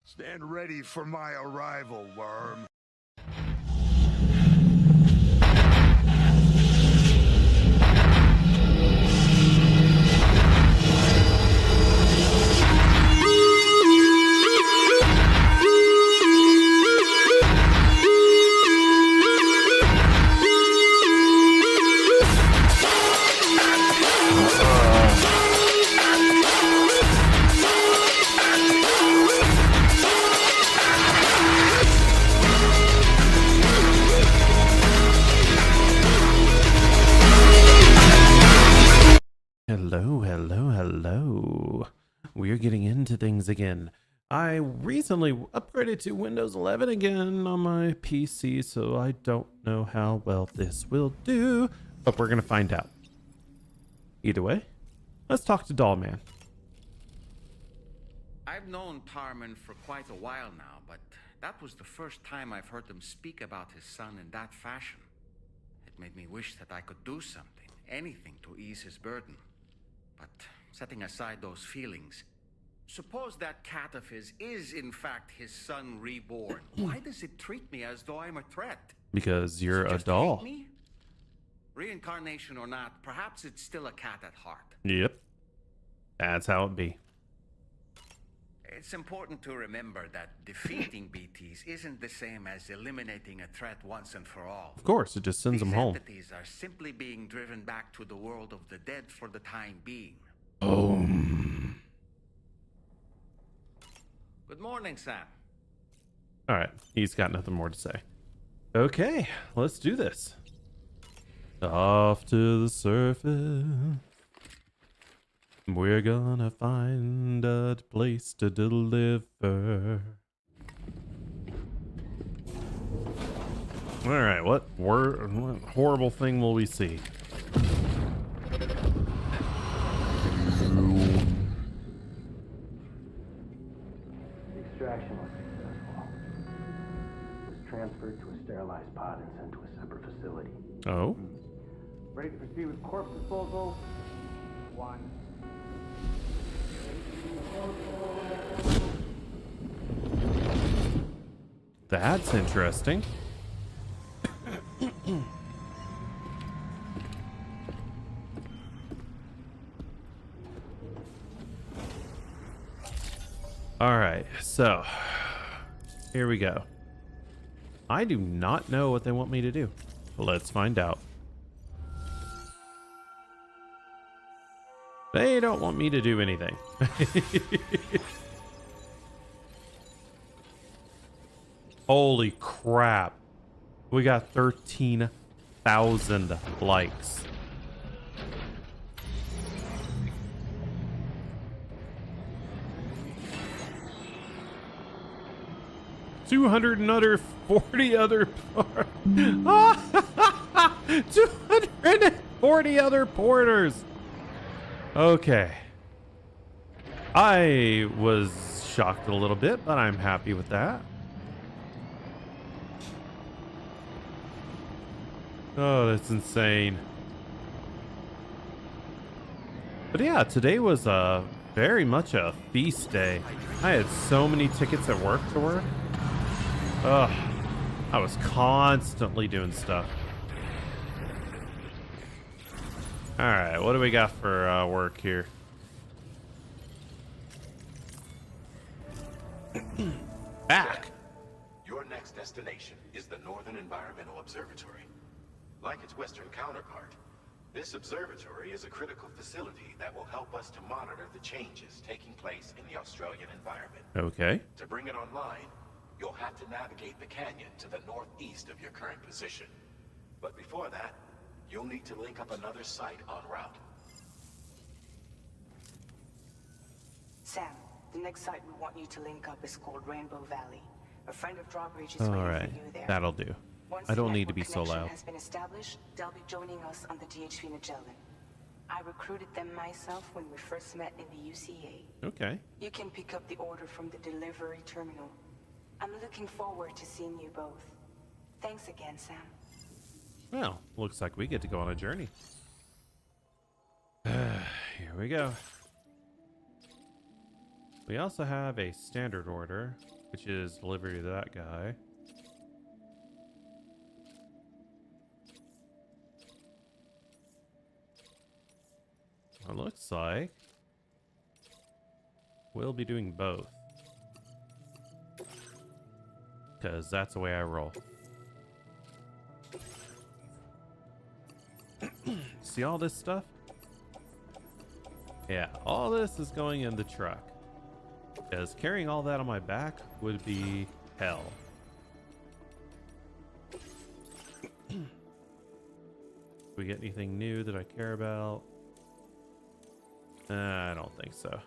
Stand ready for my arrival, worm. Hello. We're getting into things again. I recently upgraded to Windows 11 again on my PC, so I don't know how well this will do, but we're going to find out. Either way, let's talk to Dollman. I've known Tarman for quite a while now, but that was the first time I've heard him speak about his son in that fashion. It made me wish that I could do something, anything to ease his burden. But setting aside those feelings, suppose that cat of his is in fact his son reborn. Why does it treat me as though I'm a threat? Because you're Does it a just doll. hate me? Reincarnation or not, perhaps it's still a cat at heart. Yep. That's how it be. It's important to remember that defeating BTs isn't the same as eliminating a threat once and for all. Of course, it just sends them These home. entities are simply being driven back to the world of the dead for the time being. Good morning, Sam. All right, he's got nothing more to say. Okay, let's do this. Off to the surface. We're gonna find a place to deliver. All right, what horrible thing will we see? The extraction was successful. It was transferred to a sterilized pod and sent to a separate facility. Oh, Ready to proceed with corpse disposal? 1. that's interesting. All right, so here we go. I do not know what they want me to do. Let's find out. They don't want me to do anything. Holy crap. We got 13,000 likes. $240 other 240 other porters. Okay. I was shocked a little bit, but I'm happy with that. Oh, that's insane. But yeah, today was very much a feast day. I had so many tickets at work to work. Ugh. I was constantly doing stuff. All right, what do we got for work here? Back. Your next destination is the Northern Environmental Observatory. Like its Western counterpart, this observatory is a critical facility that will help us to monitor the changes taking place in the Australian environment. Okay. To bring it online, you'll have to navigate the canyon to the northeast of your current position. But before that, you'll need to link up another site en route. Sam, the next site we want you to link up is called Rainbow Valley. A friend of Drawbridge is All waiting right. for you there. That'll do. Once I the don't need to network be so connection loud. has been established, they'll be joining us on the DHV Magellan. I recruited them myself when we first met in the UCA. Okay. You can pick up the order from the delivery terminal. I'm looking forward to seeing you both. Thanks again, Sam. Well, looks like we get to go on a journey. Here we go. We also have a standard order, which is delivery to that guy. It looks like we'll be doing both. Because that's the way I roll. See all this stuff? Yeah, all this is going in the truck. Because carrying all that on my back would be hell. We get anything new that I care about? I don't think so.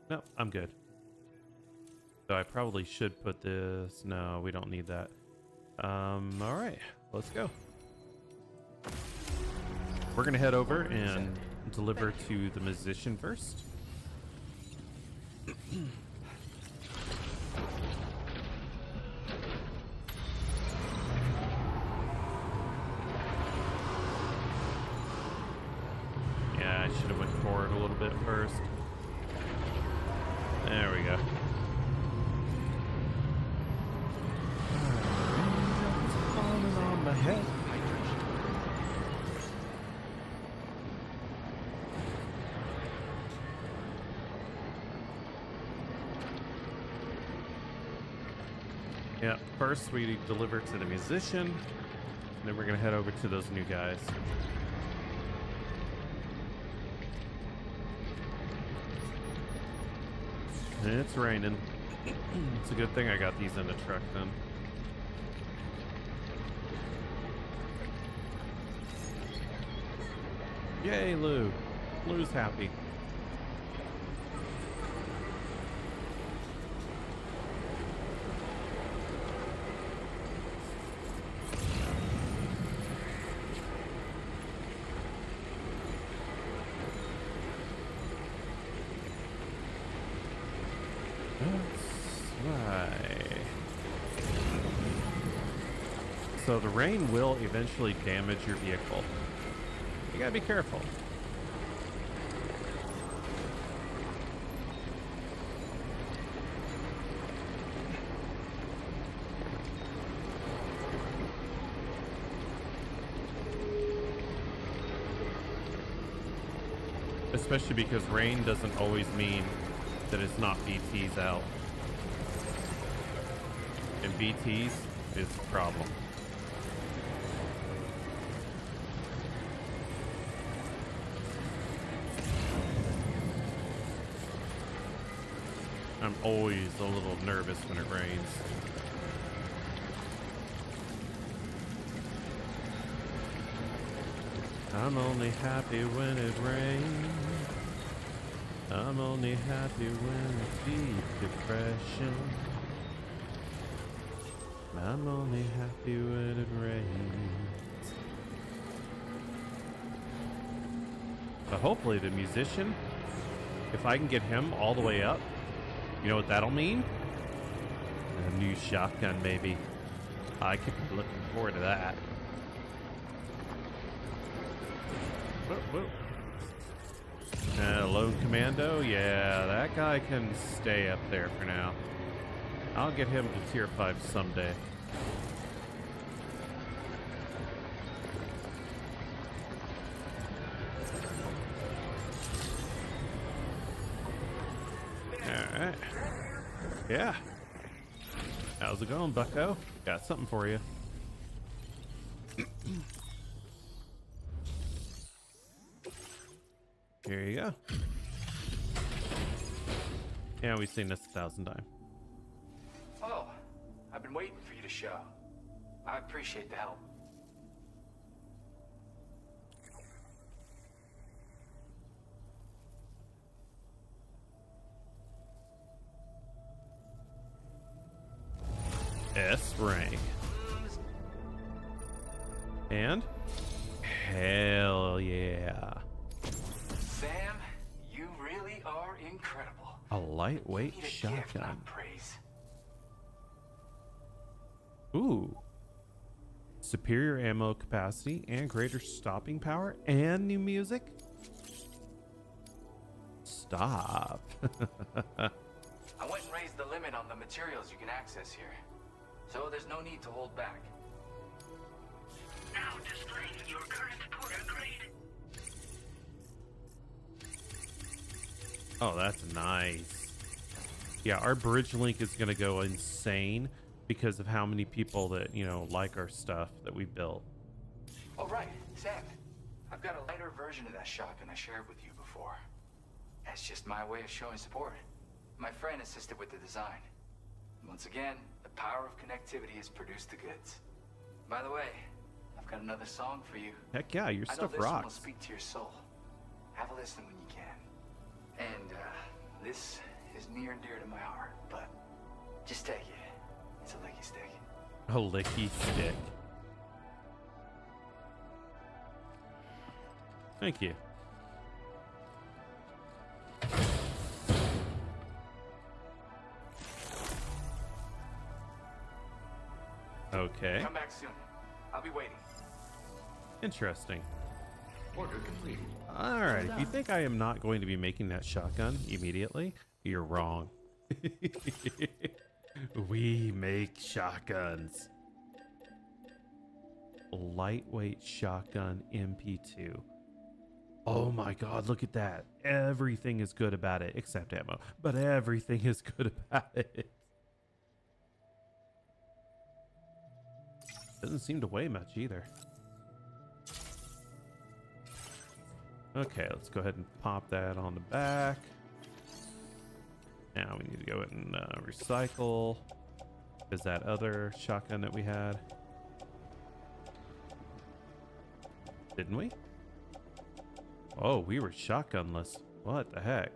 No, I'm good. So I probably should put this. No, we don't need that. All right, let's go. We're gonna head over and deliver to the musician first. Yeah, I should have went forward a little bit first. There we go. Falling on my head. Yeah, first we deliver to the musician, then we're gonna head over to those new guys. It's raining. It's a good thing I got these in the truck then. Yay, Lou. Lou's happy. So the rain will eventually damage your vehicle. You gotta be careful. Especially because rain doesn't always mean that it's not BTs out. And BTs is a problem. I'm always a little nervous when it rains. I'm only happy when it rains. I'm only happy when it's deep depression. I'm only happy when it rains. But hopefully the musician, if I can get him all the way up, you know what that'll mean? A new shotgun, maybe. I could be looking forward to that. Whoa, whoa. Lone Commando? Yeah, that guy can stay up there for now. I'll get him to tier 5 someday. Alright. Yeah. How's it going, bucko? Got something for you. Here you go. Yeah, we've seen this 1,000 times. Oh, I've been waiting for you to show. I appreciate the help. S rank. And hell yeah. Sam, you really are incredible. A lightweight Need a gift, shotgun. not praise. Ooh. Superior ammo capacity and greater stopping power and new music? Stop. I went and raised the limit on the materials you can access here. So there's no need to hold back. Now displaying your current porter grade. Oh, that's nice. Yeah, our bridge link is going to go insane because of how many people that, you know, like our stuff that we built. Oh, right. Sam, I've got a lighter version of that shotgun I shared with you before. That's just my way of showing support. My friend assisted with the design. Once again, the power of connectivity has produced the goods. By the way, I've got another song for you. Heck yeah, your I know stuff this one will rocks. speak to your soul. Have a listen when you can. And this is near and dear to my heart, but just take it. It's a licky stick. A licky stick. Thank you. Okay. Come back soon. I'll be waiting. Interesting. Order completed. All right. If you think I am not going to be making that shotgun immediately, you're wrong. We make shotguns. Lightweight shotgun MP2. Oh my God, look at that. Everything is good about it except ammo, but everything is good about it. Doesn't seem to weigh much either. Okay, let's go ahead and pop that on the back. Now we need to go and recycle. Is that other shotgun that we had? Didn't we? Oh, we were shotgunless. What the heck?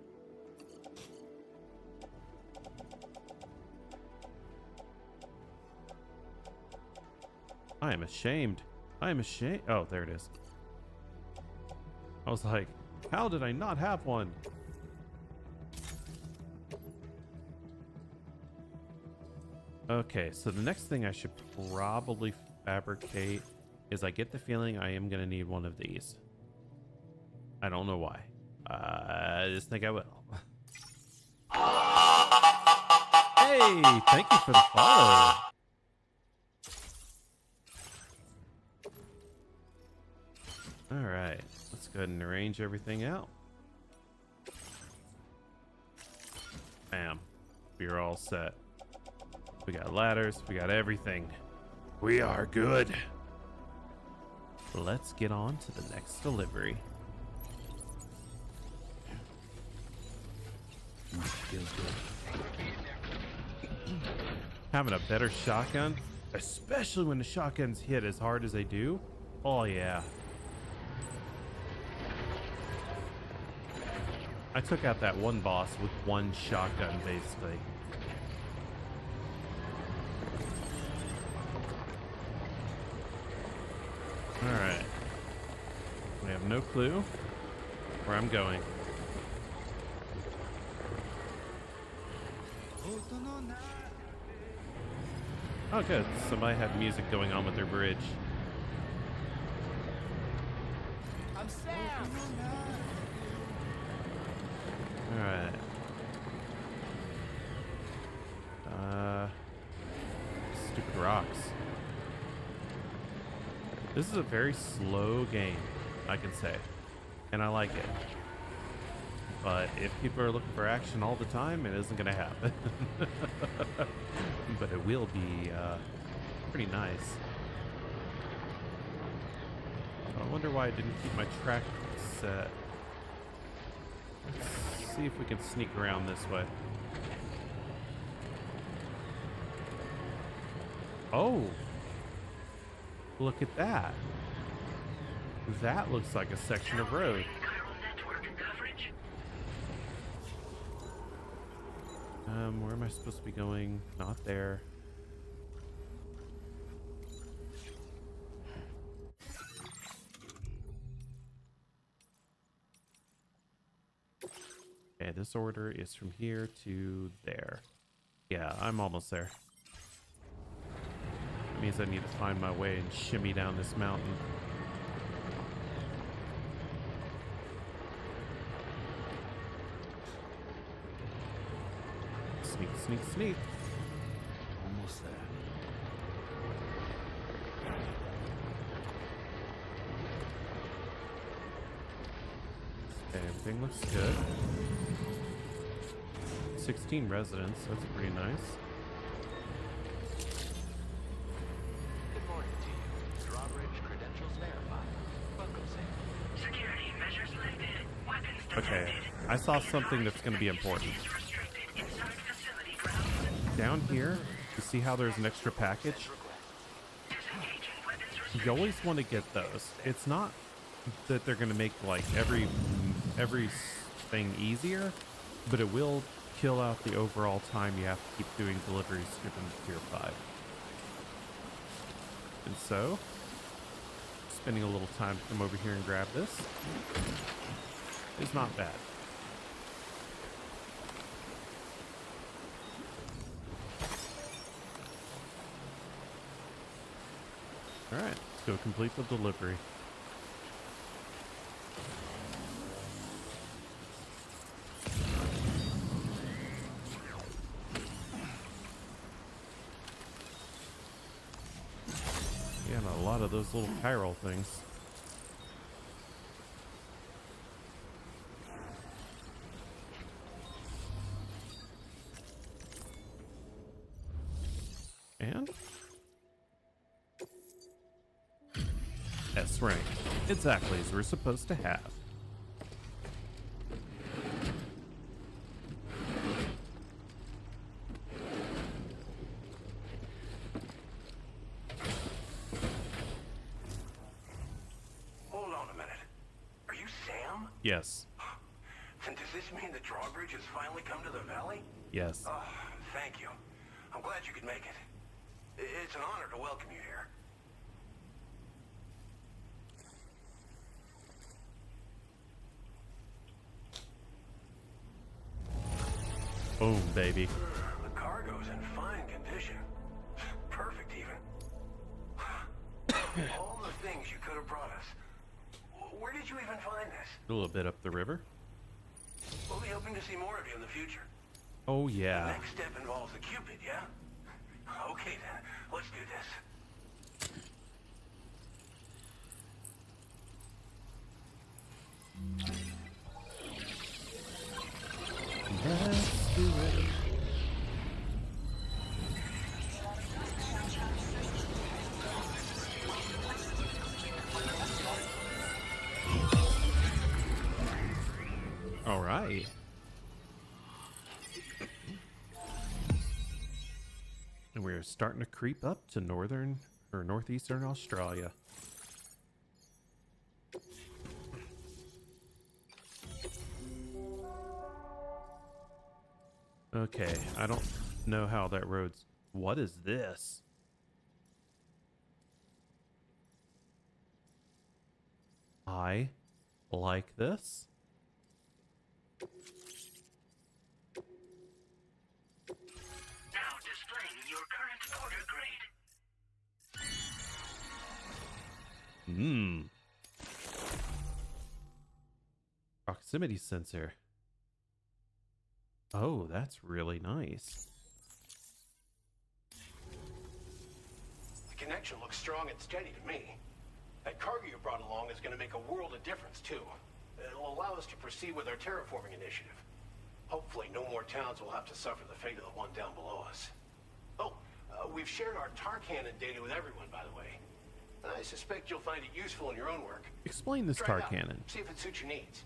I am ashamed. I am ashamed. Oh, there it is. I was like, how did I not have one? Okay, so the next thing I should probably fabricate is I get the feeling I am going to need one of these. I don't know why. I just think I will. Hey, thank you for the follow. All right, let's go ahead and arrange everything out. Bam, we're all set. We got ladders, we got everything. We are good. Let's get on to the next delivery. Having a better shotgun, especially when the shotguns hit as hard as they do. Oh yeah. I took out that one boss with one shotgun, basically. Alright. We have no clue where I'm going. Oh good, somebody had music going on with their bridge. I'm Sam! Alright. Stupid rocks. This is a very slow game, I can say. And I like it. But if people are looking for action all the time, it isn't going to happen. But it will be pretty nice. I wonder why I didn't keep my track set. Let's see if we can sneak around this way. Oh! Look at that. That looks like a section of road. Where am I supposed to be going? Not there. Okay, this order is from here to there. Yeah, I'm almost there. Means I need to find my way and shimmy down this mountain. Sneak, sneak, sneak. Almost there. Okay, everything looks good. 16 residents, that's pretty nice. Good morning to you. Drawbridge credentials verified. Welcome, Sam. Security measures lifted. Weapons detected. Okay, I saw something that's going to be important. Is restricted inside facility grounds. Down here, you see how there's an extra package? Disengaging weapons You restricted. always want to get those. It's not that they're going to make like every thing easier, but it will kill out the overall time you have to keep doing deliveries given tier 5. And so, spending a little time to come over here and grab this is not bad. Alright, let's go complete the delivery. Yeah, and a lot of those little chiral things. And S rank. Exactly as we're supposed to have. Hold on a minute. Are you Sam? Yes. Then does this mean the drawbridge has finally come to the valley? Yes. Oh, thank you. I'm glad you could make it. It's an honor to welcome you here. Boom, baby. The cargo's in fine condition. Perfect, even. All the things you could have brought us. Where did you even find this? A little bit up the river. We'll be hoping to see more of you in the future. Oh, The yeah. next step involves the Cupid, yeah? Okay then, let's do this. Let's do it. All right. And we're starting to creep up to northern or northeastern Australia. Okay, I don't know how that road's... What is this? I like this. Now displaying your current order grade. Proximity sensor. Oh, that's really nice. The connection looks strong and steady to me. That cargo you brought along is going to make a world of difference, too. It'll allow us to proceed with our terraforming initiative. Hopefully, no more towns will have to suffer the fate of the one down below us. Oh, we've shared our tar cannon data with everyone, by the way. I suspect you'll find it useful in your own work. Explain this Try tar it out. cannon. See if it suits your needs.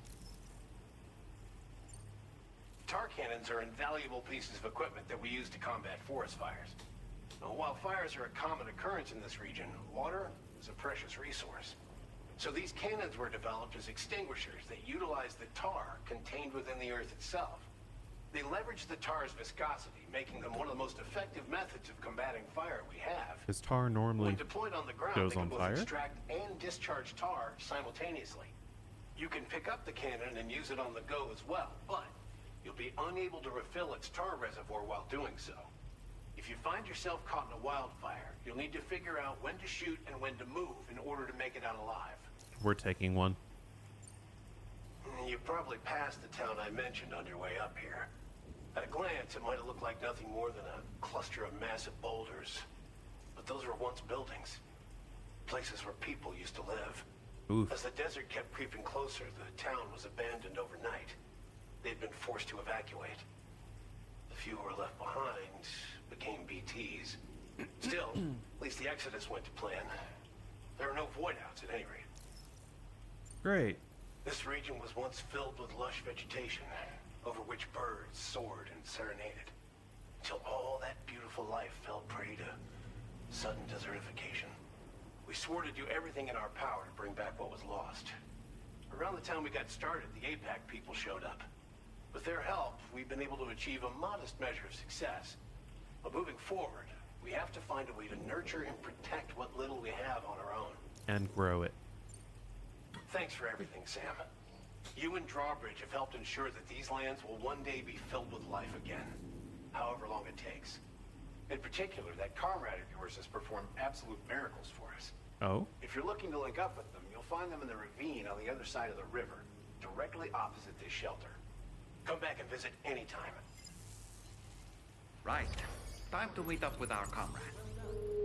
Tar cannons are invaluable pieces of equipment that we use to combat forest fires. Now, while fires are a common occurrence in this region, water is a precious resource. So these cannons were developed as extinguishers that utilize the tar contained within the earth itself. They leverage the tar's viscosity, making them one of the most effective methods of combating fire we have. Because tar normally When deployed on the ground, goes they can on both fire? extract and discharge tar simultaneously. You can pick up the cannon and use it on the go as well, but you'll be unable to refill its tar reservoir while doing so. If If you find yourself caught in a wildfire, you'll need to figure out when to shoot and when to move in order to make it out alive. We're taking one. You probably passed the town I mentioned on your way up here. At a glance, it might have looked like nothing more than a cluster of massive boulders. But those were once buildings. Places where people used to live. Oof. As the desert kept creeping closer, the town was abandoned overnight. They'd been forced to evacuate. The few who were left behind became BTs. Still, at least the exodus went to plan. There are no void outs at any rate. Great. This region was once filled with lush vegetation, over which birds soared and serenaded, until all that beautiful life fell prey to sudden desertification. We swore to do everything in our power to bring back what was lost. Around the time we got started, the APAC people showed up. With their help, we've been able to achieve a modest measure of success. But moving forward, we have to find a way to nurture and protect what little we have on our own. And grow it. Thanks for everything, Sam. You and Drawbridge have helped ensure that these lands will one day be filled with life again, however long it takes. In particular, that comrade of yours has performed absolute miracles for us. Oh? If you're looking to link up with them, you'll find them in the ravine on the other side of the river, directly opposite this shelter. Come back and visit anytime. Right. Time to meet up with our comrade.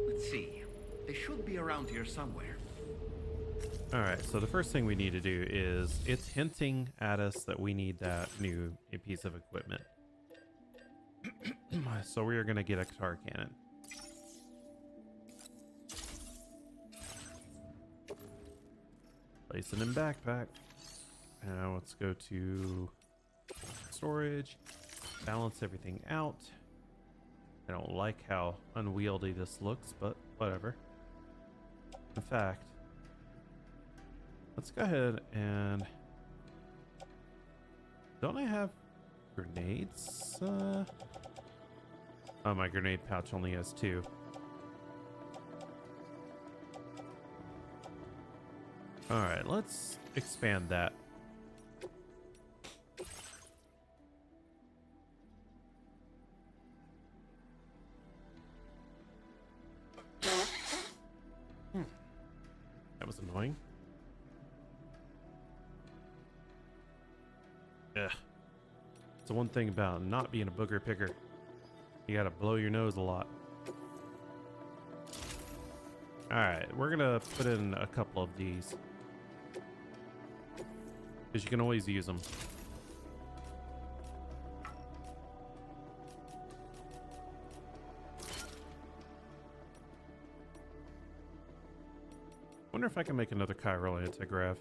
Let's see. They should be around here somewhere. Alright, so the first thing we need to do is, it's hinting at us that we need that new piece of equipment. So we are going to get a tar cannon. Place it in backpack. Now let's go to storage. Balance everything out. I don't like how unwieldy this looks, but whatever. In fact, let's go ahead and... Don't I have grenades? Oh, my grenade pouch only has 2. Alright, let's expand that. That was annoying. Ugh. It's the one thing about not being a booger picker. You gotta blow your nose a lot. Alright, we're gonna put in a couple of these. Because you can always use them. Wonder if I can make another chiral anti-grav.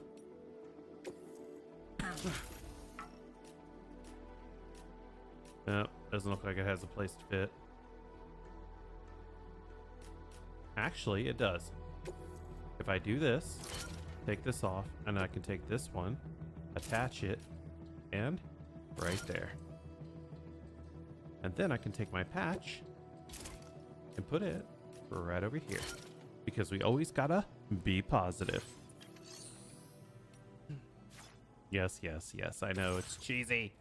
No, doesn't look like it has a place to fit. Actually, it does. If I do this, take this off, and I can take this one, attach it, and right there. And then I can take my patch and put it right over here. Because we always gotta be positive. Yes, yes, yes, I know, it's cheesy.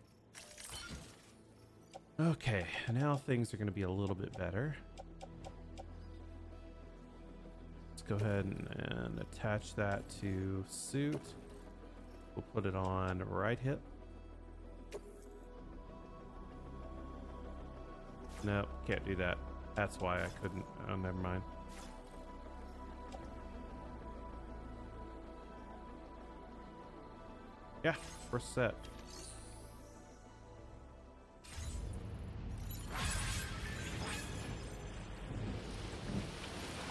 Okay, now things are going to be a little bit better. Let's go ahead and attach that to suit. We'll put it on right hip. No, can't do that. That's why I couldn't. Oh, never mind. Yeah, we're set.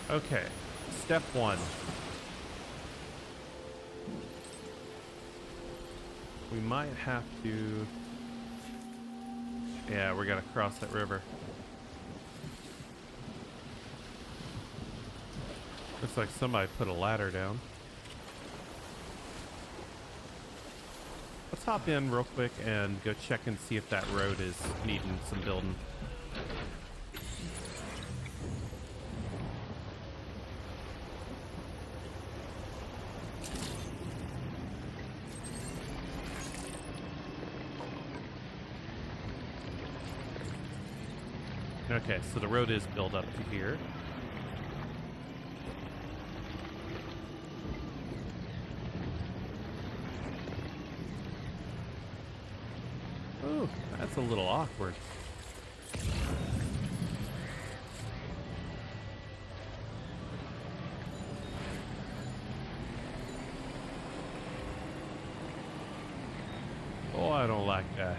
Okay, step 1. We might have to... Yeah, we gotta cross that river. Looks like somebody put a ladder down. Let's hop in real quick and go check and see if that road is needing some building. Okay, so the road is built up to here. Oh, that's a little awkward. Oh, I don't like that.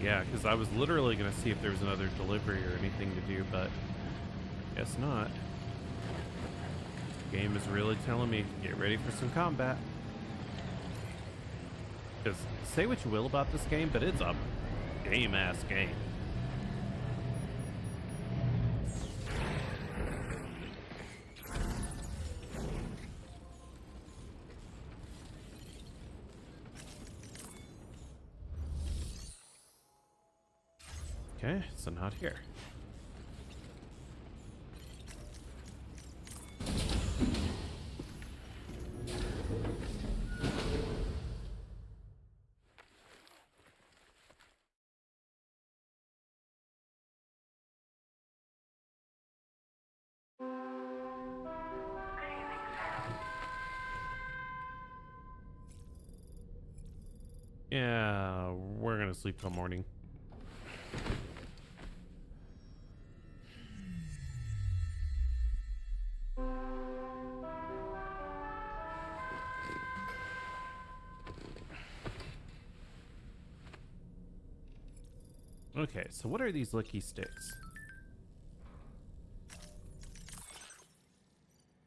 Yeah, because I was literally going to see if there was another delivery or anything to do, but guess not. Game is really telling me, get ready for some combat. Because say what you will about this game, but it's a game-ass game. Okay, so not here. Yeah, we're gonna sleep till morning. Okay, so what are these licky sticks?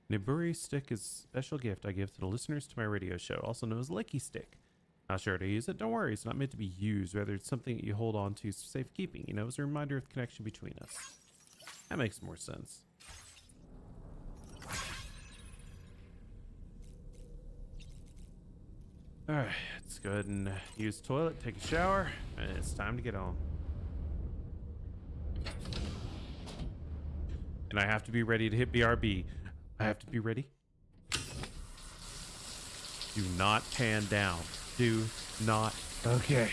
Niburi stick is a special gift I give to the listeners to my radio show, also known as licky stick. Not sure how to use it, don't worry, it's not meant to be used, rather it's something that you hold on to for safekeeping, you know, as a reminder of the connection between us. That makes more sense. Alright, let's go ahead and use the toilet, take a shower, and it's time to get on. And I have to be ready to hit BRB. I have to be ready. Do not pan down. Do not. Okay.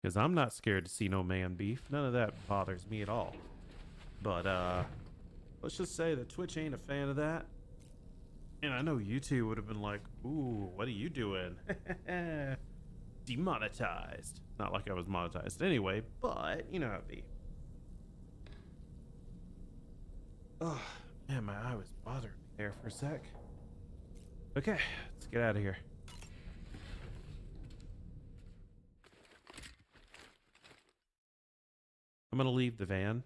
Because I'm not scared to see no man beef. None of that bothers me at all. But, let's just say that Twitch ain't a fan of that. And I know you two would have been like, ooh, what are you doing? Demonetized. Not like I was monetized anyway, but you know how it be. Oh, man, my eye was bothering me there for a sec. Okay, let's get out of here. I'm gonna leave the van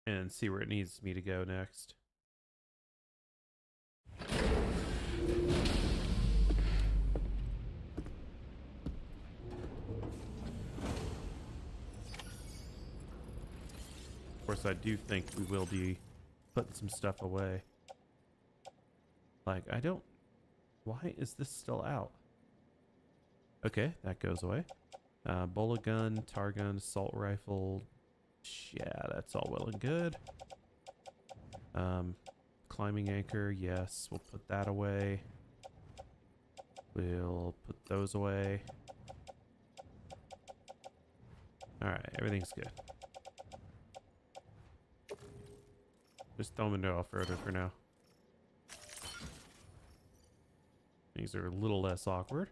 and see where it needs me to go next. Of course, I do think we will be putting some stuff away. Like, I don't... Why is this still out? Okay, that goes away. Bola gun, tar gun, assault rifle. Yeah, that's all well and good. Climbing anchor, yes, we'll put that away. We'll put those away. Alright, everything's good. Just throw them into off-roader for now. These are a little less awkward.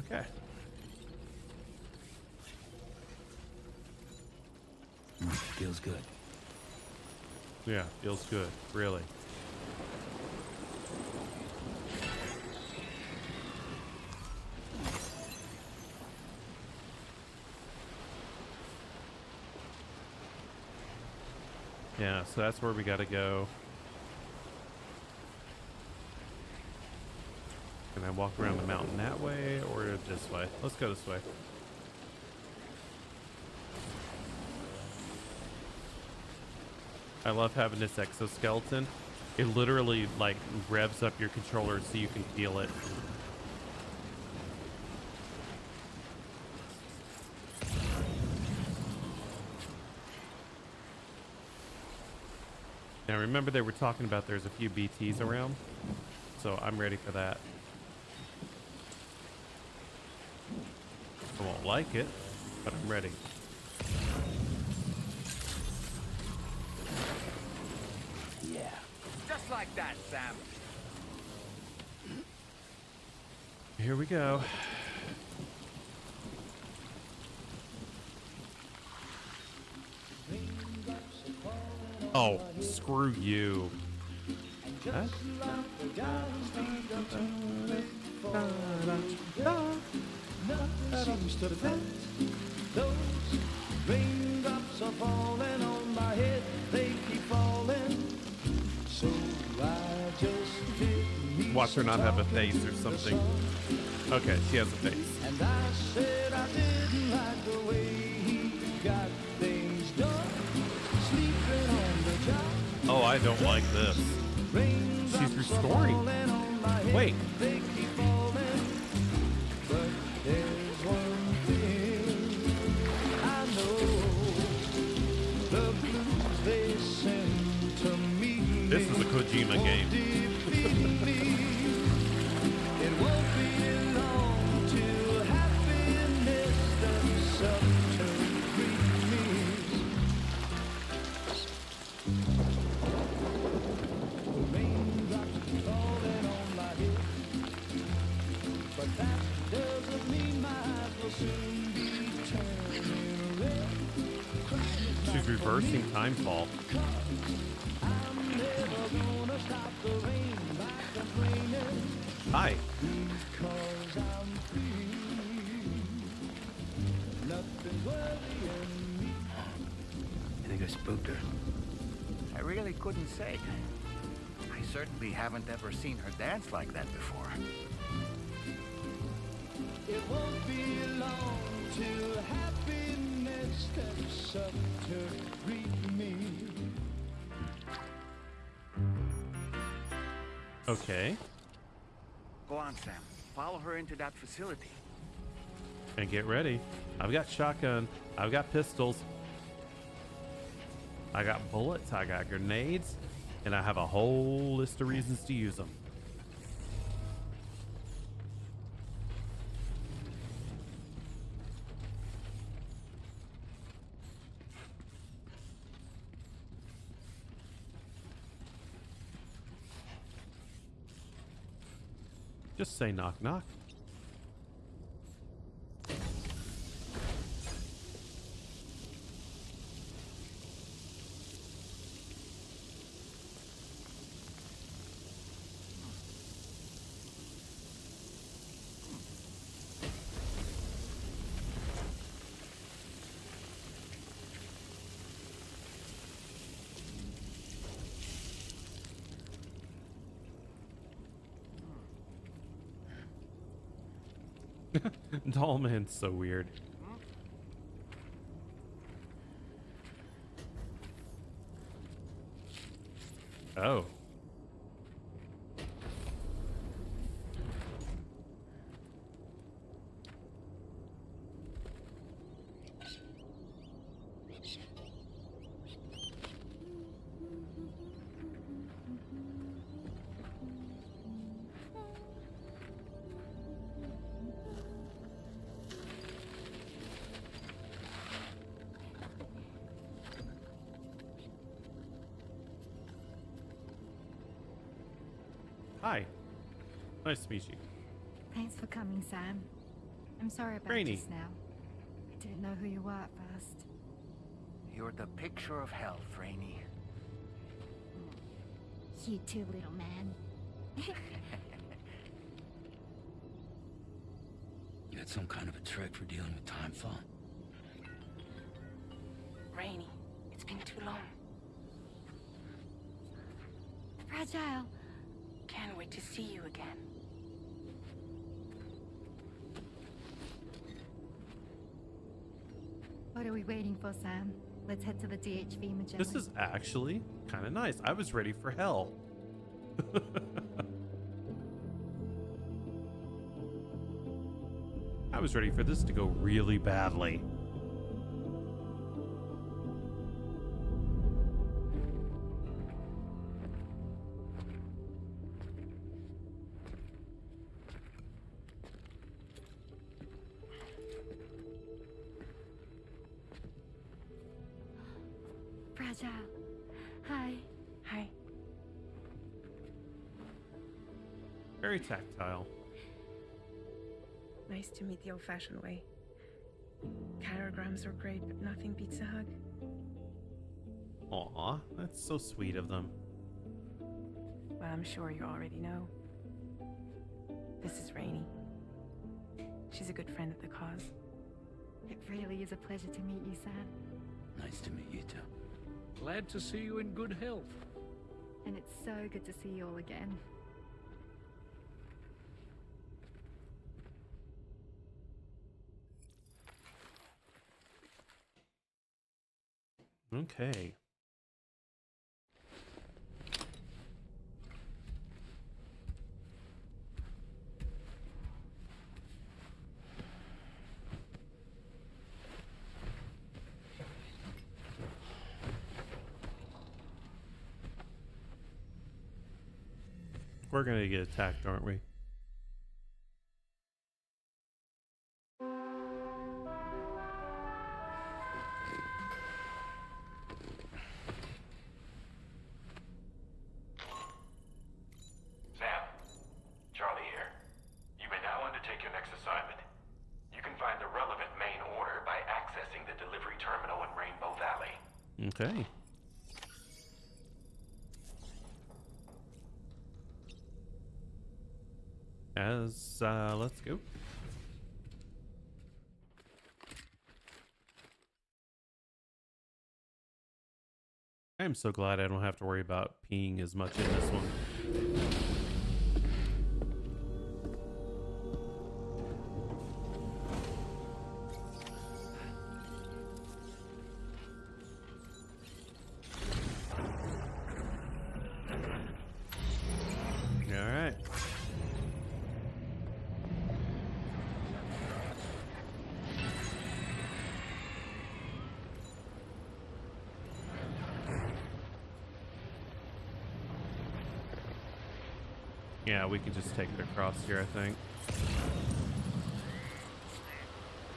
Okay. Feels good. Yeah, feels good, really. Yeah, so that's where we gotta go. And Can I walk around the mountain that way or this way? Let's go this way. I love having this exoskeleton. It literally like revs up your controller so you can feel it. Now remember they were talking about there's a few BTs around, so I'm ready for that. I won't like it, but I'm ready. Yeah. Just like that, Sam. Here we go. Oh, screw you. Huh? Seems to fit. Those raindrops are falling on my head. They keep falling. So I just did. Watch her not have a face or something. Okay, she has a face. And I said I didn't like the way he got things done. Sleeping on the job. Oh, I don't like this. She's restoring. Wait. They keep falling. But there's one thing I know. The blues they send to me. This is a Kojima game. It won't be long till happiness steps up to greet me. The raindrops falling on my head, but that doesn't mean my eyes will soon be turning red. She's reversing time fall. I'm never gonna stop the rain by complaining. Hi. Because I'm free. Nothing's worthy in me. You think I spooked her? I really couldn't say. I certainly haven't ever seen her dance like that before. It won't be long till happiness steps up to greet me. Okay. Go on, Sam. Follow her into that facility. And get ready. I've got shotgun. I've got pistols. I got bullets. I got grenades. And I have a whole list of reasons to use them. Just say knock knock. Dollman's so weird. Oh. Hi. Nice to meet you. Thanks for coming, Sam. I'm sorry about Rainy. just now. I didn't know who you were at first. You're the picture of health, Rainey. You too, little man. You had some kind of a trick for dealing with time fall? Rainey, it's been too long. Fragile. Can't wait to see you again. What are we waiting for, Sam? Let's head to the DHV Magellan. This is actually kind of nice. I was ready for hell. I was ready for this to go really badly. Fragile. Hi. Hi. Very tactile. Nice to meet the old-fashioned way. Carograms are great, but nothing beats a hug. Aw, that's so sweet of them. Well, I'm sure you already know. This is Rainey. She's a good friend of the cause. It really is a pleasure to meet you, Sam. Nice to meet you too. Glad to see you in good health. And it's so good to see you all again. Okay. We're gonna get attacked, aren't we? Sam, Charlie here. You may now undertake your next assignment. You can find the relevant main order by accessing the delivery terminal in Rainbow Valley. Okay. Let's go. I'm so glad I don't have to worry about peeing as much in this one. All right. Yeah, we can just take it across here, I think.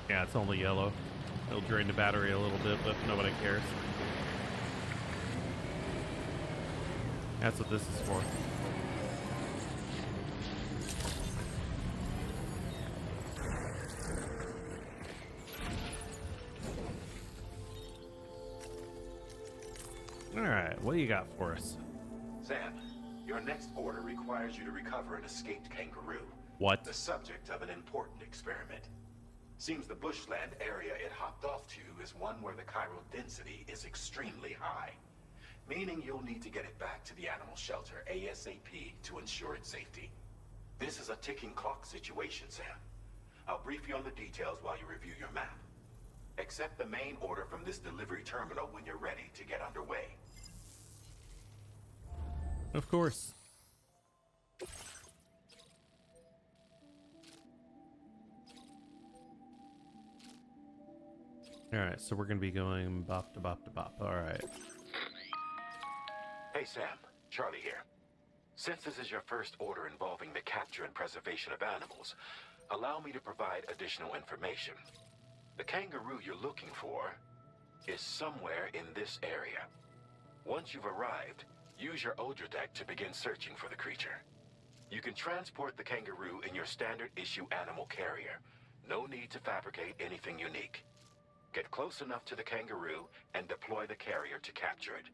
Yeah, it's only yellow. It'll drain the battery a little bit, but nobody cares. That's what this is for. Alright, what do you got for us? Sam, your next order requires you to recover an escaped kangaroo. What? The subject of an important experiment. Seems the bushland area it hopped off to is one where the chiral density is extremely high. Meaning you'll need to get it back to the animal shelter ASAP to ensure its safety. This is a ticking clock situation, Sam. I'll brief you on the details while you review your map. Accept the main order from this delivery terminal when you're ready to get underway. Of course. Alright, so we're going to be going bop to bop to bop. Alright. Hey Sam, Charlie here. Since this is your first order involving the capture and preservation of animals, allow me to provide additional information. The kangaroo you're looking for is somewhere in this area. Once you've arrived, use your Odra deck to begin searching for the creature. You can transport the kangaroo in your standard issue animal carrier. No need to fabricate anything unique. Get close enough to the kangaroo and deploy the carrier to capture it.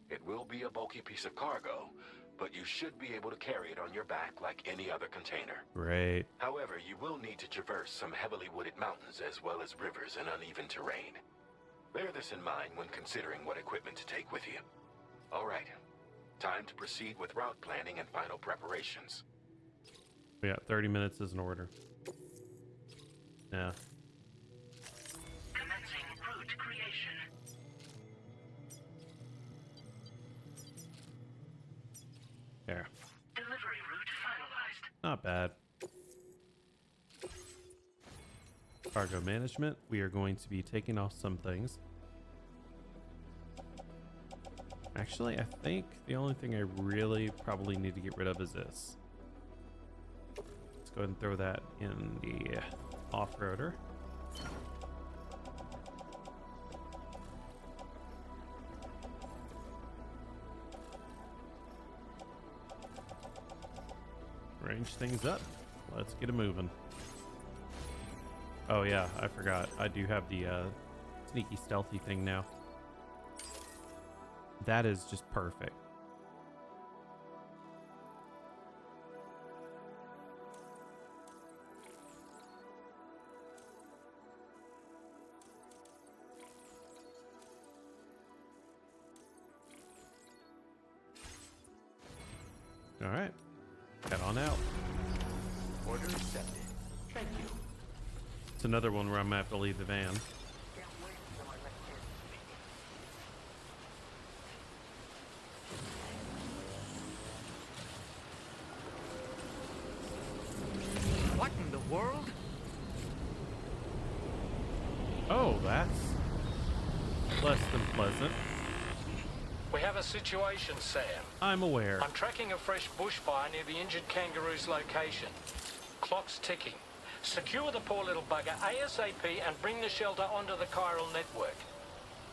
It will be a bulky piece of cargo, but you should be able to carry it on your back like any other container. Great. However, you will need to traverse some heavily wooded mountains as well as rivers and uneven terrain. Bear this in mind when considering what equipment to take with you. All right, time to proceed with route planning and final preparations. We got 30 minutes as an order. Yeah. Commencing route There. Delivery route finalized. Not bad. Cargo management. We are going to be taking off some things. Actually, I think the only thing I really probably need to get rid of is this. Let's go ahead and throw that in the off-roader. Range things up. Let's get it moving. Oh yeah, I forgot. I do have the sneaky stealthy thing now. That is just perfect. All right, head on out. Order accepted. Thank you. It's another one where I'm gonna have to leave the van. What in the world? Oh, that's less than pleasant. We have a situation, Sam. I'm aware. I'm tracking a fresh bushfire near the injured kangaroo's location. Clock's ticking. Secure the poor little bugger ASAP and bring the shelter onto the chiral network.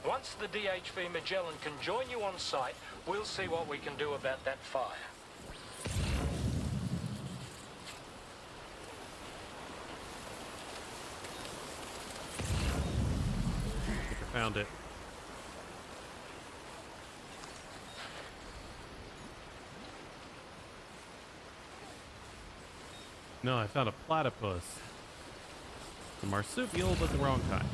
Once the DHV Magellan can join you on site, we'll see what we can do about that fire. I found it. No, I found a platypus. A marsupial, but the wrong kind.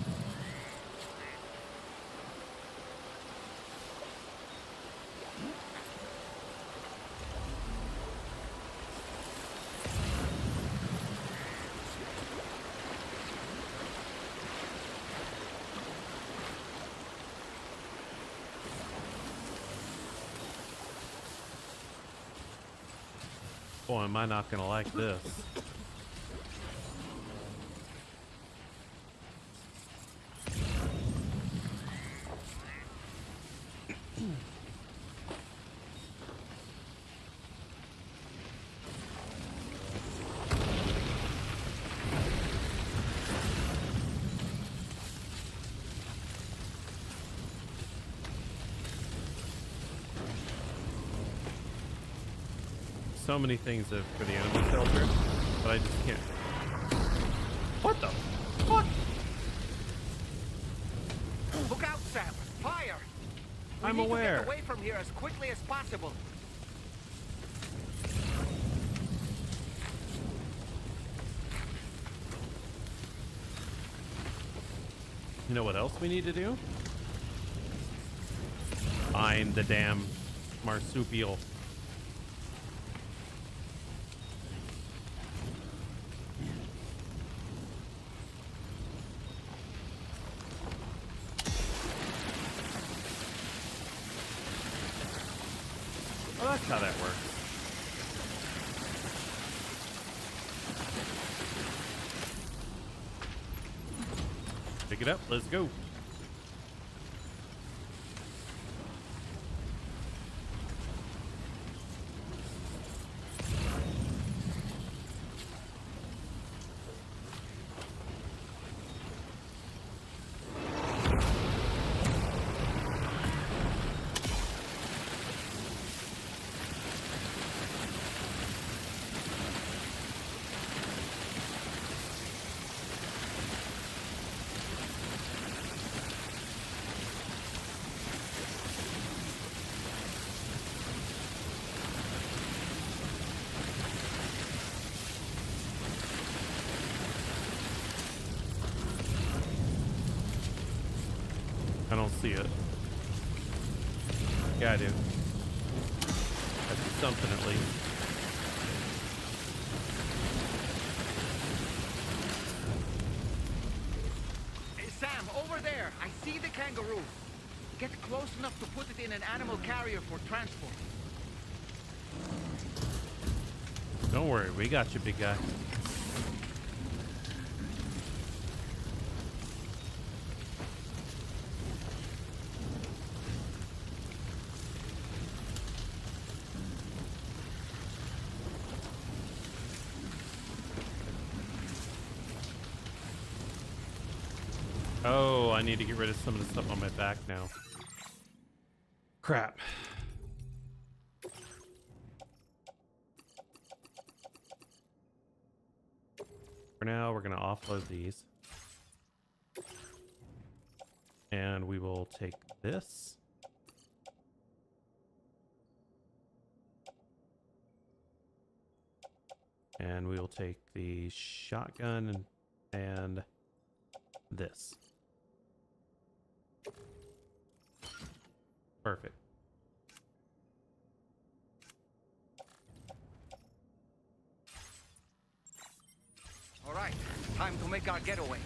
Boy, am I not gonna like this. So many things for the animal shelter, but I just can't. What the fuck? Look out, Sam! Fire! I'm We need to aware. get away from here as quickly as possible. You know what else we need to do? Find the damn marsupial. Oh, that's how that works. Pick it up. Let's go. I don't see it. Yeah, I do. I see something at least. Hey, Sam, over there! I see the kangaroo! Get close enough to put it in an animal carrier for transport. Don't worry, we got you, big guy. Oh, I need to get rid of some of the stuff on my back now. Crap. For now, we're going to offload these. And we will take this. And we will take the shotgun and this. Perfect. All right, time to make our getaway.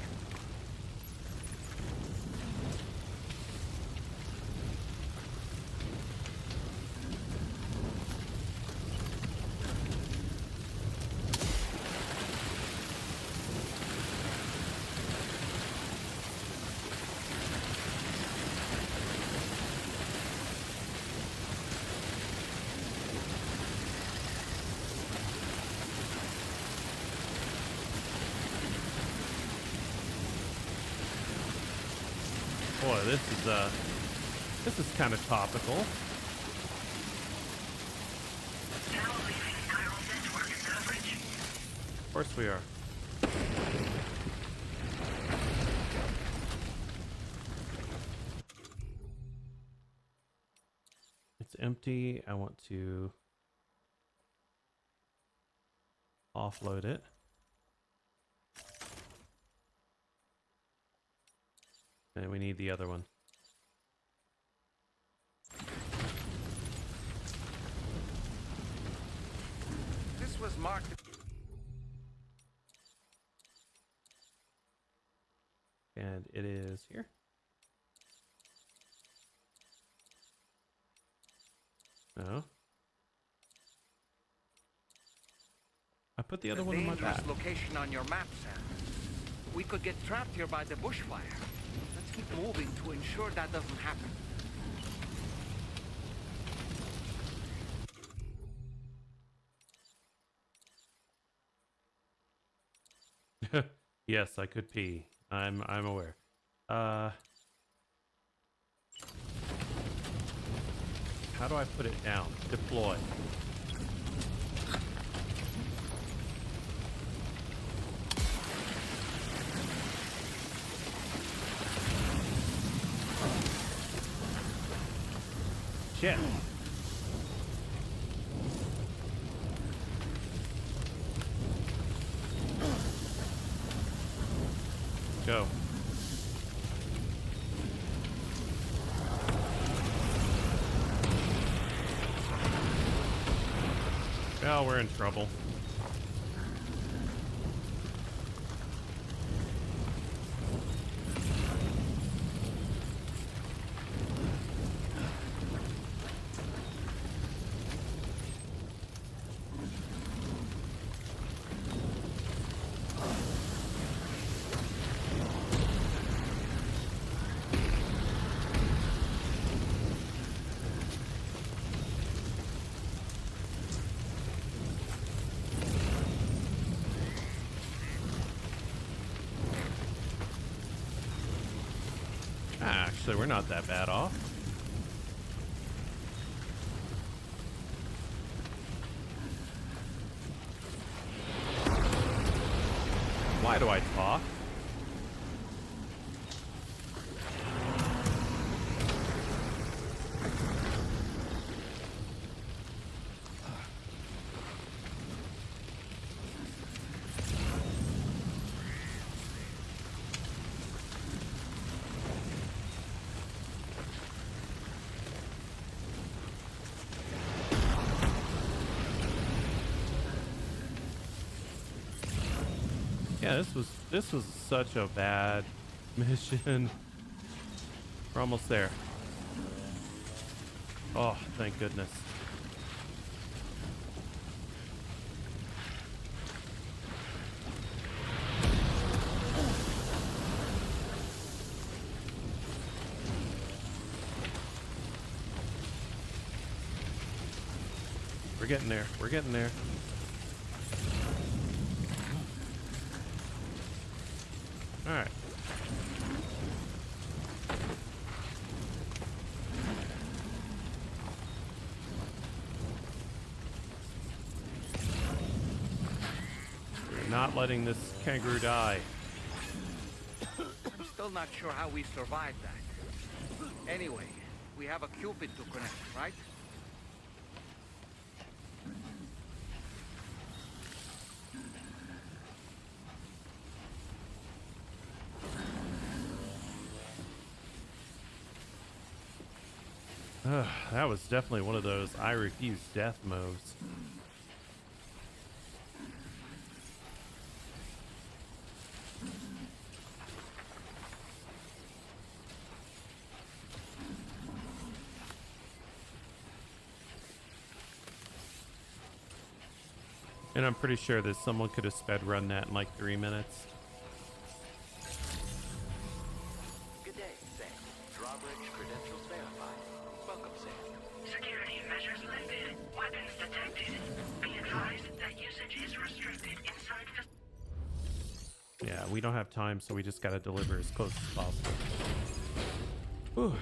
Boy, this is kind of topical. Now leaving chiral network coverage. Of course we are. It's empty. I want to offload it. And we need the other one. This was marked. And it is here. No. I put the other one on my back. Location on your map, Sam. We could get trapped here by the bushfire. Let's keep moving to ensure that doesn't happen. Yes, I could pee. I'm aware. How do I put it down? Deploy. Shit. Go. Well, we're in trouble. Actually, we're not that bad off. Why do I talk? Yeah, this was such a bad mission. We're almost there. Oh, thank goodness. getting there. We're getting there. All right. We're not letting this kangaroo die. I'm still not sure how we survived that. Anyway, we have a Cupid to connect, right? That was definitely one of those I refuse death moves. And I'm pretty sure that someone could have sped run that in like 3 minutes. Good day, Sam. Drawbridge credentials verified. Welcome, Sam. Security measures lifted. Weapons detected. Be advised that usage is restricted inside the... Yeah, we don't have time, so we just gotta deliver as close as possible. Whew.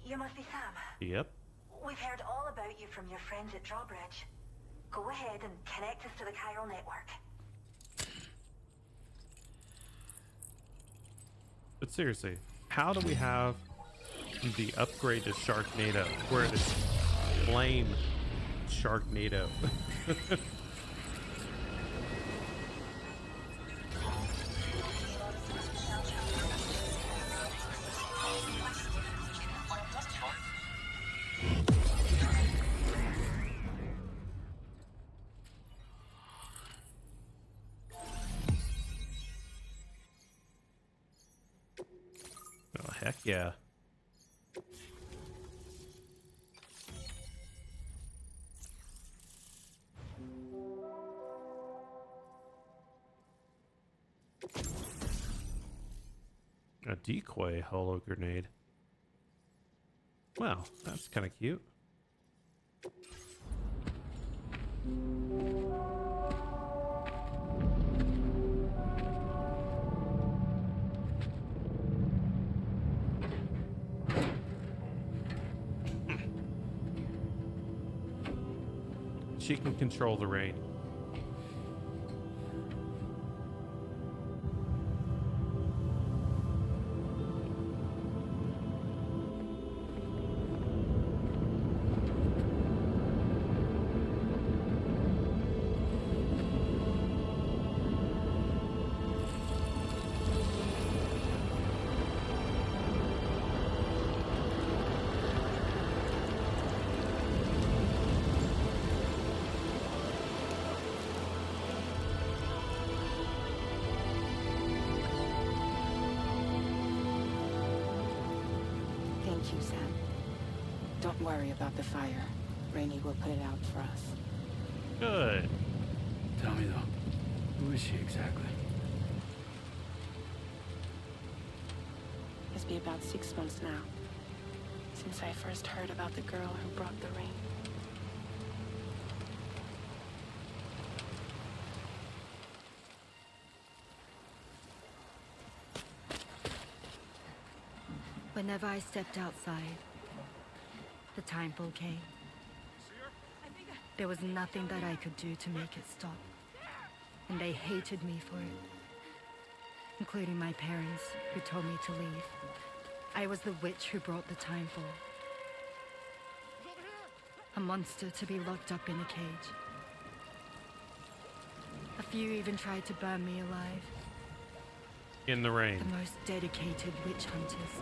You must be Sam. Yep. We've heard all about you from your friends at Drawbridge. Go ahead and connect us to the chiral network. But seriously, how do we have the upgrade to Sharknado where it is flame Sharknado? Oh, heck yeah. A decoy holo grenade. Wow, that's kind of cute. She can control the rain. Thank you, Sam. Don't worry about the fire. Rainey will put it out for us. Good. Tell me though, who is she exactly? It's been about 6 months now, since I first heard about the girl who brought the rain. Whenever I stepped outside, the time pull came. There was nothing that I could do to make it stop. And they hated me for it. Including my parents, who told me to leave. I was the witch who brought the time fall. A monster to be locked up in a cage. A few even tried to burn me alive. In the rain. The most dedicated witch hunters.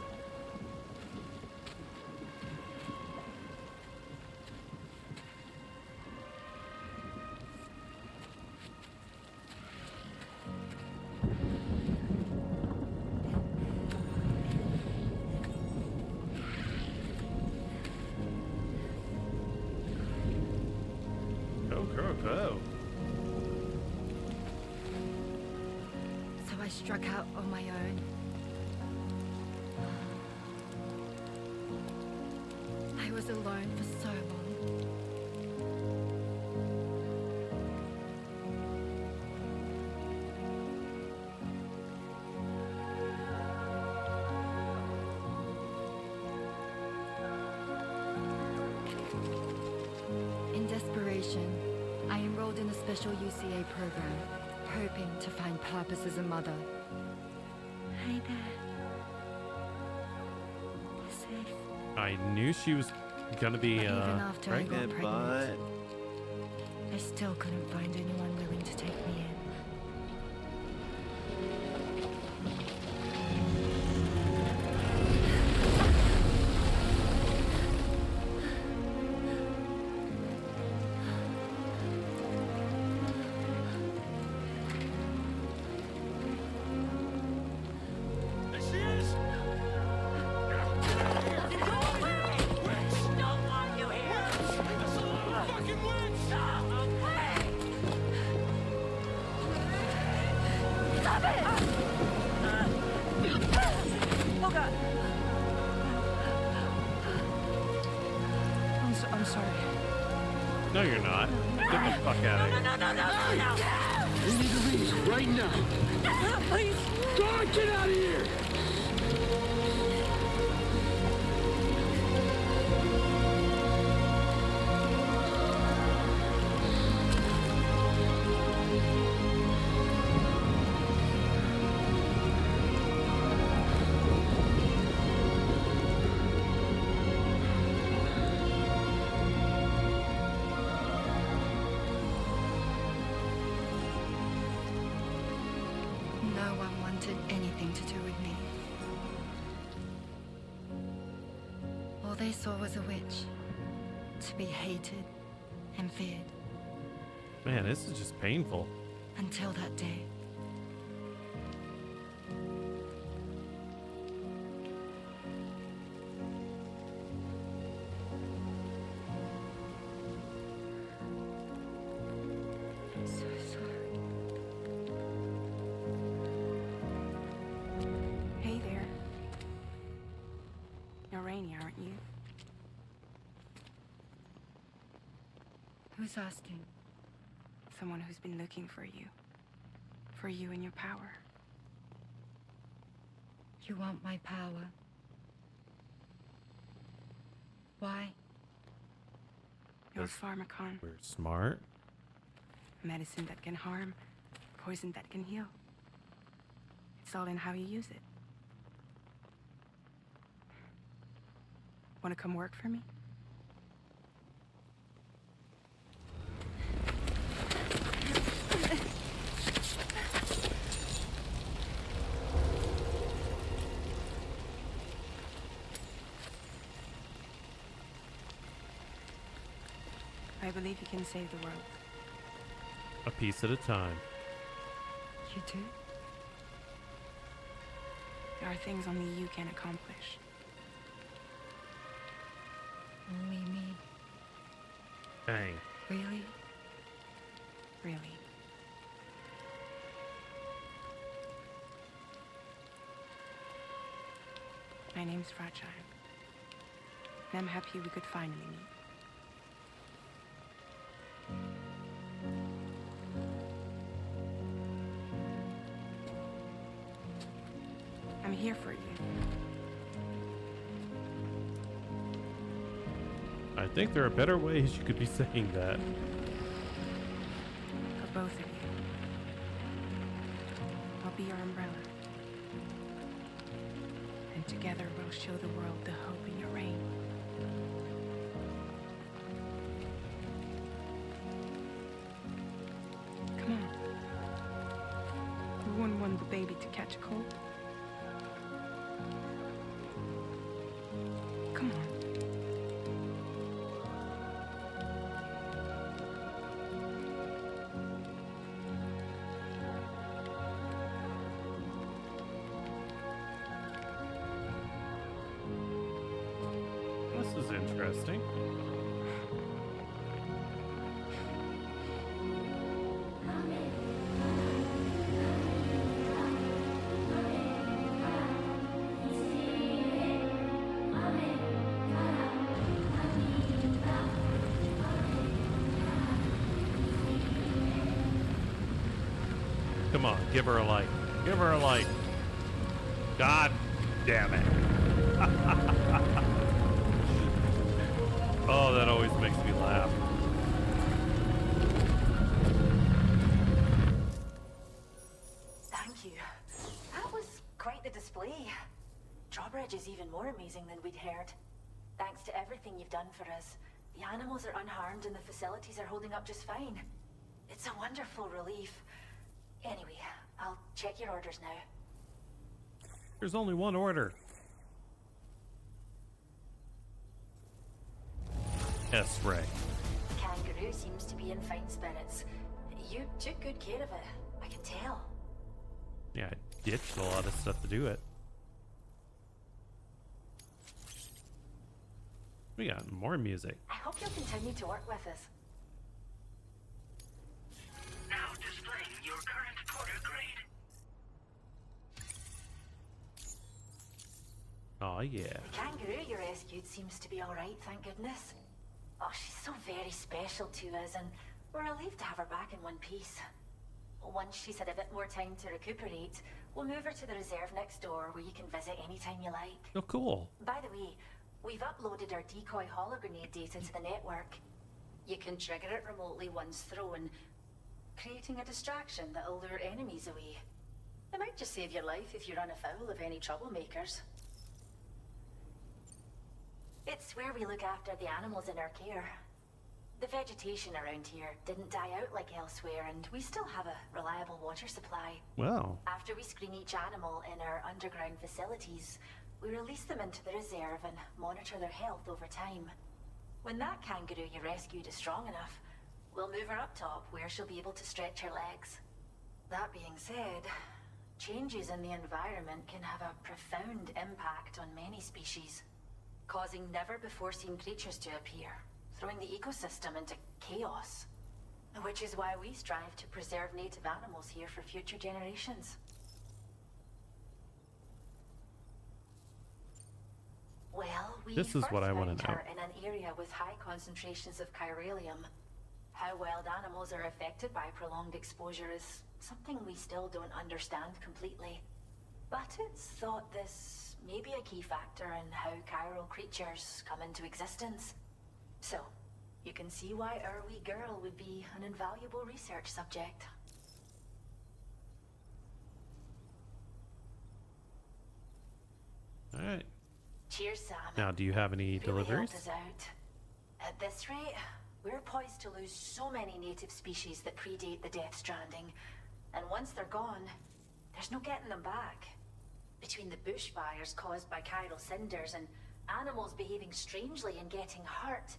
I struck out on my own. I was alone for so long. In desperation, I enrolled in a special UCA program, hoping to find purpose as a mother. Hi there. Safe. I knew she was gonna be Even after I got pregnant. pregnant, I still couldn't find anyone willing to take me in. There she is! Don't want you here! That's a lot of fucking witch! Stop it! Oh God! I'm sorry. No, you're not. Get the fuck out of here. No! We need to leave right now! Please! God, get out of here! No one wanted anything to do with me. All they saw was a witch, to be hated and feared, Man, this is just painful. until that day. I'm so sorry. Hey there. You're Rainy, aren't you? Who's asking? Someone who's been looking for you. For you and your power. You want my power? Why? You're a Yes. pharmacon. We're smart. Medicine that can harm. Poison that can heal. It's all in how you use it. Want to come work for me? I believe you can save the world. A piece at a time. You do? There are things only you can accomplish. Only me. Dang. Really? Really. My name's Fragile. And I'm happy we could finally meet. I'm here for you. I think there are better ways you could be saying that. For both of you. I'll be your umbrella. And together we'll show the world the hope in your reign. Come on. We wouldn't want the baby to catch a cold. Come on. This is interesting. Come on, give her a like. Give her a like. God damn it. Oh, that always makes me laugh. Thank you. That was quite the display. Drawbridge is even more amazing than we'd heard. Thanks to everything you've done for us, the animals are unharmed and the facilities are holding up just fine. It's a wonderful relief. Anyway, I'll check your orders now. There's only one order. S-Ray. Kangaroo seems to be in fine spirits. You took good care of it, I can tell. Yeah, I ditched a lot of stuff to do it. We got more music. I hope you'll continue to work with us. Now displaying your current quarter grade. Oh yeah. The kangaroo you rescued seems to be alright, thank goodness. Oh, she's so very special to us, and we're relieved to have her back in one piece. Once she's had a bit more time to recuperate, we'll move her to the reserve next door where you can visit anytime you like. Oh, cool. By the way, we've uploaded our decoy hologrenade data to the network. You can trigger it remotely once thrown, creating a distraction that'll lure enemies away. It might just save your life if you run afoul of any troublemakers. It's where we look after the animals in our care. The vegetation around here didn't die out like elsewhere, and we still have a reliable water supply. Wow. After we screen each animal in our underground facilities, we release them into the reserve and monitor their health over time. When that kangaroo you rescued is strong enough, we'll move her up top where she'll be able to stretch her legs. That being said, changes in the environment can have a profound impact on many species, causing never-before-seen creatures to appear, throwing the ecosystem into chaos. Which is why we strive to preserve native animals here for future generations. Well, we This is what I want to know. in an area with high concentrations of chiralium. How wild animals are affected by prolonged exposure is something we still don't understand completely. But it's thought this may be a key factor in how chiral creatures come into existence. So, you can see why our wee girl would be an invaluable research subject. All right. Cheers, Sam. Now, do you have any Really deliveries? helped us out. At this rate, we're poised to lose so many native species that predate the Death Stranding. And once they're gone, there's no getting them back. Between the bushfires caused by chiral cinders and animals behaving strangely and getting hurt,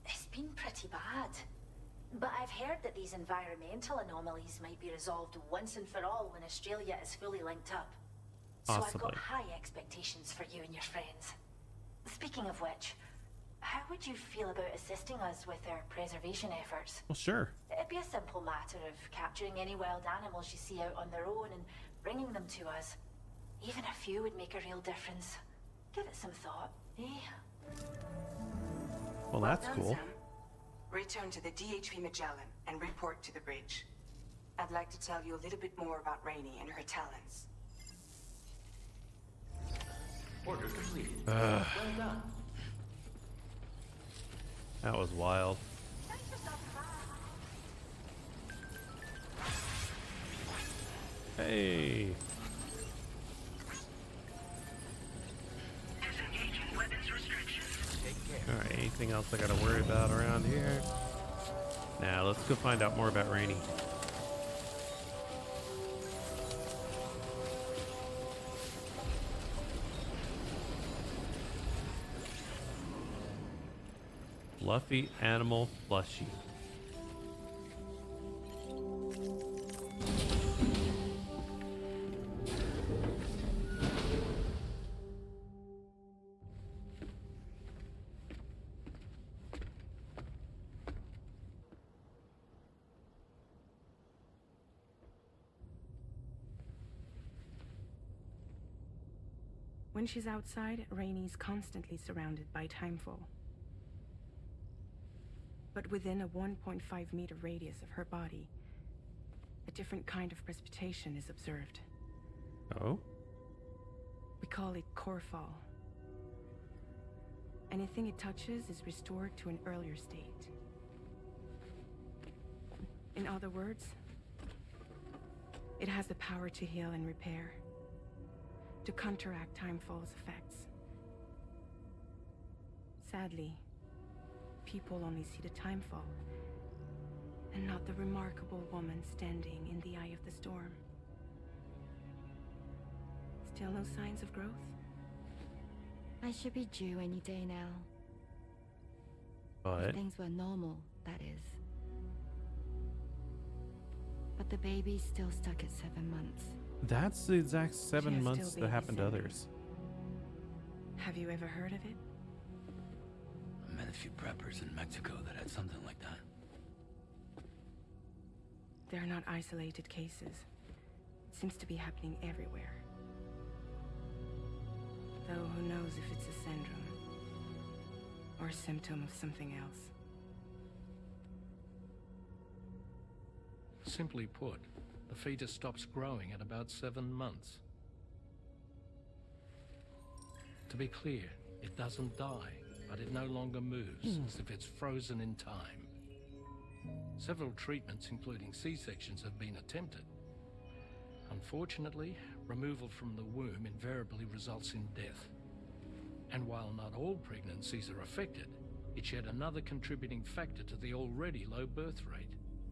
it's been pretty bad. But I've heard that these environmental anomalies might be resolved once and for all when Australia is fully linked up. So I've got Possibly. high expectations for you and your friends. Speaking of which, how would you feel about assisting us with our preservation efforts? Well, sure. It'd be a simple matter of capturing any wild animals you see out on their own and bringing them to us. Even a few would make a real difference. Give it some thought, eh? Well, that's done, cool. Sam. Return to the DHP Magellan and report to the bridge. I'd like to tell you a little bit more about Rainey and her talents. Order completed. Ugh. Well done. That was wild. Hey. Disengaging weapons restrictions. Take care. All right. Anything else I got to worry about around here? Now, let's go find out more about Rainey. Fluffy animal plushie. When she's outside, Rainey's constantly surrounded by timefall. But within a 1.5 meter radius of her body, a different kind of precipitation is observed. Oh? We call it core fall. Anything it touches is restored to an earlier state. In other words, it has the power to heal and repair, to counteract Timefall's effects. Sadly, people only see the Timefall, and not the remarkable woman standing in the eye of the storm. Still no signs of growth? I should be due any day now. But If things were normal, that is. But the baby's still stuck at 7 months. that's the exact She 7 has months still that baby happened to syndrome. others. Have you ever heard of it? I met a few preppers in Mexico that had something like that. They're not isolated cases. It seems to be happening everywhere. Though who knows if it's a syndrome or a symptom of something else. Simply put, the fetus stops growing at about 7 months. To be clear, it doesn't die, but it no longer moves, as if it's frozen in time. Several treatments, including C-sections, have been attempted. Unfortunately, removal from the womb invariably results in death. And while not all pregnancies are affected, it's yet another contributing factor to the already low birth rate.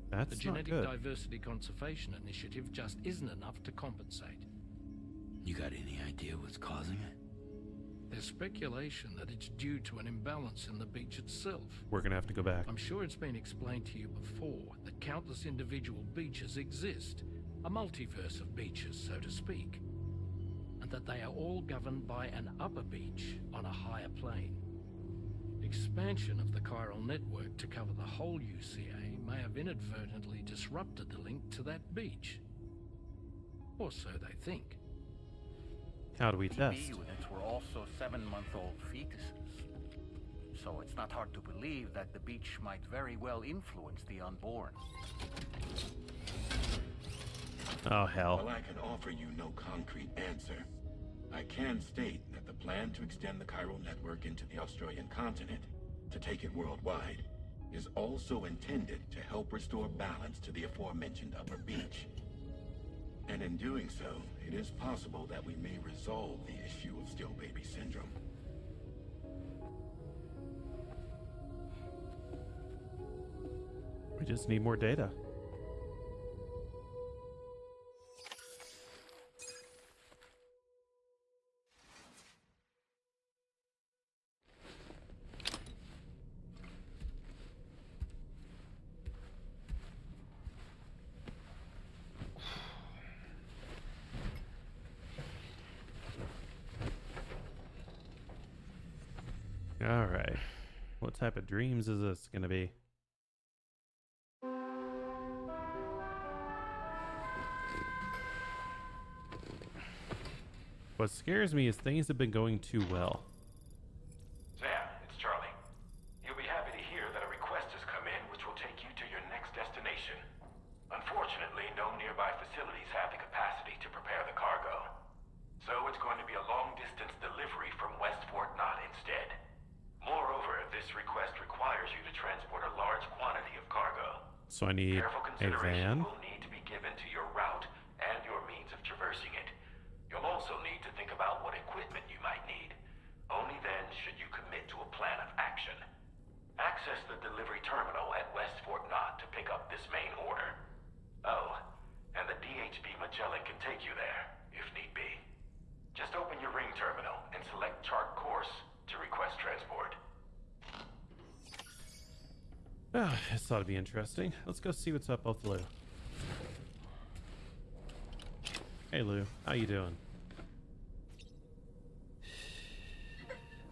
That's The not Genetic good. Diversity Conservation Initiative just isn't enough to compensate. You got any idea what's causing it? There's speculation that it's due to an imbalance in the beach itself. We're gonna have to go back. I'm sure it's been explained to you before that countless individual beaches exist, a multiverse of beaches, so to speak, and that they are all governed by an upper beach on a higher plane. Expansion of the chiral network to cover the whole UCA may have inadvertently disrupted the link to that beach. Or so they think. How do we TB test? units were also 7-month-old fetuses. So it's not hard to believe that the beach might very well influence the unborn. Oh, hell. While I can offer you no concrete answer, I can state that the plan to extend the chiral network into the Australian continent, to take it worldwide, is also intended to help restore balance to the aforementioned upper beach. And in doing so, it is possible that we may resolve the issue of still baby syndrome. We just need more data. All right. What type of dreams is this going to be? What scares me is things have been going too well. Sam, it's Charlie. You'll be happy to hear that a request has come in which will take you to your next destination. Unfortunately, no nearby facilities have the capacity to prepare the cargo. So it's going to be a long-distance delivery from West Fort Knott instead. Moreover, this request requires you to transport a large quantity of cargo. So I need Careful a consideration van. will need to be given to your route and your means of traversing it. You'll also need to think about what equipment you might need. Only then should you commit to a plan of action. Access the delivery terminal at West Fort Knott to pick up this main order. Oh, and the DHB Magellan can take you there, if need be. Just open your ring terminal and select chart course to request transport. Ah, this ought to be interesting. Let's go see what's up with Lou. Hey Lou, how you doing?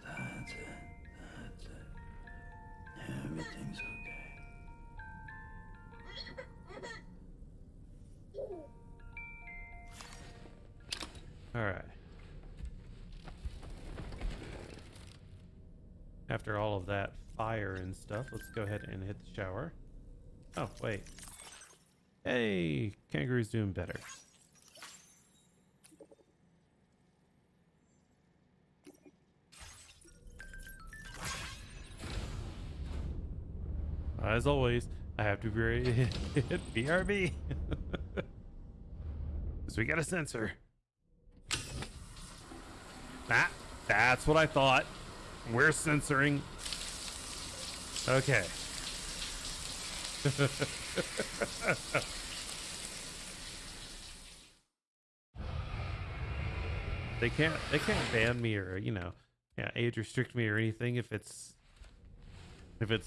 That's it. That's it. Everything's okay. All right. After all of that fire and stuff, let's go ahead and hit the shower. Oh, wait. Hey, kangaroo's doing better. As always, I have to be BRB. Because we got a sensor. That's what I thought. We're censoring. Okay. They can't ban me or, you know, age restrict me or anything if it's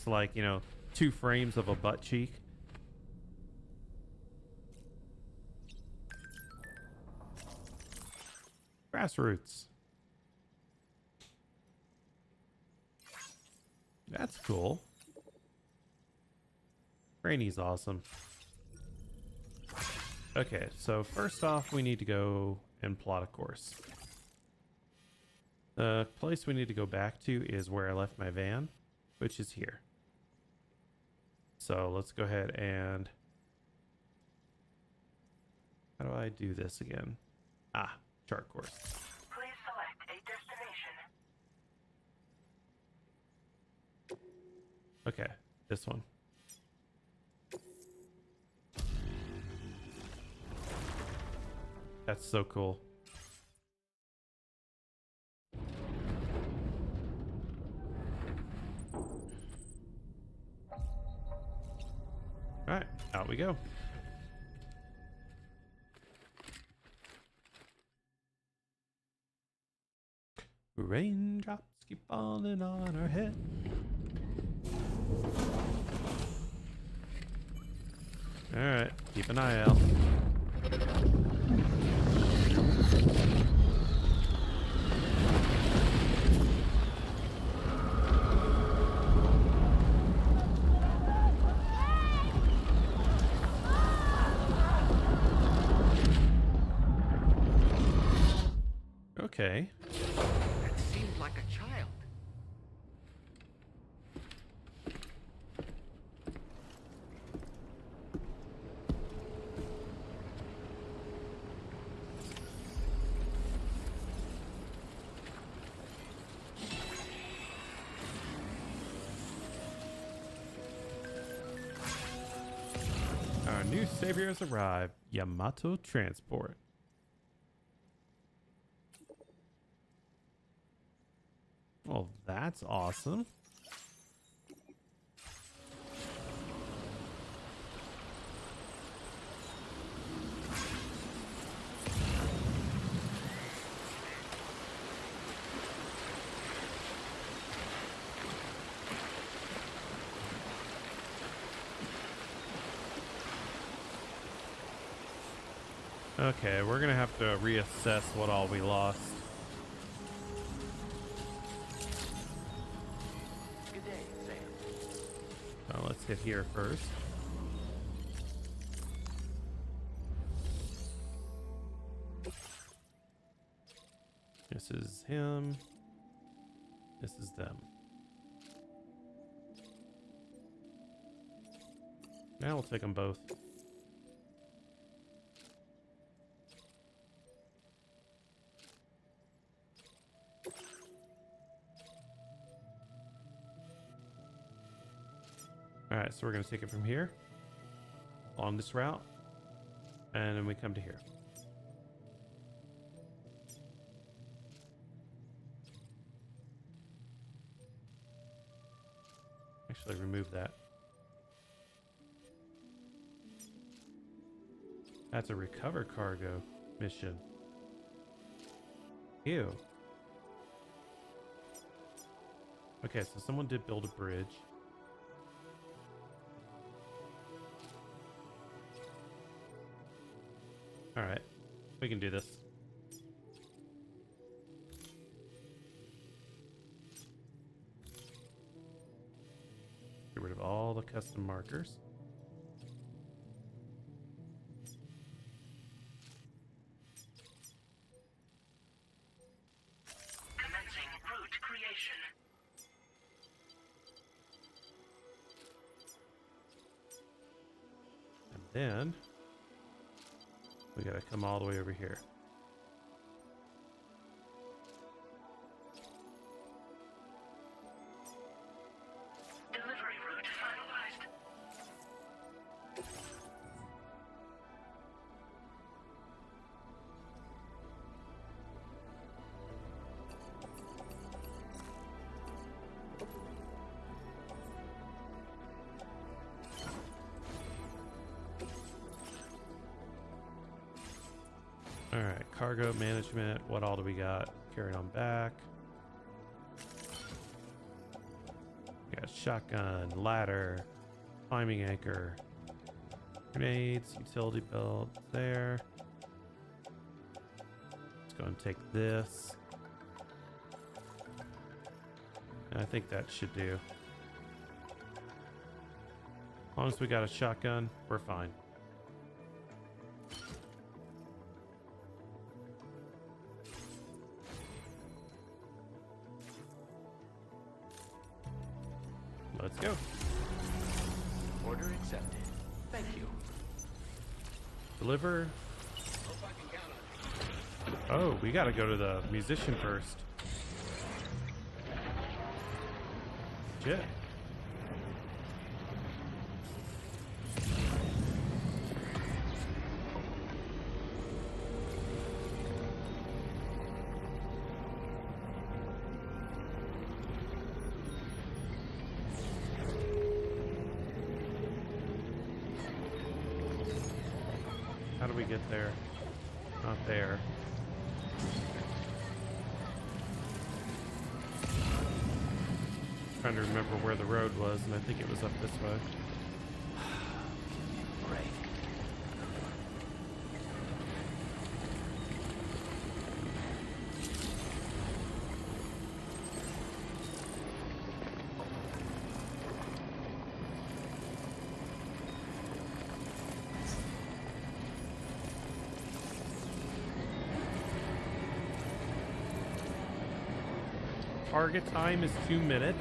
like, you know, 2 frames of a butt cheek. Grassroots. That's cool. Rainy's awesome. Okay, so first off, we need to go and plot a course. The place we need to go back to is where I left my van, which is here. So let's go ahead and... How do I do this again? Ah, chart course. Please select a destination. Okay, this one. That's so cool. All right, out we go. Raindrops keep falling on our head. All right, keep an eye out. Okay. That seemed like a child. Our new savior has arrived, Yamato Transport. Well, that's awesome. Okay, we're gonna have to reassess what all we lost. Good day, Sam. So let's hit here first. This is him. This is them. Now we'll take them both. Alright, so we're going to take it from here, along this route, and then we come to here. Actually, remove that. That's a recover cargo mission. Ew. Okay, so someone did build a bridge. All right, we can do this. Get rid of all the custom markers. Commencing route creation. Then we gotta come all the way over here. Delivery route finalized. All right, cargo management. What all do we got? Carry on back. We got shotgun, ladder, climbing anchor, grenades, utility belt there. Let's go and take this. And I think that should do. As long as we got a shotgun, we're fine. Let's go. Order accepted. Thank you. Deliver. Oh, we gotta go to the musician first. Shit. How do we get there? Not there. Trying to remember where the road was, and I think it was up this way. Great. Target time is 2 minutes.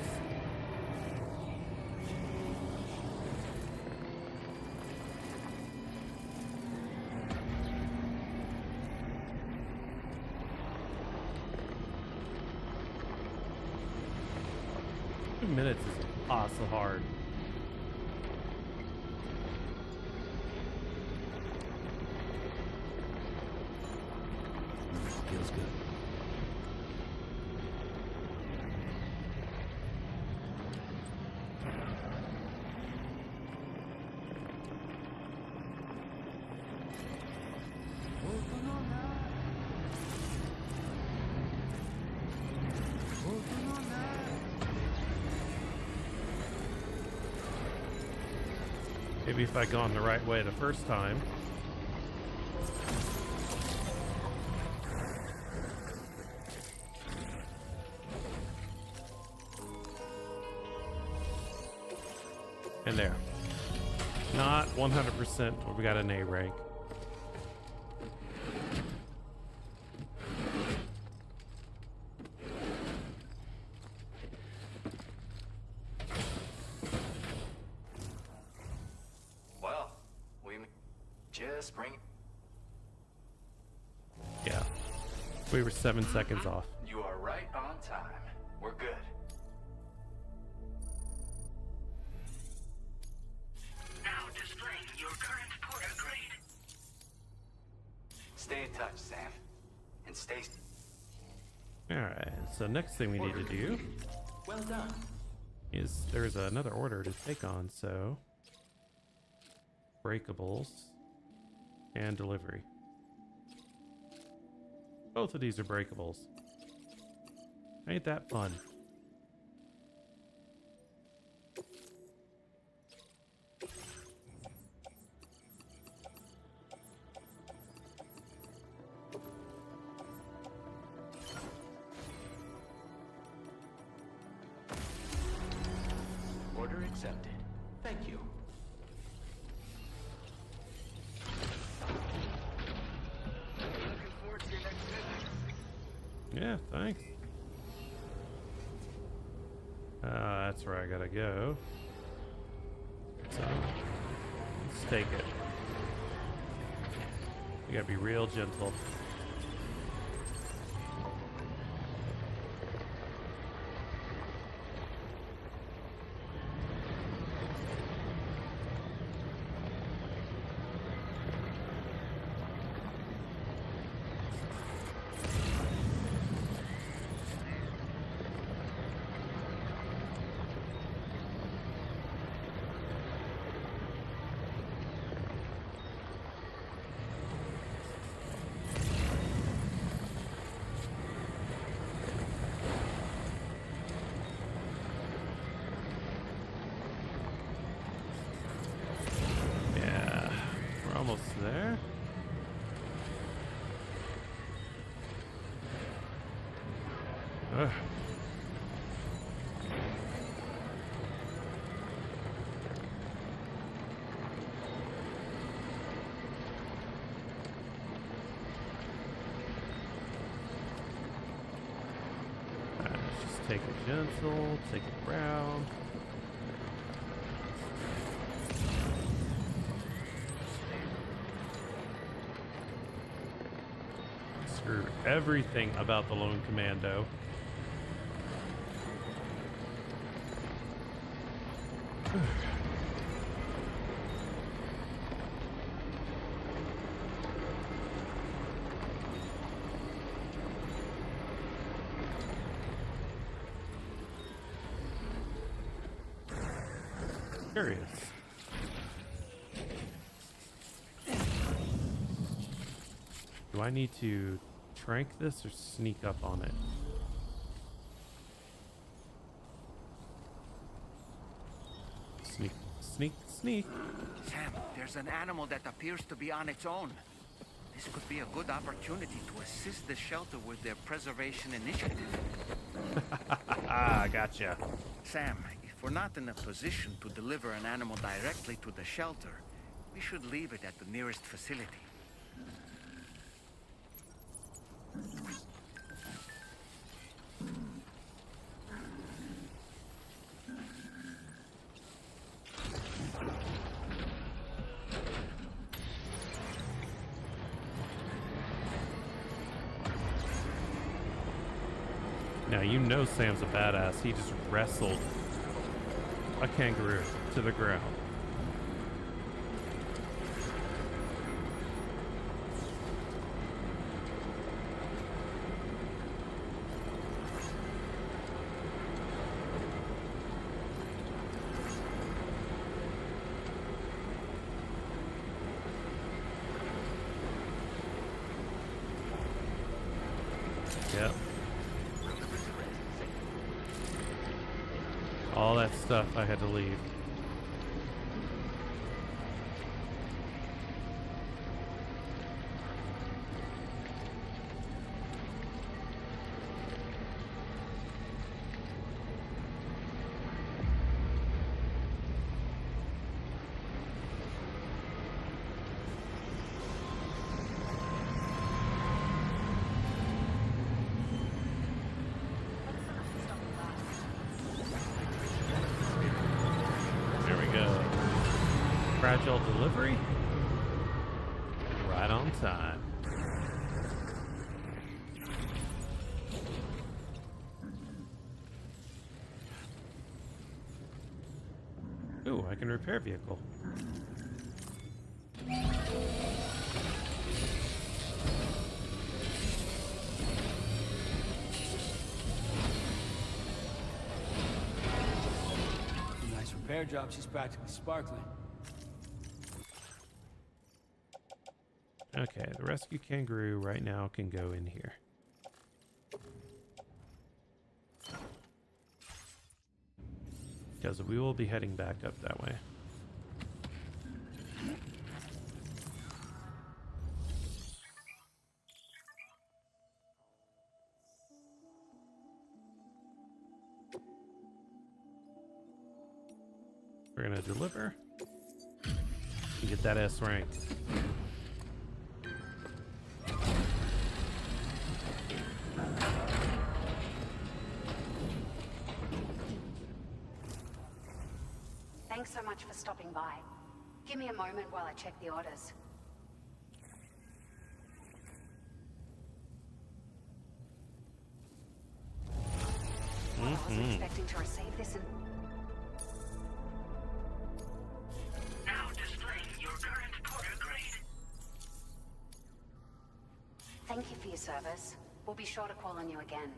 Minutes is awful hard. Feels good. Maybe if I'd gone the right way the first time. And there. Not 100%, but we got an A rank. Well, we just bring. Yeah. We were 7 seconds off. You are right on time. We're good. Now displaying your current porter grade. Stay in touch, Sam. And stay. Alright, so next thing we need to do Well done. is there's another order to take on, so breakables and delivery. Both of these are breakables. Ain't that fun? Order accepted. Thank you. Looking forward to your next visit. Yeah, thanks. That's where I gotta go. So, let's take it. You gotta be real gentle. Almost there. Ugh. Alright, let's just take it gentle, take it round. Screw everything about the Lone Commando. Curious. Do I need to trank this or sneak up on it? Sneak, sneak, sneak. Sam, there's an animal that appears to be on its own. This could be a good opportunity to assist the shelter with their preservation initiative. Gotcha. Sam, if we're not in a position to deliver an animal directly to the shelter, we should leave it at the nearest facility. Now, you know Sam's a badass. He just wrestled a kangaroo to the ground. Yep. All that stuff I had to leave. Fragile delivery. Right on time. Ooh, I can repair vehicle. Nice repair job. She's practically sparkling. Okay, the rescue kangaroo right now can go in here. Because we will be heading back up that way. We're gonna deliver and get that S rank. Thanks so much for stopping by. Give me a moment while I check the orders. I wasn't expecting to receive this in... Now displaying your current Porter grade. Thank you for your service. We'll be sure to call on you again.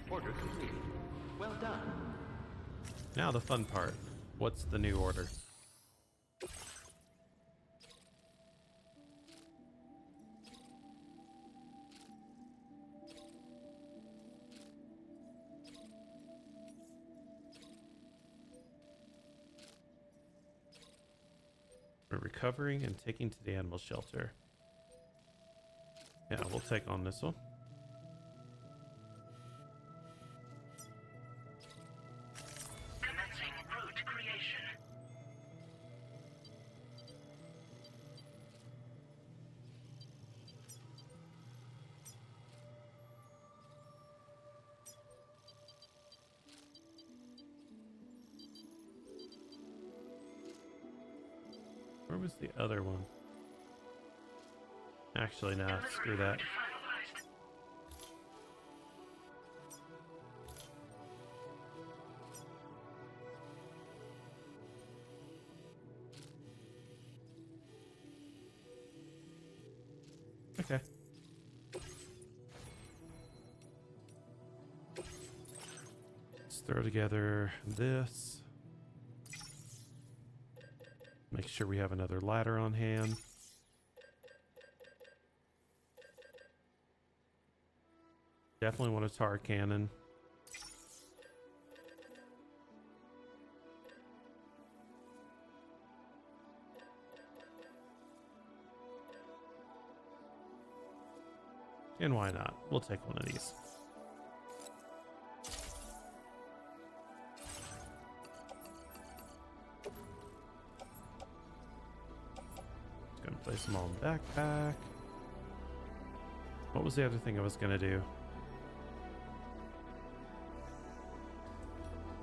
Order complete. Well done. Now the fun part. What's the new order? We're recovering and taking to the animal shelter. Yeah, we'll take on this one. Commencing route creation. Where was the other one? Actually, no, screw that. Okay. Let's throw together this. Make sure we have another ladder on hand. Definitely want a tar cannon. And why not? We'll take one of these. Gonna place them all in the backpack. What was the other thing I was gonna do?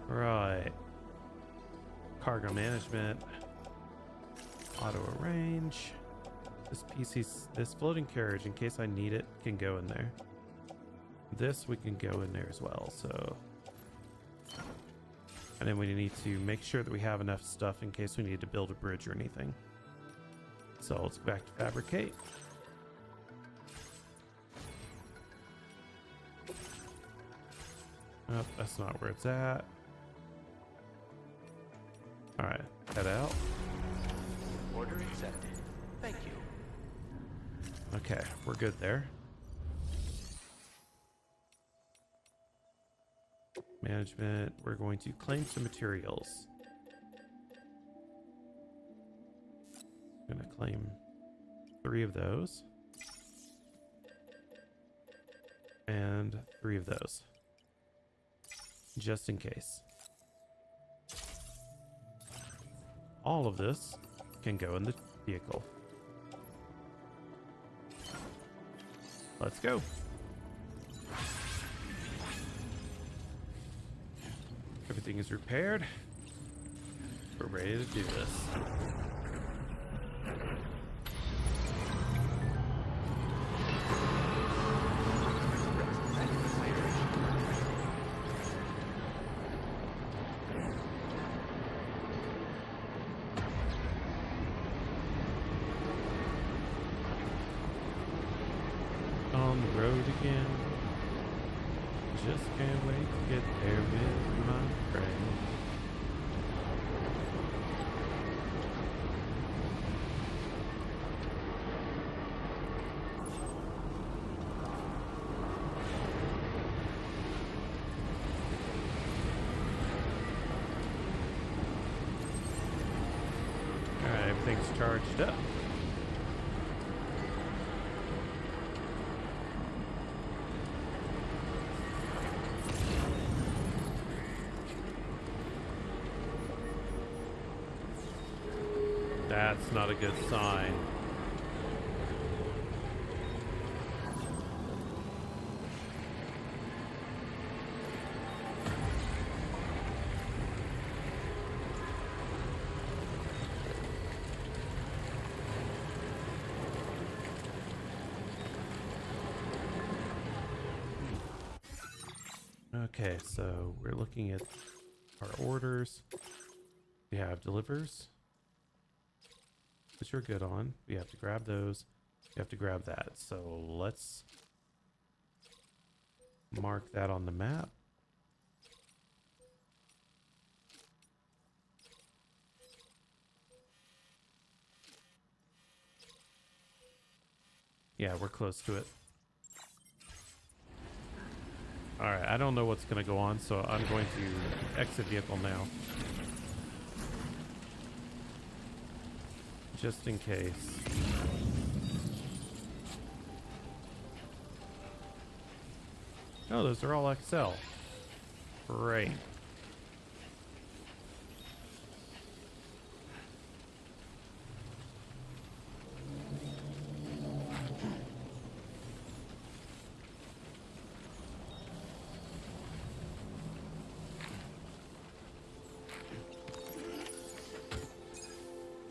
Right. Cargo management. Auto arrange. This this floating carriage, in case I need it, can go in there. This we can go in there as well, so. And then we need to make sure that we have enough stuff in case we need to build a bridge or anything. So let's go back to fabricate. Oh, that's not where it's at. Alright, head out. Order accepted. Thank you. Okay, we're good there. Management, we're going to claim some materials. I'm gonna claim 3 of those. And 3 of those. Just in case. All of this can go in the vehicle. Let's go. Everything is repaired. We're ready to do this. On the road again. Just can't wait to get there with my friend. Alright, everything's charged up. That's not a good sign. Okay, so we're looking at our orders. We have delivers, which you're good on. We have to grab those. We have to grab that. So let's mark that on the map. Yeah, we're close to it. Alright, I don't know what's going to go on, so I'm going to exit vehicle now. Just in case. Oh, those are all XL. Great.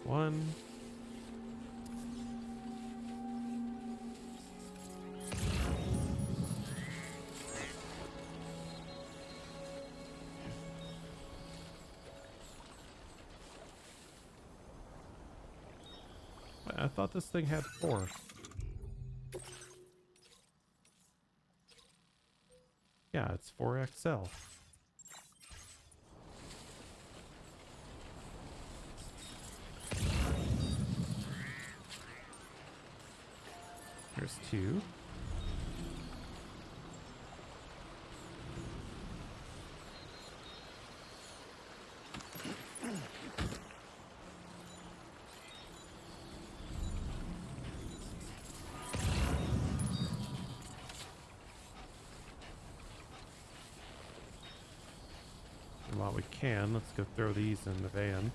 One. I thought this thing had 4. Yeah, it's 4XL. There's 2. And while we can, let's go throw these in the van.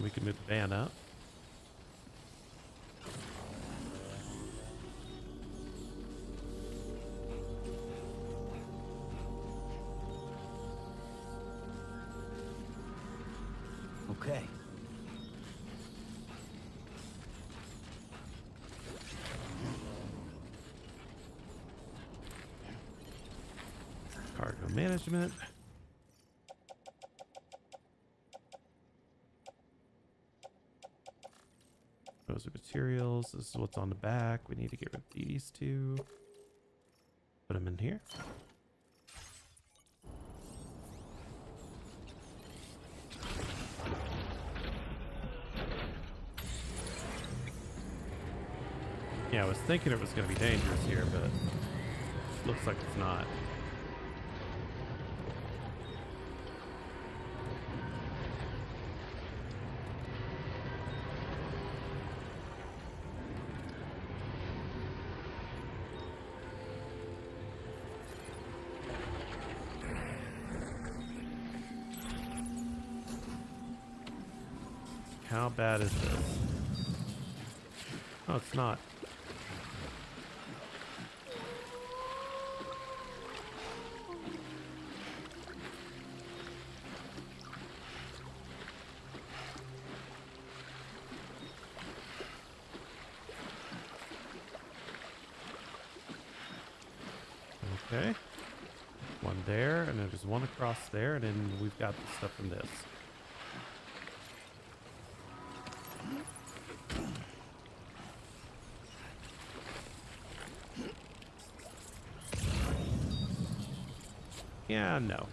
We can move the van up. Okay. Cargo management. Those are materials. This is what's on the back. We need to get rid of these 2. Put them in here. Yeah, I was thinking it was going to be dangerous here, but looks like it's not. How bad is this? Oh, it's not. Okay. One there, and then there's one across there, and then we've got the stuff from this. Yeah, no.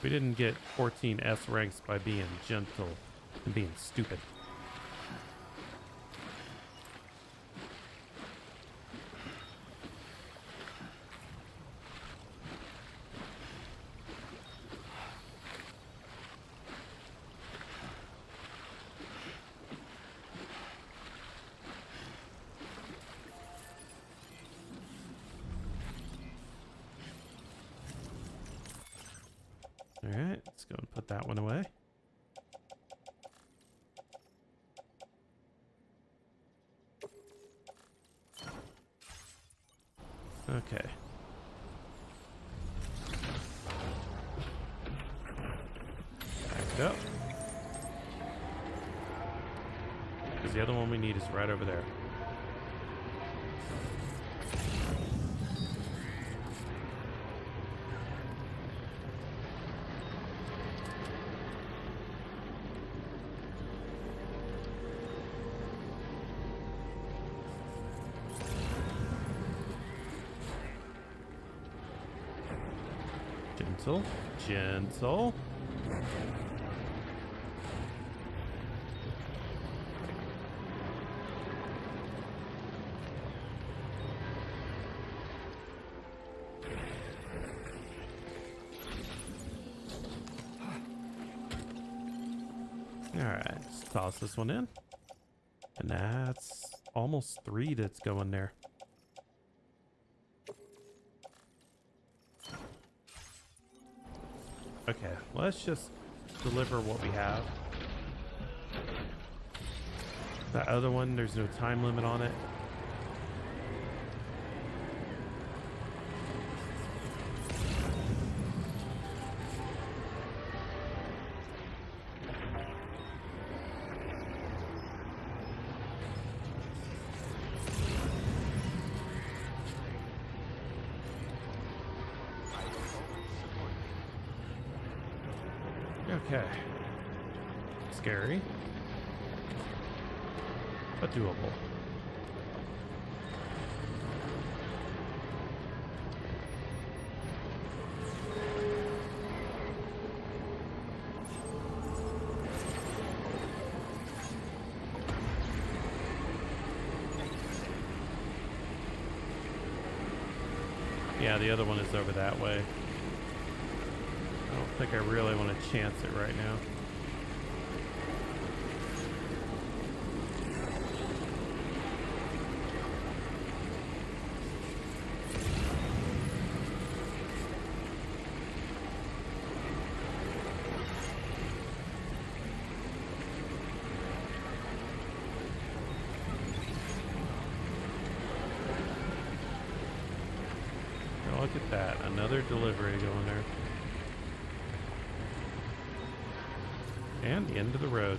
We didn't get 14 S ranks by being gentle and being stupid. Alright, let's go and put that one away. Okay. Back it up. Because the other one we need is right over there. Gentle, gentle. Alright, let's toss this one in. And that's almost 3 that's going there. Okay, let's just deliver what we have. That other one, there's no time limit on it. Okay. Scary, but doable. Yeah, the other one is over that way. I don't think I really want to chance it right now. Now look at that, another delivery going there. And the end of the road.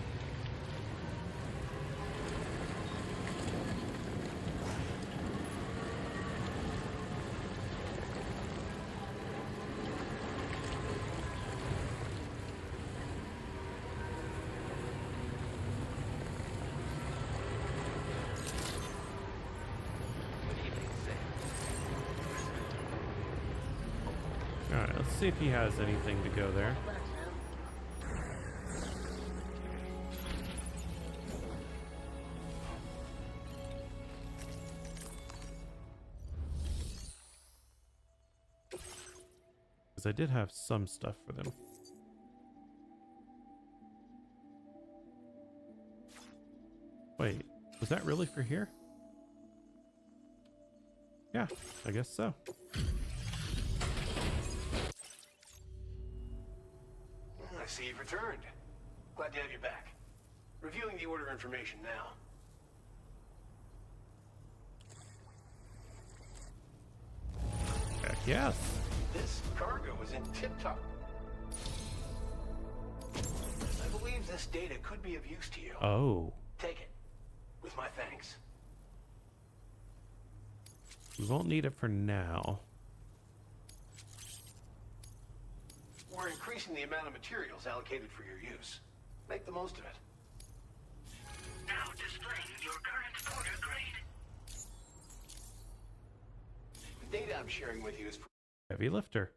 All right, let's see if he has anything to go there. I did have some stuff for them. Wait, was that really for here? Yeah, I guess so. I see you've returned. Glad to have you back. Reviewing the order information now. Heck yes. This cargo is in tip-top. I believe this data could be of use to you. Oh. Take it. With my thanks. We won't need it for now. We're increasing the amount of materials allocated for your use. Make the most of it. Now displaying your current order grade. The data I'm sharing with you is for Heavy lifter.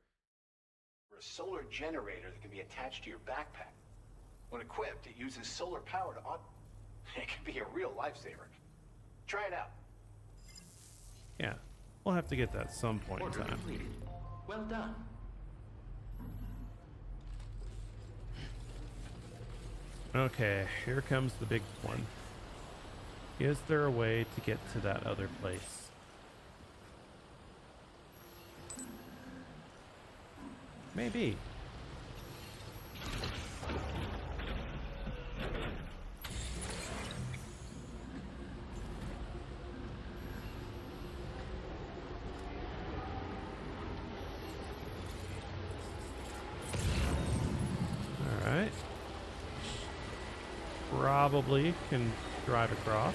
a solar generator that can be attached to your backpack. When equipped, it uses solar power to it can be a real lifesaver. Try it out. Yeah, we'll have to get that some point in Order time. completed. Well done. Okay, here comes the big one. Is there a way to get to that other place? Maybe. All right. Probably can drive across.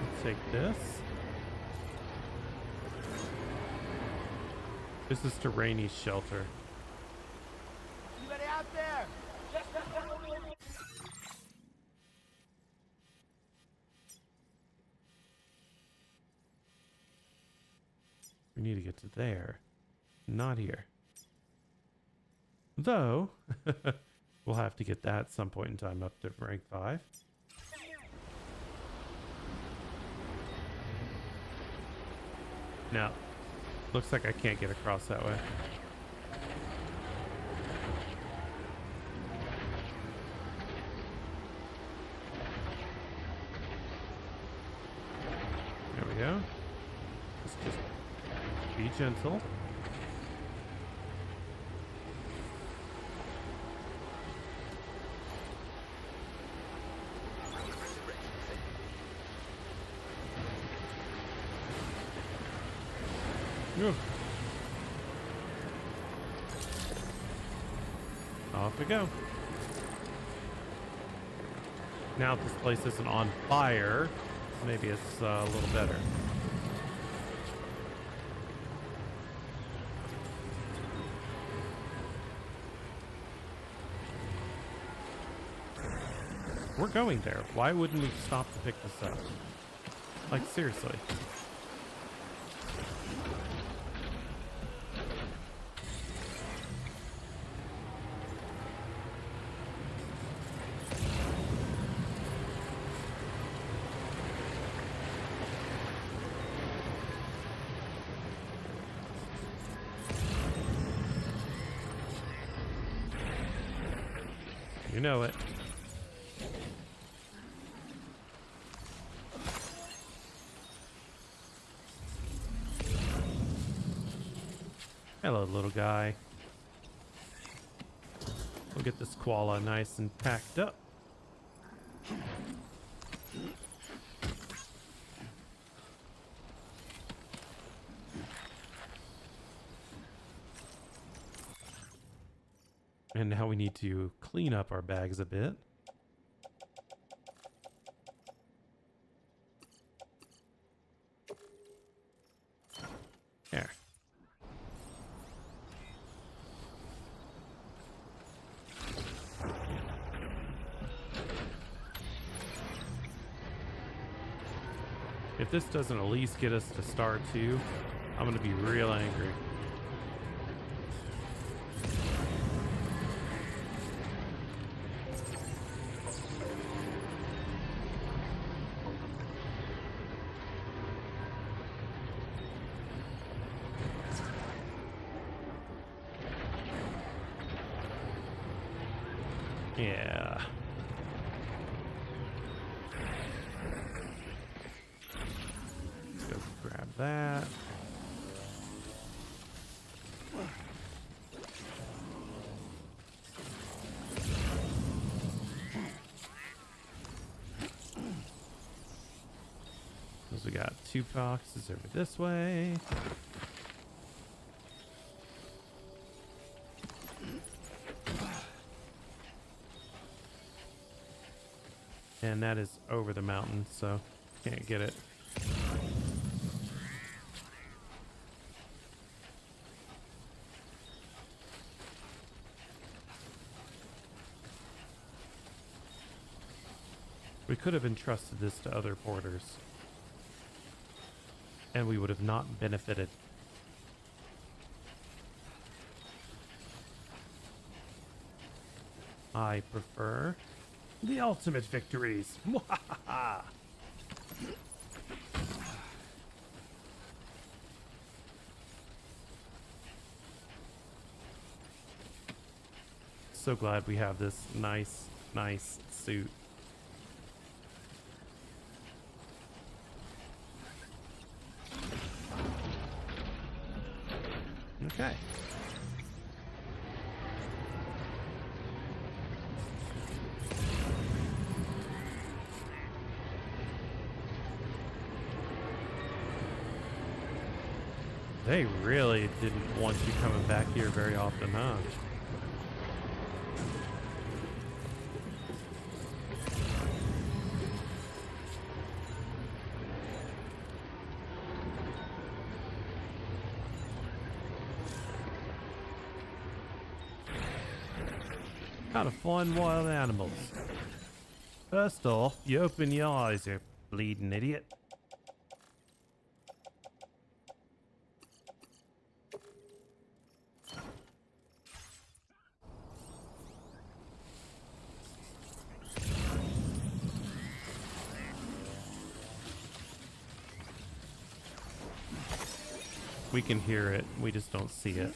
Let's take this. This is to Rainey's shelter. Anybody out there? We need to get to there. Not here. Though, we'll have to get that at some point in time up to rank 5. Now, looks like I can't get across that way. There we go. Let's just be gentle. Ooh. Off we go. Now if this place isn't on fire, maybe it's a little better. We're going there. Why wouldn't we stop to pick this up? Like, seriously. You know it. Hello, little guy. We'll get this koala nice and packed up. And now we need to clean up our bags a bit. There. If this doesn't at least get us to star 2, I'm going to be real angry. Yeah. Go grab that. Because we got 2 boxes over this way. And that is over the mountain, so can't get it. We could have entrusted this to other porters, and we would have not benefited. I prefer the ultimate victories. So glad we have this nice suit. Okay. They really didn't want you coming back here very often, huh? How to find wild animals. First off, you open your eyes, you bleeding idiot. We can hear it, we just don't see it.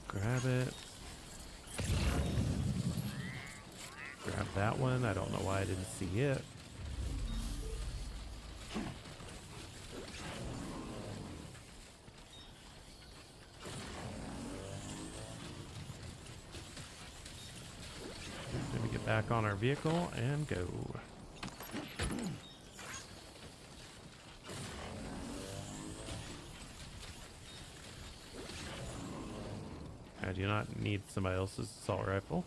Grab it. Grab that one. I don't know why I didn't see it. Let me get back on our vehicle and go. I do not need somebody else's assault rifle.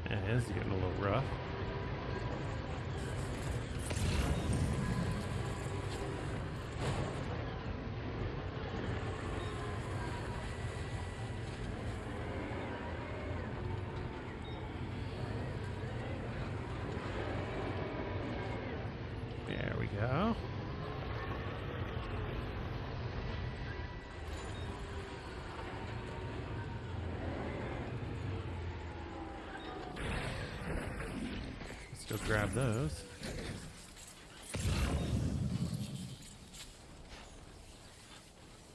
It is getting a little rough. There we go. Let's go grab those.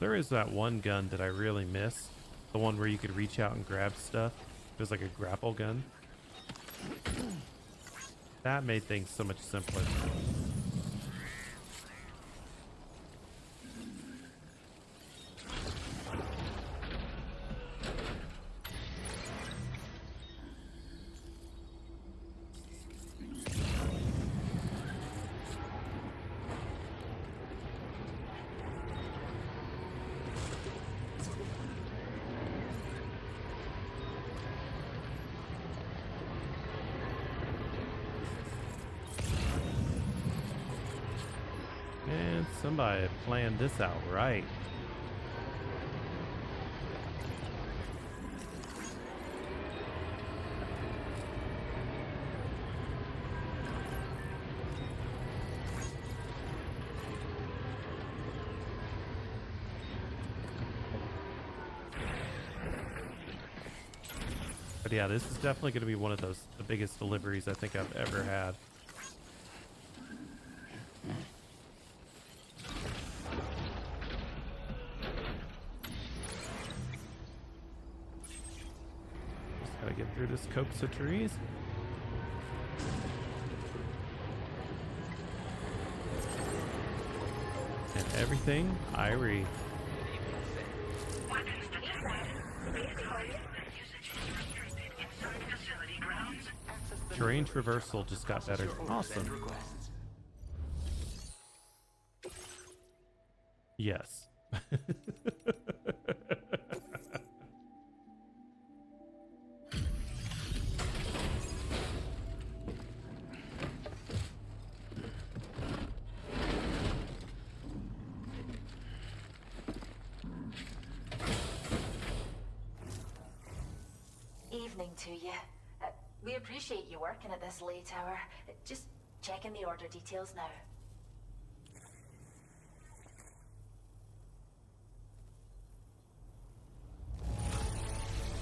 There is that one gun that I really miss. The one where you could reach out and grab stuff. It was like a grapple gun. That made things so much simpler. And somebody planned this out right. But yeah, this is definitely going to be one of the biggest deliveries I think I've ever had. Just gotta get through this copse of trees. And everything I read. Terrain traversal just got better. Awesome. Yes. Evening to you. We appreciate you working at this late hour. Just checking the order details now.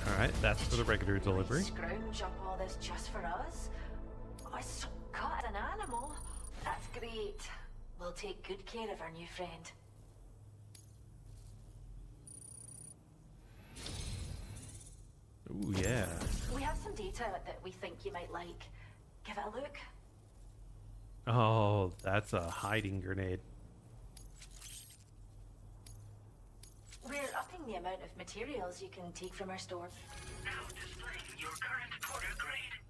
Alright, that's for the regular delivery. Scrounge up all this just for us? I so cut an animal. That's great. We'll take good care of our new friend. data that we think you might like. Give it a look. Oh, that's a hiding grenade. We're upping the amount of materials you can take from our store. Now displaying your current quarter grade.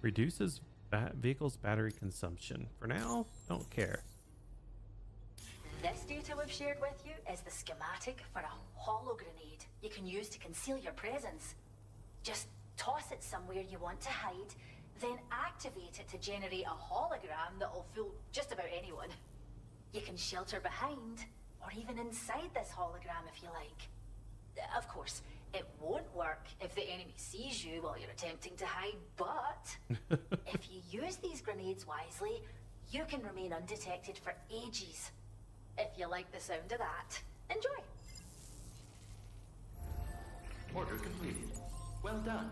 Reduces vehicle's battery consumption. For now, don't care. This data we've shared with you is the schematic for a holo grenade you can use to conceal your presence. Just toss it somewhere you want to hide, then activate it to generate a hologram that'll fool just about anyone. You can shelter behind, or even inside this hologram if you like. Of course, it won't work if the enemy sees you while you're attempting to hide, but if you use these grenades wisely, you can remain undetected for ages. If you like the sound of that, enjoy. Order completed. Well done.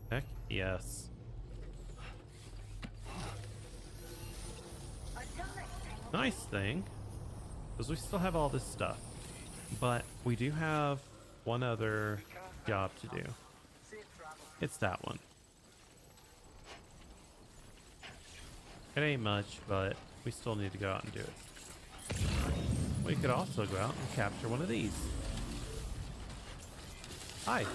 Heck yes. Nice thing, because we still have all this stuff, but we do have one other job to do. It's that one. It ain't much, but we still need to go out and do it. We could also go out and capture one of these. Hi. The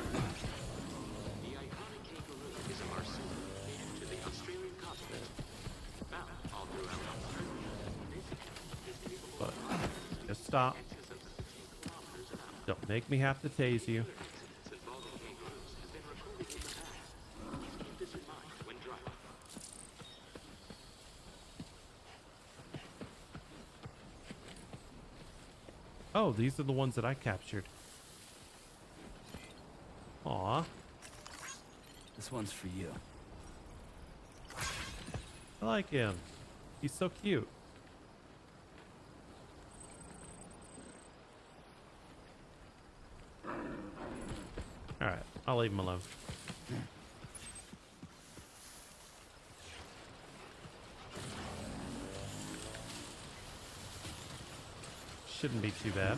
iconic kangaroo is a marsupial native to the Australian continent. Found all throughout Australia. But just stop. Don't make me have to tase you. Oh, these are the ones that I captured. Aw. This one's for you. I like him. He's so cute. Alright, I'll leave him alone. Shouldn't be too bad.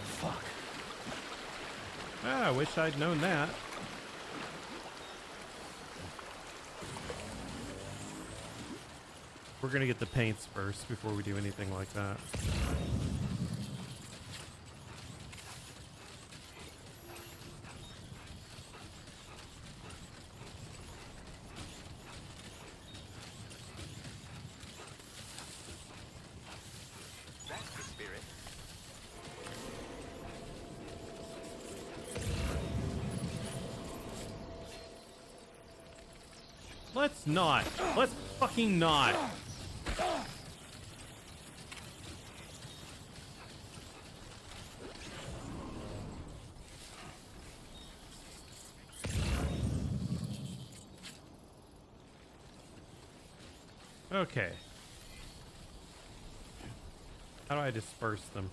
Fuck. Ah, I wish I'd known that. We're gonna get the paints first before we do anything like that. That's the spirit. Let's not. Let's fucking not. Okay. How do I disperse them?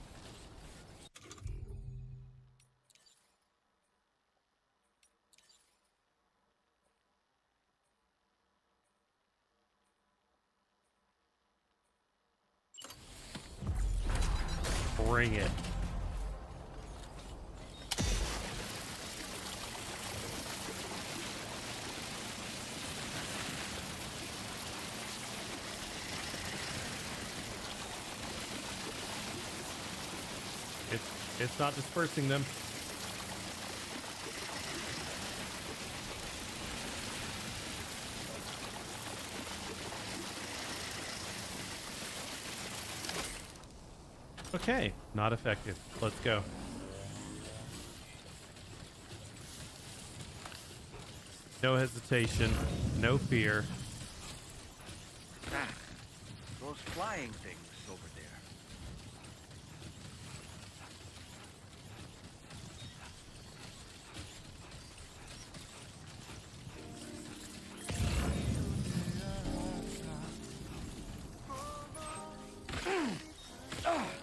Bring it. It's not dispersing them. Okay, not effective. Let's go. No hesitation, no fear. Ah, those flying things over there.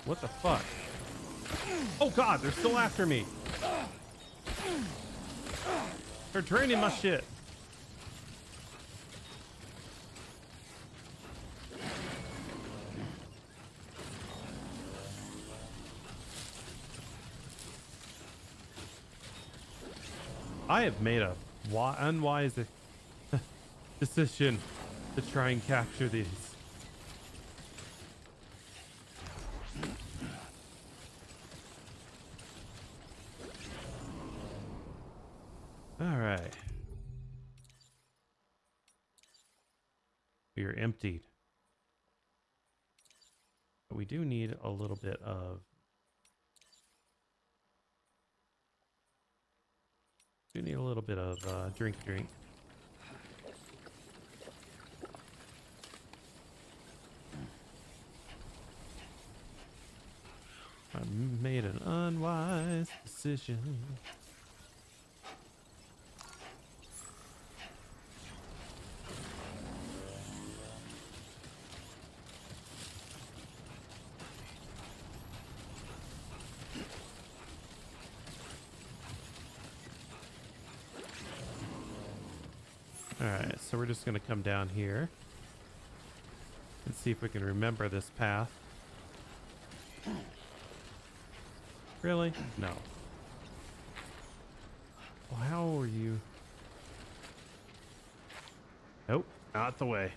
What the fuck? Oh god, they're still after me. They're draining my shit. I have made a unwise decision to try and capture these. All right. We are emptied. But we do need a little bit of... drink. I made an unwise decision. Alright, so we're just going to come down here and see if we can remember this path. Really? No. Well, how are you? Nope, not the way.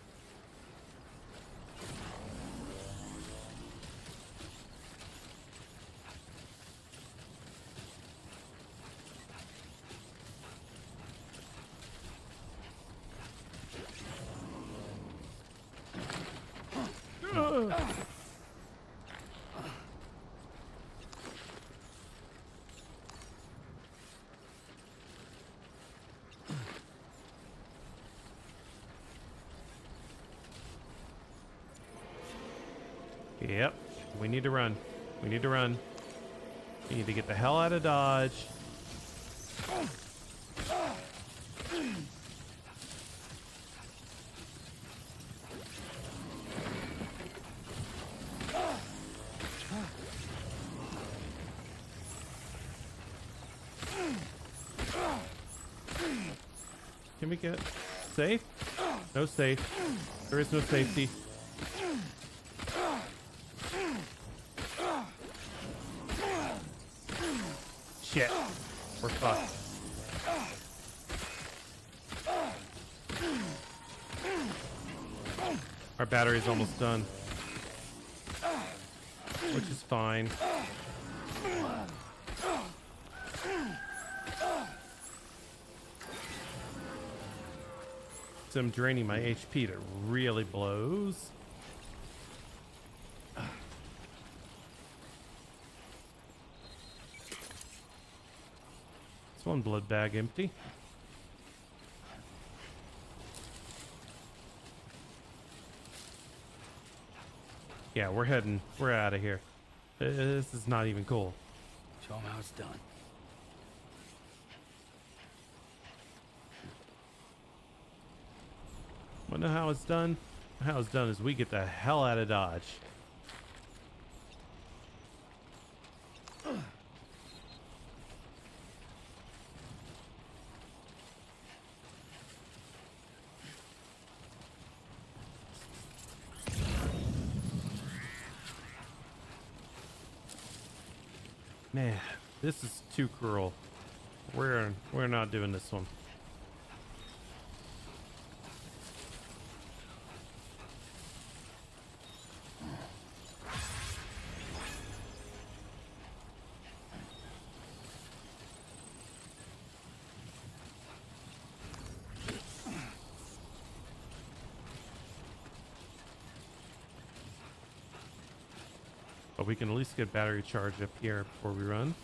Yep, we need to run. We need to run. We need to get the hell out of Dodge. Can we get safe? No safe. There is no safety. Shit. We're fucked. Our battery's almost done. Which is fine. So I'm draining my HP that really blows. It's one blood bag empty. Yeah, we're out of here. This is not even cool. Show them how it's done. Wanna know how it's done? How it's done is we get the hell out of Dodge. Man, this is too cruel. We're not doing this one. But we can at least get battery charged up here before we run.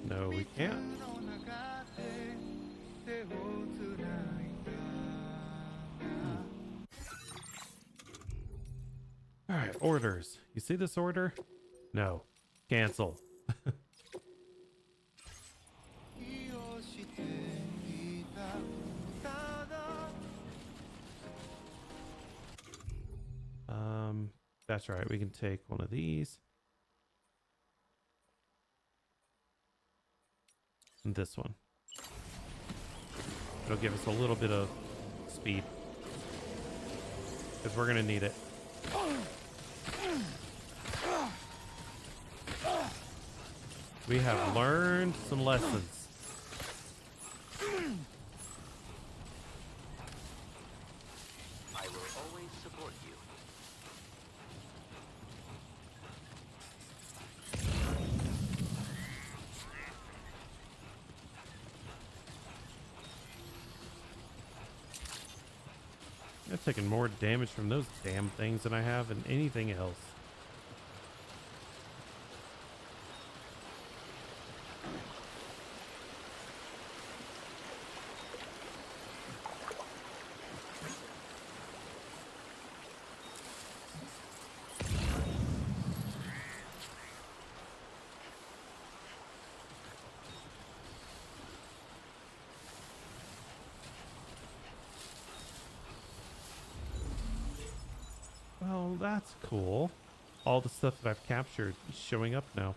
No, we can't. All right, orders. You see this order? No. Cancel. That's right. We can take one of these. And this one. It'll give us a little bit of speed. Because we're going to need it. We have learned some lessons. I will always support you. I've taken more damage from those damn things than I have in anything else. Well, that's cool. All the stuff that I've captured is showing up now.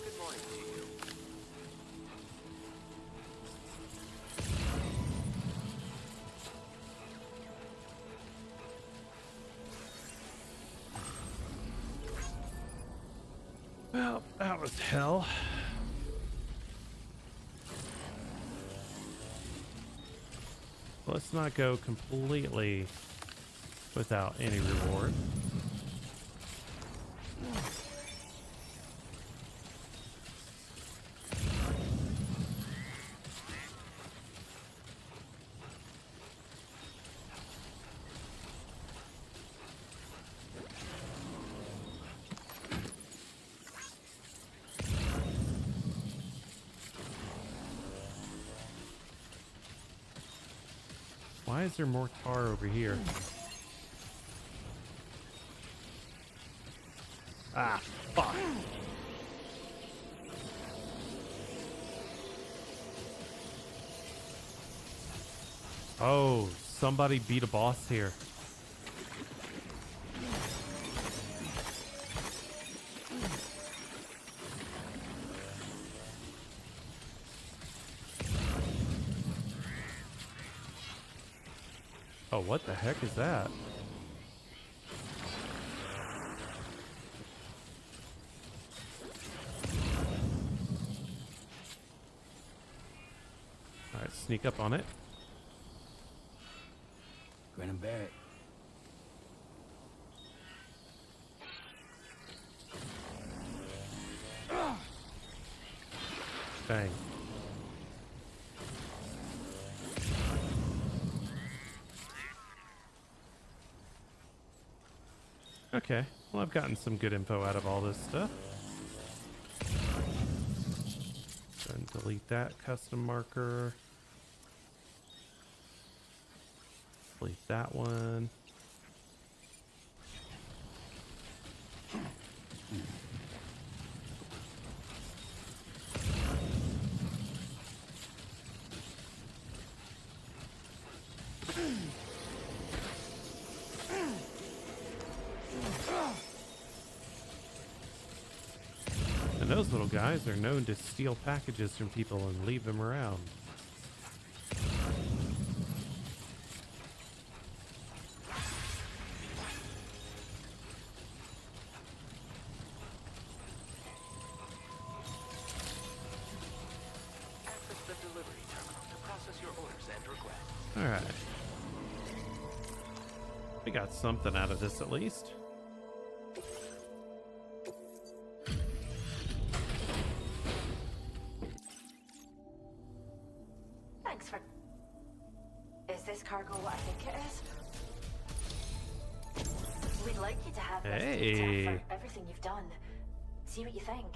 Good morning to you. Well, that was hell. Let's not go completely without any reward. Why is there more tar over here? Ah, fuck. Oh, somebody beat a boss here. Oh, what the heck is that? Alright, sneak up on it. Grin and bear it. Bang. Okay, well, I've gotten some good info out of all this stuff. Go ahead and delete that custom marker. Delete that one. And those little guys are known to steal packages from people and leave them around. Access the delivery terminal to process your orders and requests. Alright. We got something out of this at least. Thanks for... Is this cargo what I think it is? We'd like you to have this detail Hey. for everything you've done. See what you think.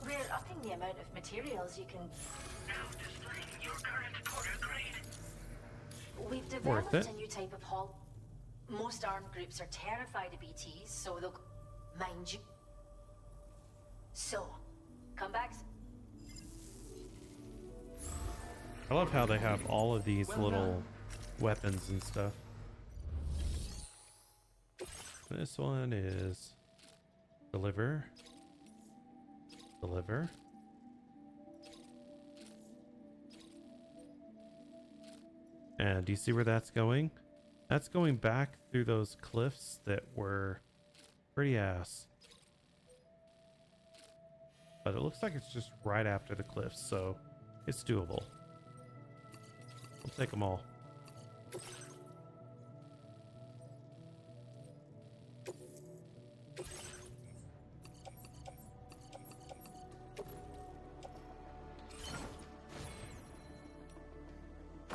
We're upping the amount of materials you can... Now displaying your current quarter grade. We've developed Worth it. a new type of hull. Most armed groups are terrified of BTs, so they'll... Mind you... So, come back. I love how they have all of these little weapons and stuff. This one is deliver. Deliver. And do you see where that's going? That's going back through those cliffs that were pretty ass. But it looks like it's just right after the cliffs, so it's doable. We'll take them all.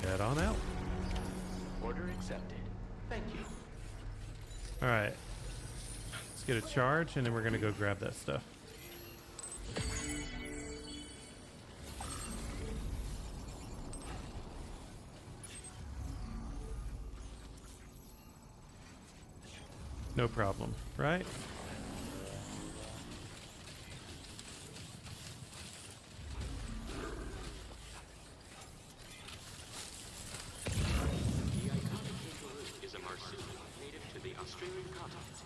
Head on out. Order accepted. Thank you. All right. Let's get a charge, and then we're going to go grab that stuff. No problem, right? The iconic kangaroo is a marsupial native to the Australian continent.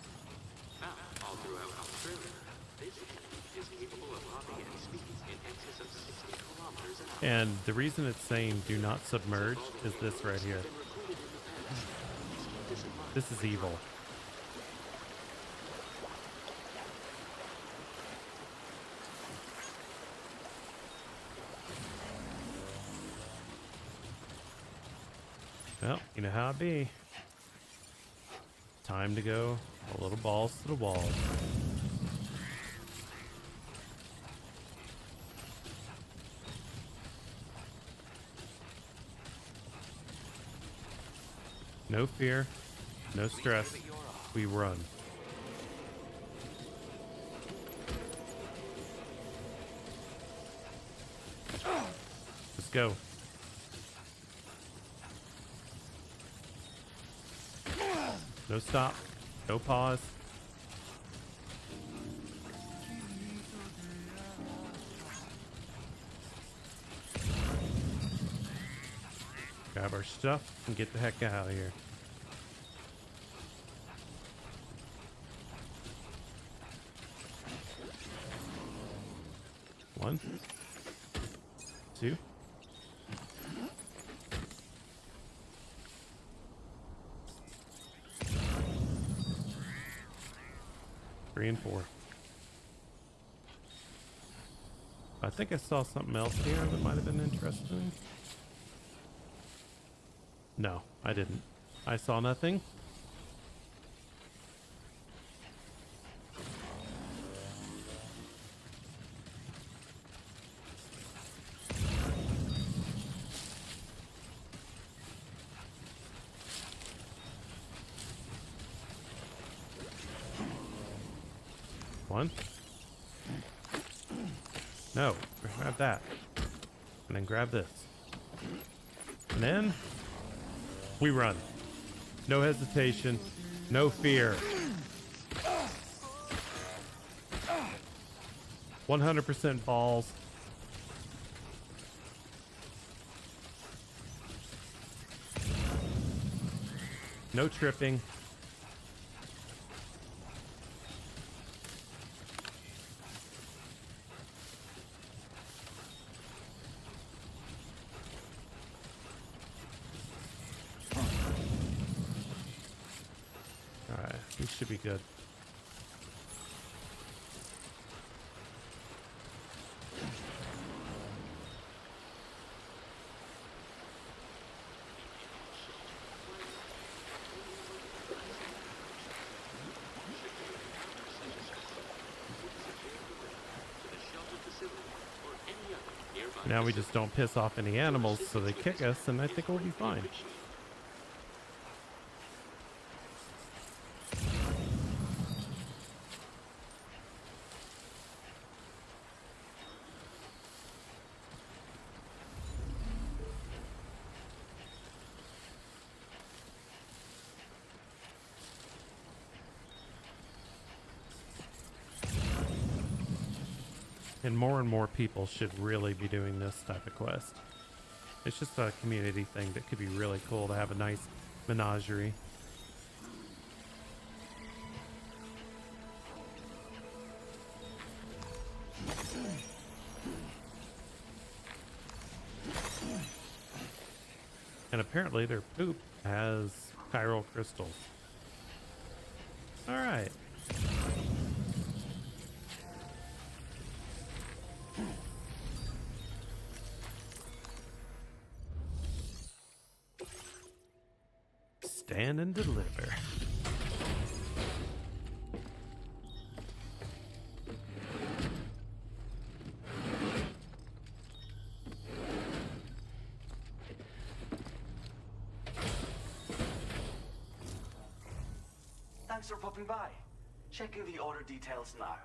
Found all throughout Australia, this is capable of hopping at speeds in excess of 60 kilometers an hour. And the reason it's saying do not submerge is this right here. This is evil. Well, you know how it be. Time to go a little balls to the wall. No fear, no stress. We run. Let's go. No stop. No pause. Grab our stuff and get the heck out of here. One, two. 3 and 4. I think I saw something else here that might have been interesting. No, I didn't. I saw nothing. One. No, grab that. And then grab this. And then we run. No hesitation, no fear. 100% balls. No tripping. We should be good. Now we just don't piss off any animals so they kick us, and I think we'll be fine. And more people should really be doing this type of quest. It's just a community thing that could be really cool to have a nice menagerie. And apparently their poop has chiral crystals. All right. Stand and deliver. Thanks for popping by. Checking the order details now.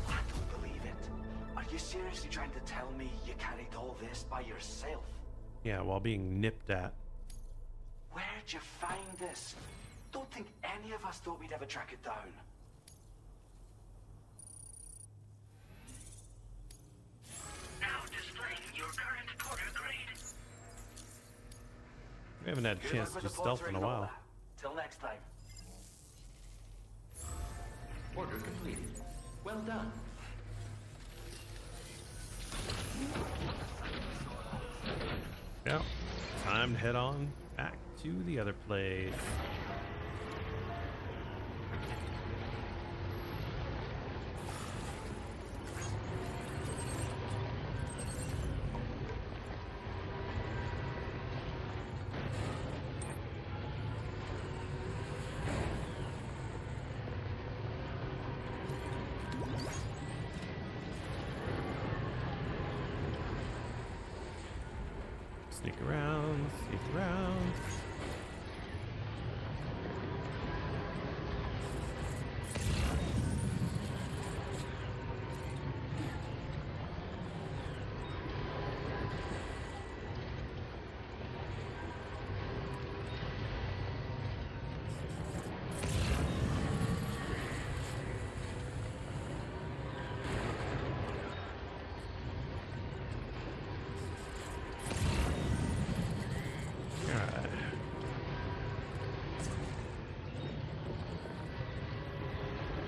I don't believe it. Are you seriously trying to tell me you carried all this by yourself? Yeah, while being nipped at. Where'd you find this? Don't think any of us thought we'd ever track it down. Now displaying your current Porter grade. We haven't had a Good chance luck to with do the stealth in a filtering and all while. that. Till next time. Order completed. Well done. Yep. Time to head on back to the other place. Sneak around, sneak around.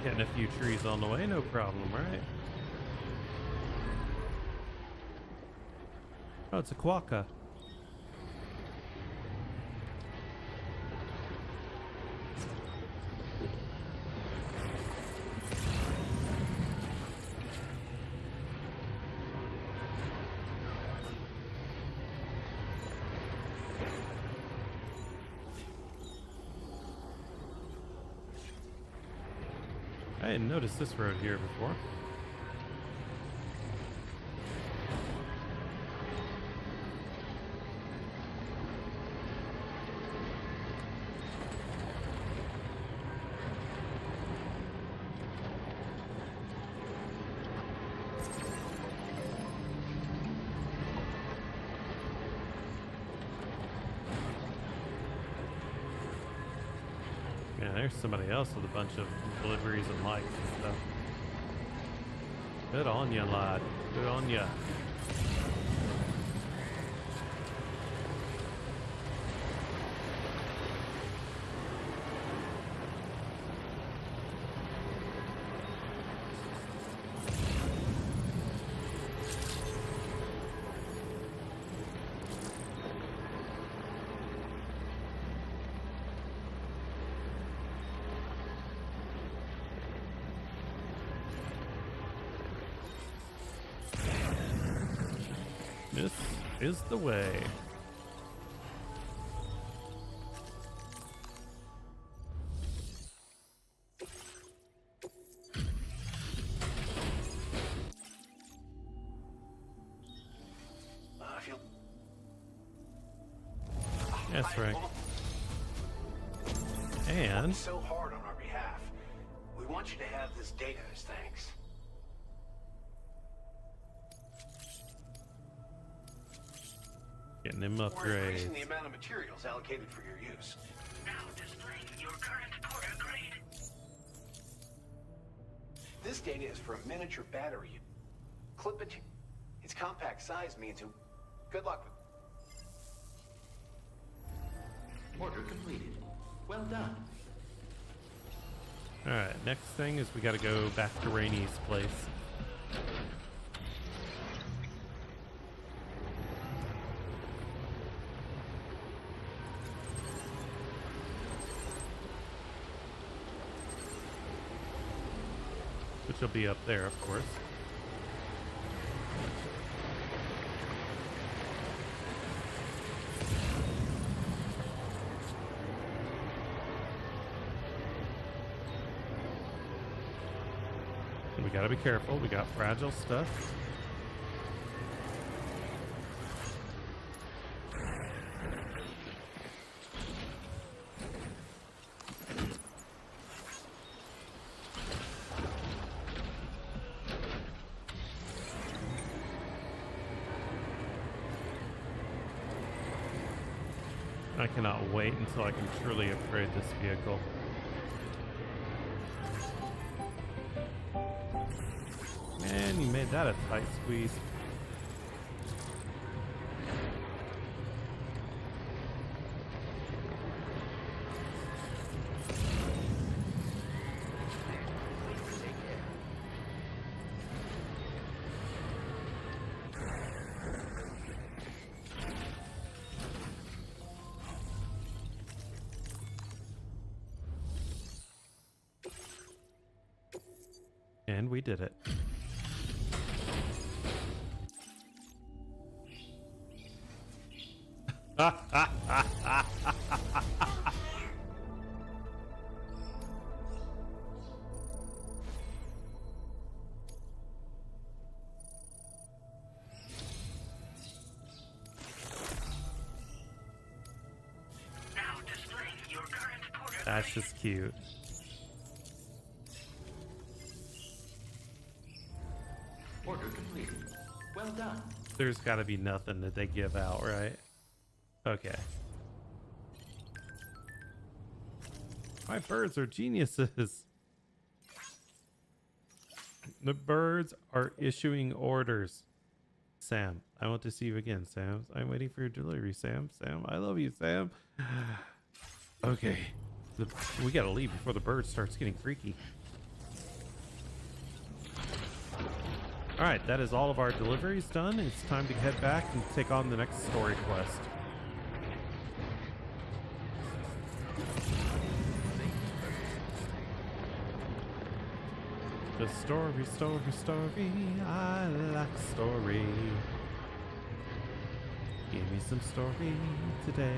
Getting a few trees on the way, no problem, right? Oh, it's a quokka. I didn't notice this road here before. Yeah, there's somebody else with a bunch of deliveries and lights and stuff. Good on ya, lad. Good on ya. This is the way. I feel... That's right. And so hard on our behalf. We want you to have this data as thanks. Getting him We're upgrades. increasing the amount of materials allocated for your use. Now displaying your current Porter grade. This data is for a miniature battery. Clip it. Its compact size means you. Good luck with. Order completed. Well done. Alright, next thing is we gotta go back to Rainy's place. Which will be up there, of course. And we gotta be careful, we got fragile stuff. I cannot wait until I can truly upgrade this vehicle. Man, you made that a tight squeeze. And we did it. Now displaying your current Porter That's just cute. Order completed. Well done. There's got to be nothing that they give out, right? Okay. My birds are geniuses. The birds are issuing orders. Sam, I want to see you again, Sam. I'm waiting for your delivery, Sam. Sam, I love you, Sam. Okay. We gotta leave before the bird starts getting freaky. Alright, that is all of our deliveries done. It's time to head back and take on the next story quest. The story, story, story. I like story. Give me some story today.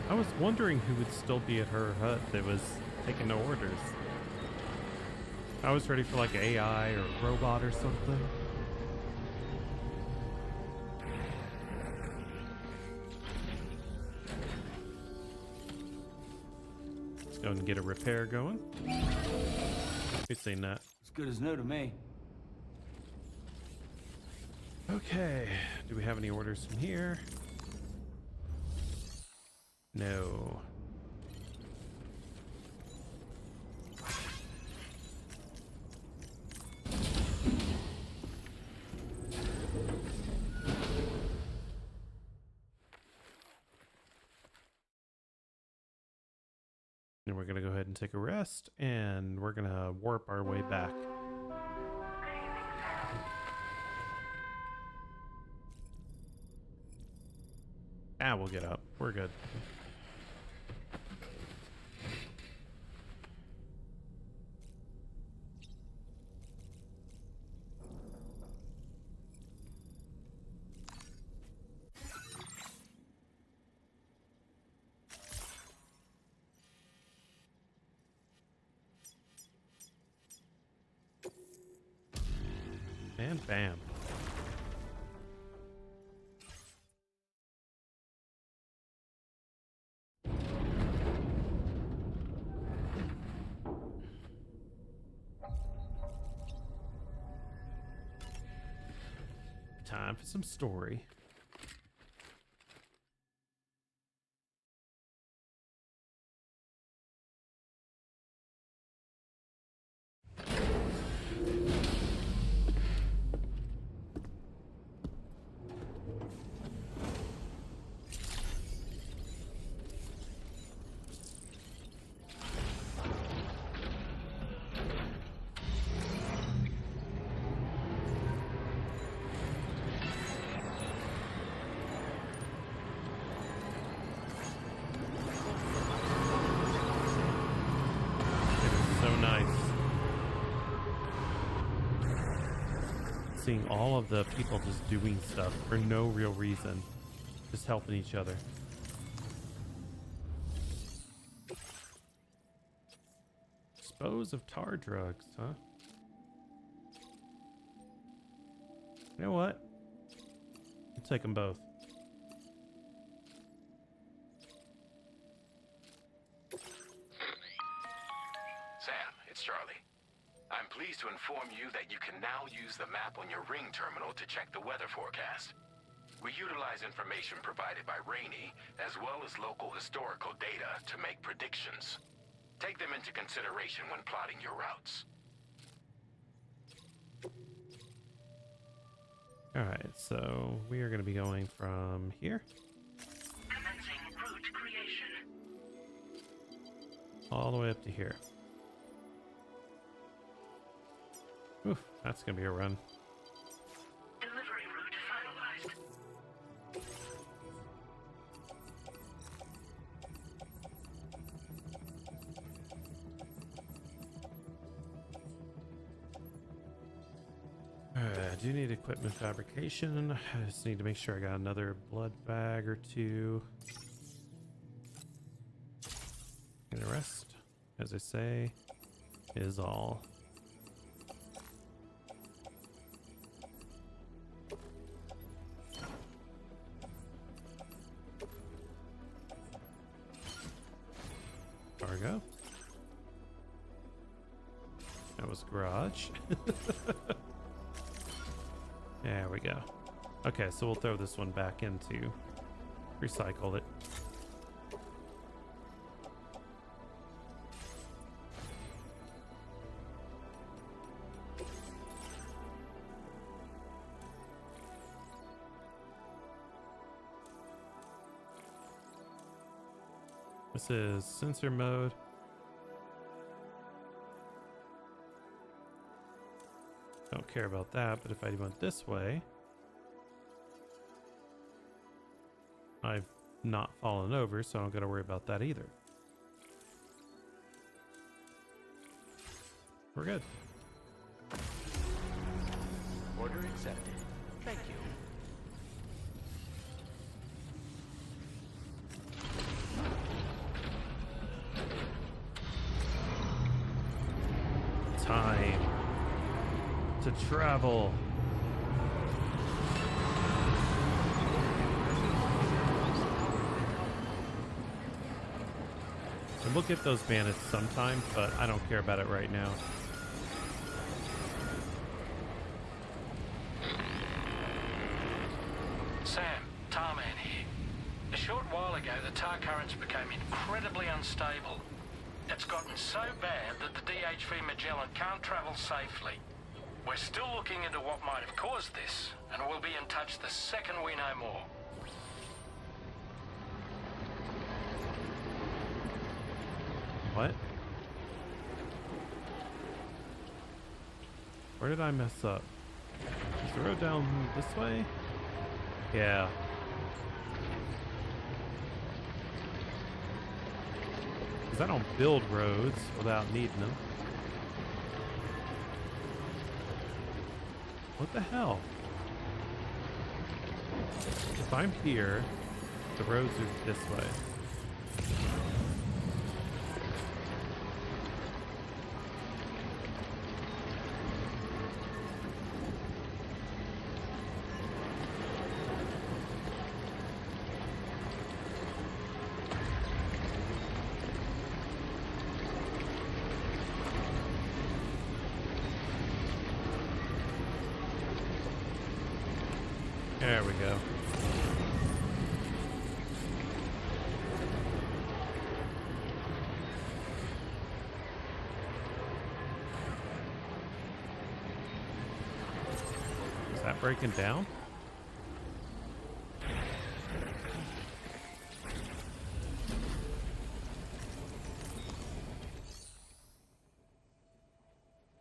I was wondering who would still be at her hut that was taking no orders. I was ready for like AI or robot or something. Let's go and get a repair going. We've seen that. As good as new to me. Okay, do we have any orders from here? No. And we're gonna go ahead and take a rest, and we're gonna warp our way back. Ah, we'll get up. We're good. Man, Bam. Time for some story. Seeing all of the people just doing stuff for no real reason, just helping each other. Dispose of tar drugs, huh? You know what? I'll take them both. Sam, it's Charlie. I'm pleased to inform you that you can now use the map on your ring terminal to check the weather forecast. We utilize information provided by Rainey, as well as local historical data to make predictions. Take them into consideration when plotting your routes. Alright, so we are going to be going from here. Commencing route creation. All the way up to here. Oof, that's gonna be a run. Delivery route finalized. I do need equipment fabrication. I just need to make sure I got another blood bag or two. And the rest, as I say, is all. Cargo. That was garage. There we go. Okay, so we'll throw this one back into recycle it. This is sensor mode. Don't care about that, but if I went this way, I've not fallen over, so I don't got to worry about that either. We're good. Order accepted. Thank you. Time to travel. And we'll get those bandits sometime, but I don't care about it right now. Sam, Tarman here. A short while ago, the tar currents became incredibly unstable. It's gotten so bad that the DHV Magellan can't travel safely. We're still looking into what might have caused this, and we'll be in touch the second we know more. What? Where did I mess up? Is the road down this way? Yeah. Because I don't build roads without needing them. What the hell? If I'm here, the roads are this way. There we go. Is that breaking down?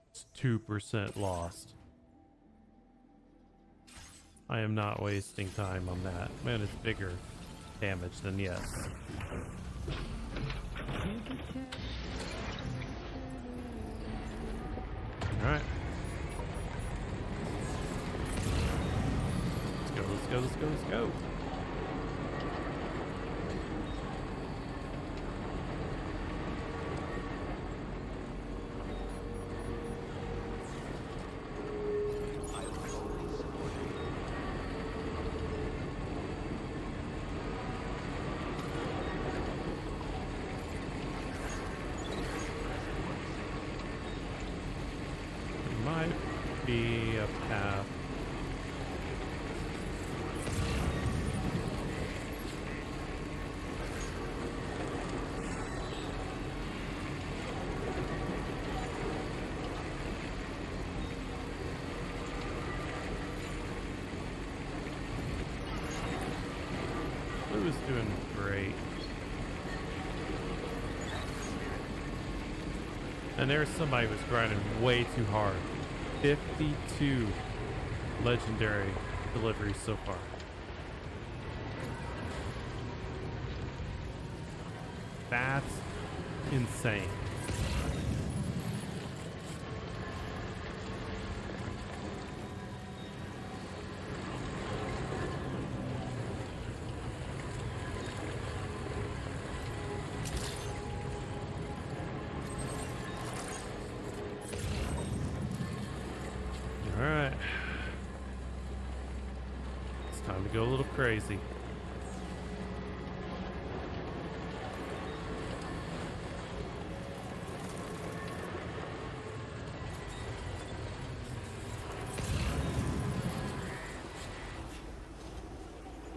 It's 2% lost. I am not wasting time on that. Man, it's bigger damage than yes. Alright. Let's go, let's go, let's go, let's go. Be a path. Blue is doing great. And there's somebody who was grinding way too hard. 52 legendary deliveries so far. That's insane. Alright. It's time to go a little crazy.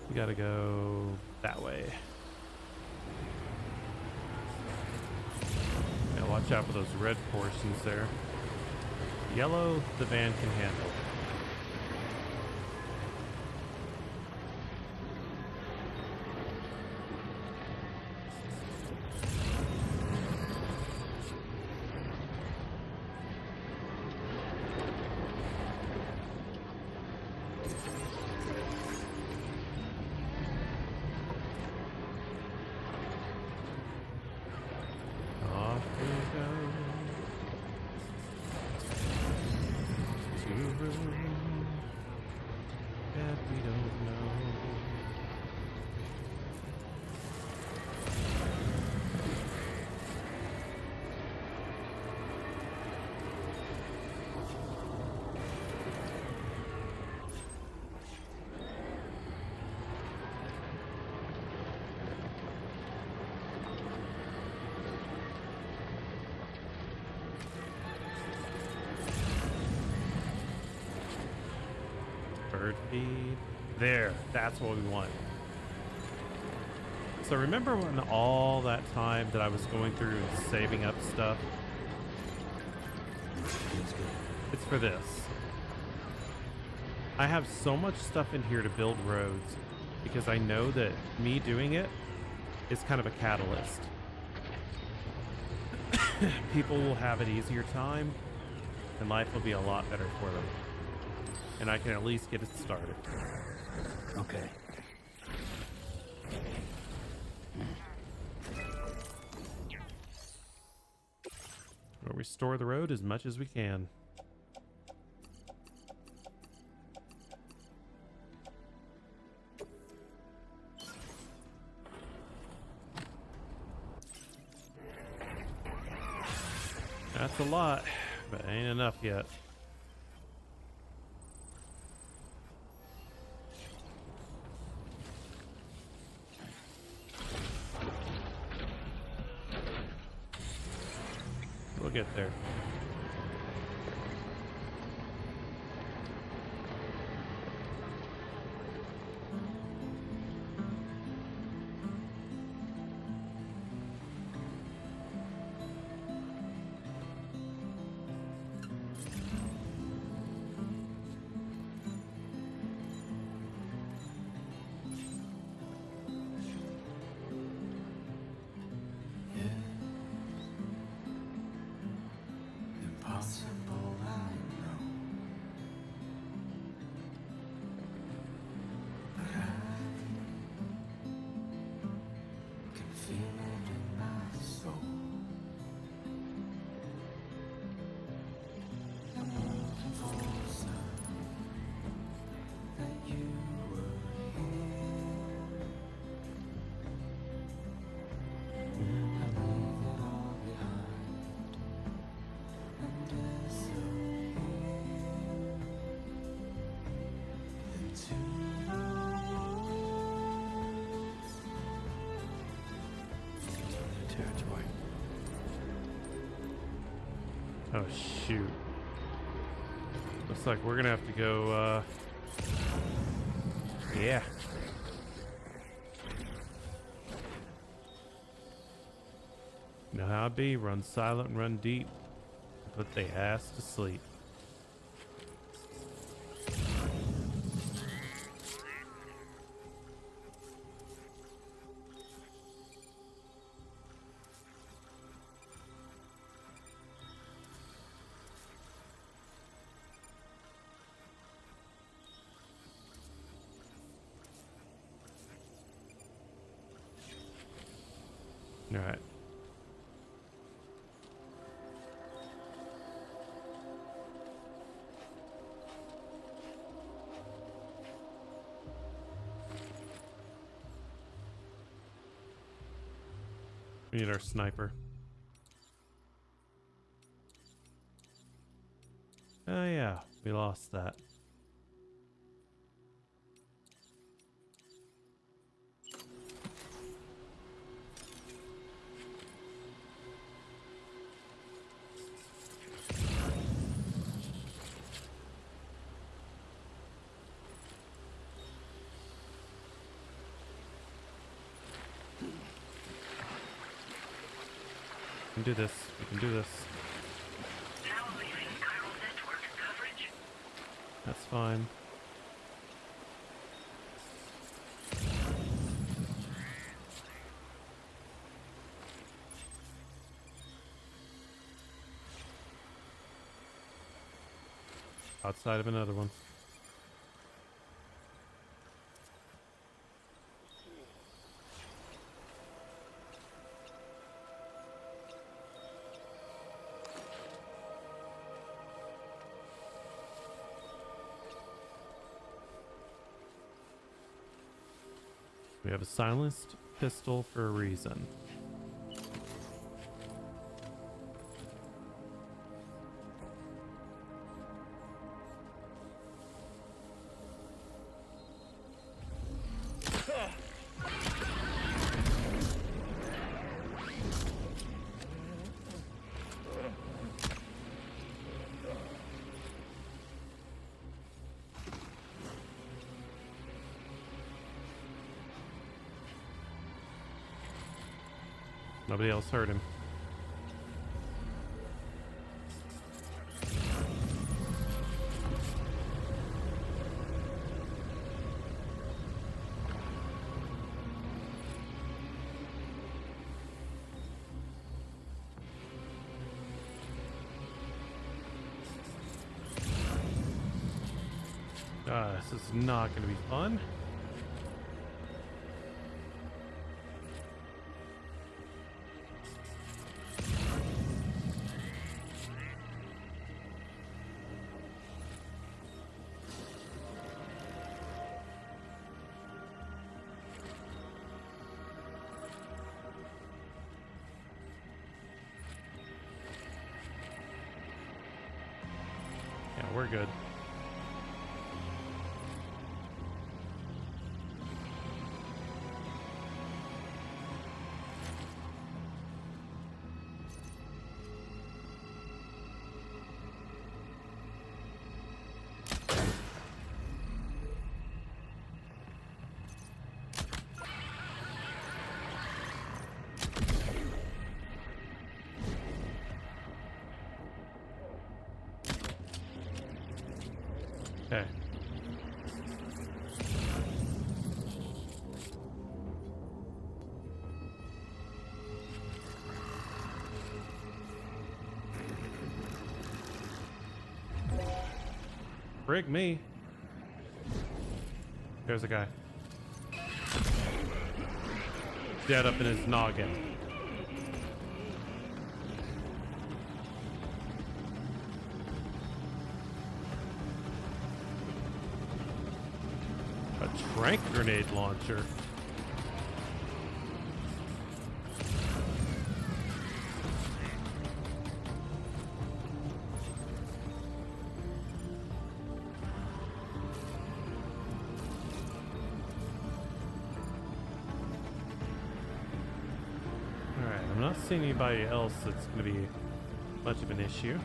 We gotta go that way. Yeah, watch out for those red portions there. Yellow, the van can handle. Off we go. That we don't know. Bird feed. There, that's what we want. So remember when all that time that I was going through and saving up stuff? It's for this. I have so much stuff in here to build roads because I know that me doing it is kind of a catalyst. People will have an easier time and life will be a lot better for them. And I can at least get it started. Okay. We'll restore the road as much as we can. That's a lot, but ain't enough yet. We'll get there. Oh, shoot. Looks like we're gonna have to go, yeah. You know how it be, run silent and run deep. Put they ass to sleep. All right. We need our sniper. Oh yeah, we lost that. We can do this. We can do this. Now leaving chiral network coverage. That's fine. Outside of another one. We have a silenced pistol for a reason. Nobody else heard him. This is not going to be fun. Yeah, we're good. Okay. Frig me. There's a guy. Dead up in his noggin. Trank grenade launcher. Alright, I'm not seeing anybody else that's gonna be much of an issue.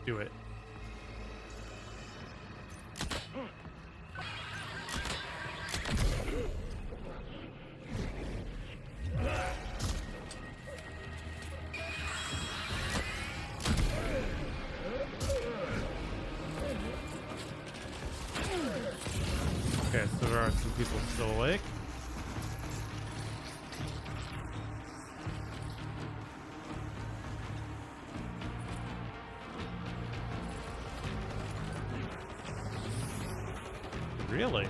Do it. Okay, so there are some people still awake. Really?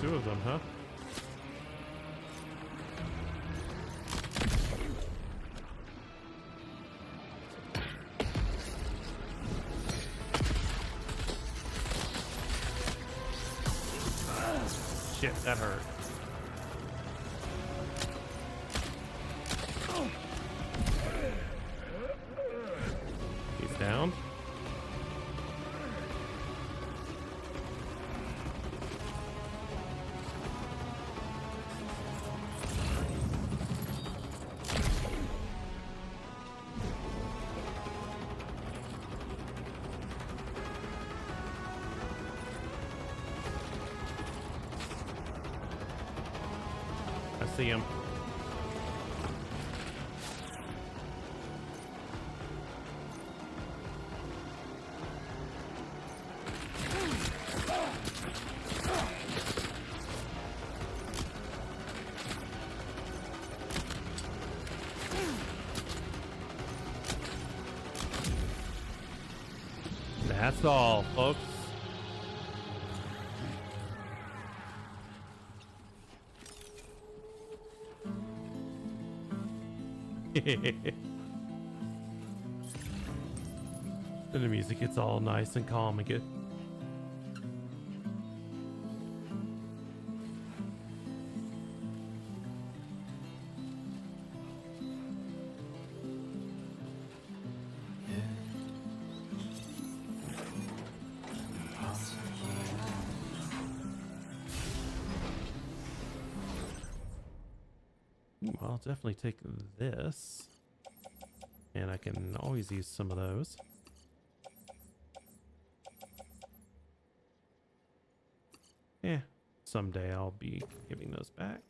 Two of them, huh? Shit, that hurt. He's down. I see him. That's all, folks. And the music gets all nice and calm again. I'll definitely take this, and I can always use some of those. Yeah, someday I'll be giving those back.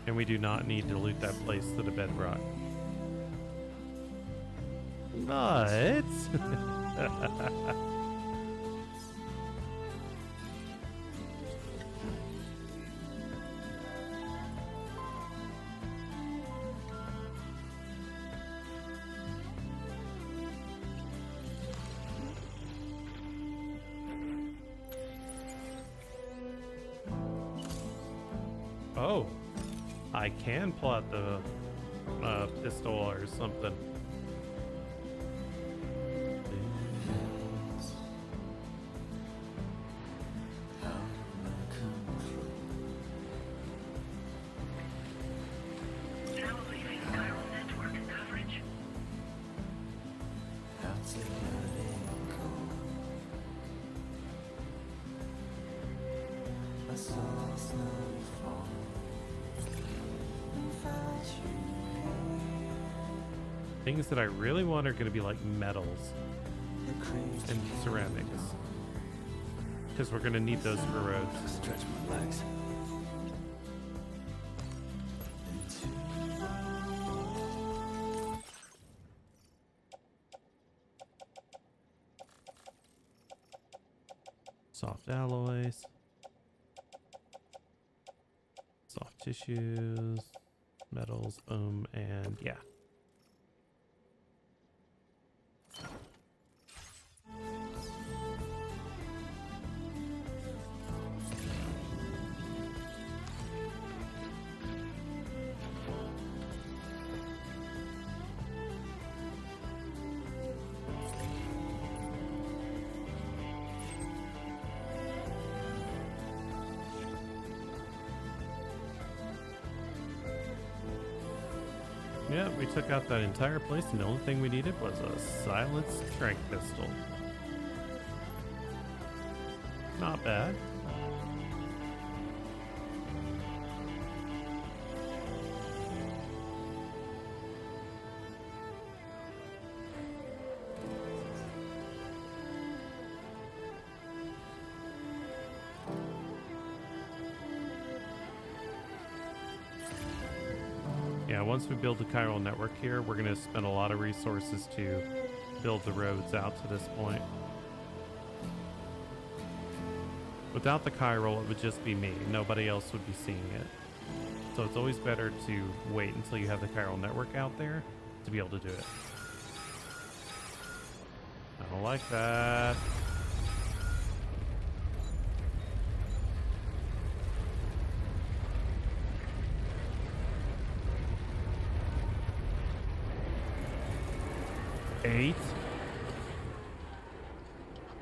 And we do not need to loot that place to the bedrock. But oh, I can pull out the pistol or something. Now leaving viral network coverage. Things that I really want are going to be like metals and ceramics, because we're going to need those for roads. Stretch my legs. Soft alloys. Soft tissues. Metals, and yeah. Yeah, we took out that entire place, and the only thing we needed was a silenced strength pistol. Not bad. Yeah, once we build the chiral network here, we're going to spend a lot of resources to build the roads out to this point. Without the chiral, it would just be me. Nobody else would be seeing it. So it's always better to wait until you have the chiral network out there to be able to do it. I don't like that.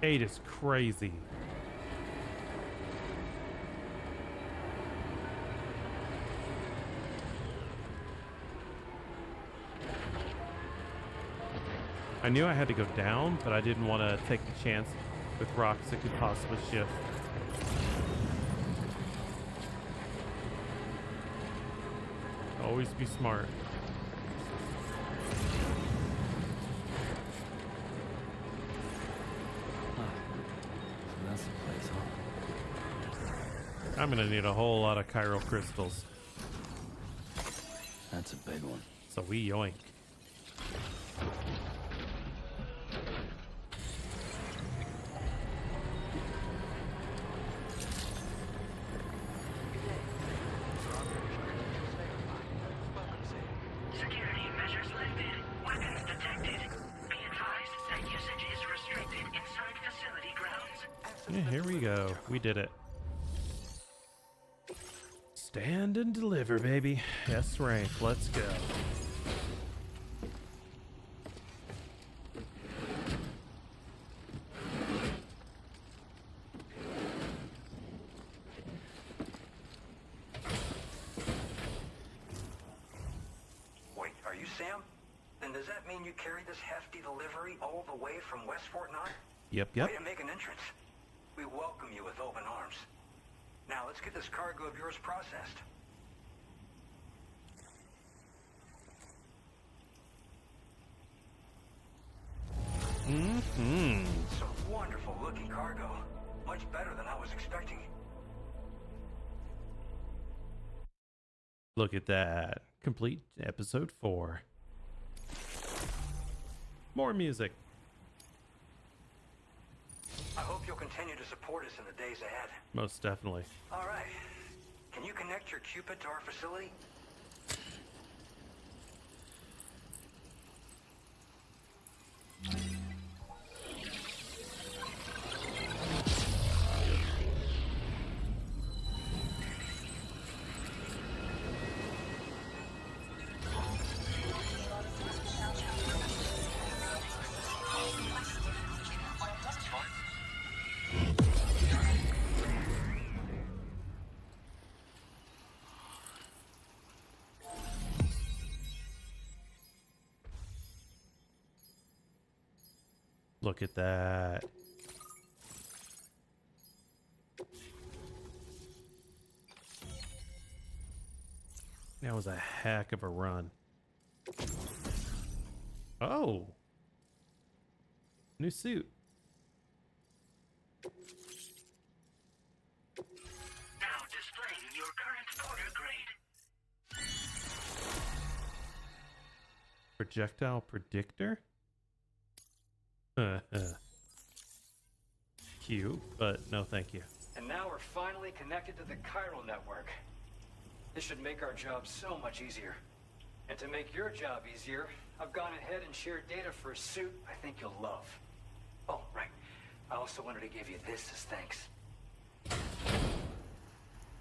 Eight is crazy. I knew I had to go down, but I didn't want to take the chance with rocks that could possibly shift. Always be smart. That's the place, huh? I'm gonna need a whole lot of chiral crystals. That's a big one. So we yoink. Security measures lifted. Weapons detected. Be advised that usage is restricted inside facility grounds. Yeah, here we go. We did it. Stand and deliver, baby. S rank. Let's go. Wait, are you Sam? Then does that mean you carried this hefty delivery all the way from West Fort Knox? Yep. Way to make an entrance. We welcome you with open arms. Now let's get this cargo of yours processed. Some wonderful looking cargo. Much better than I was expecting. Look at that. Complete episode 4. More music. I hope you'll continue to support us in the days ahead. Most definitely. All right. Can you connect your Cupid to our facility? Look at that. That was a heck of a run. Oh. New suit. Now displaying your current porter grade. Projectile predictor? cute, but no thank you. And now we're finally connected to the chiral network. This should make our job so much easier. And to make your job easier, I've gone ahead and shared data for a suit I think you'll love. Oh, right. I also wanted to give you this as thanks.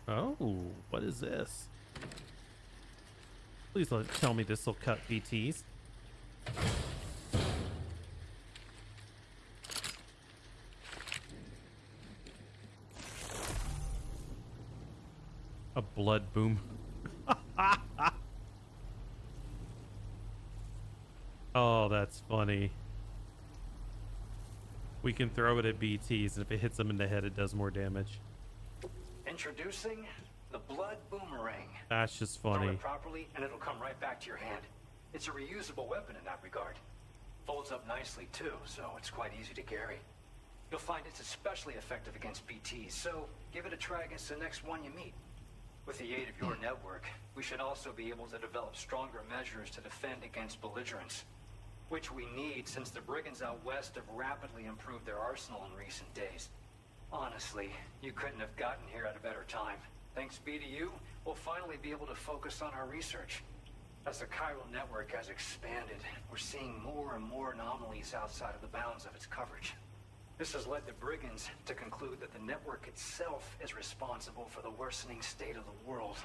Oh, what is this? Please tell me this will cut BTs. A blood boom. Oh, that's funny. We can throw it at BTs, and if it hits them in the head, it does more damage. Introducing the Blood Boomerang. That's just Throw funny. it properly, and it'll come right back to your hand. It's a reusable weapon in that regard. Folds up nicely, too, so it's quite easy to carry. You'll find it's especially effective against BTs, so give it a try against the next one you meet. With the aid of your network, we should also be able to develop stronger measures to defend against belligerents, which we need since the brigands out west have rapidly improved their arsenal in recent days. Honestly, you couldn't have gotten here at a better time. Thanks be to you, we'll finally be able to focus on our research. As the chiral network has expanded, we're seeing more and more anomalies outside of the bounds of its coverage. This has led the brigands to conclude that the network itself is responsible for the worsening state of the world,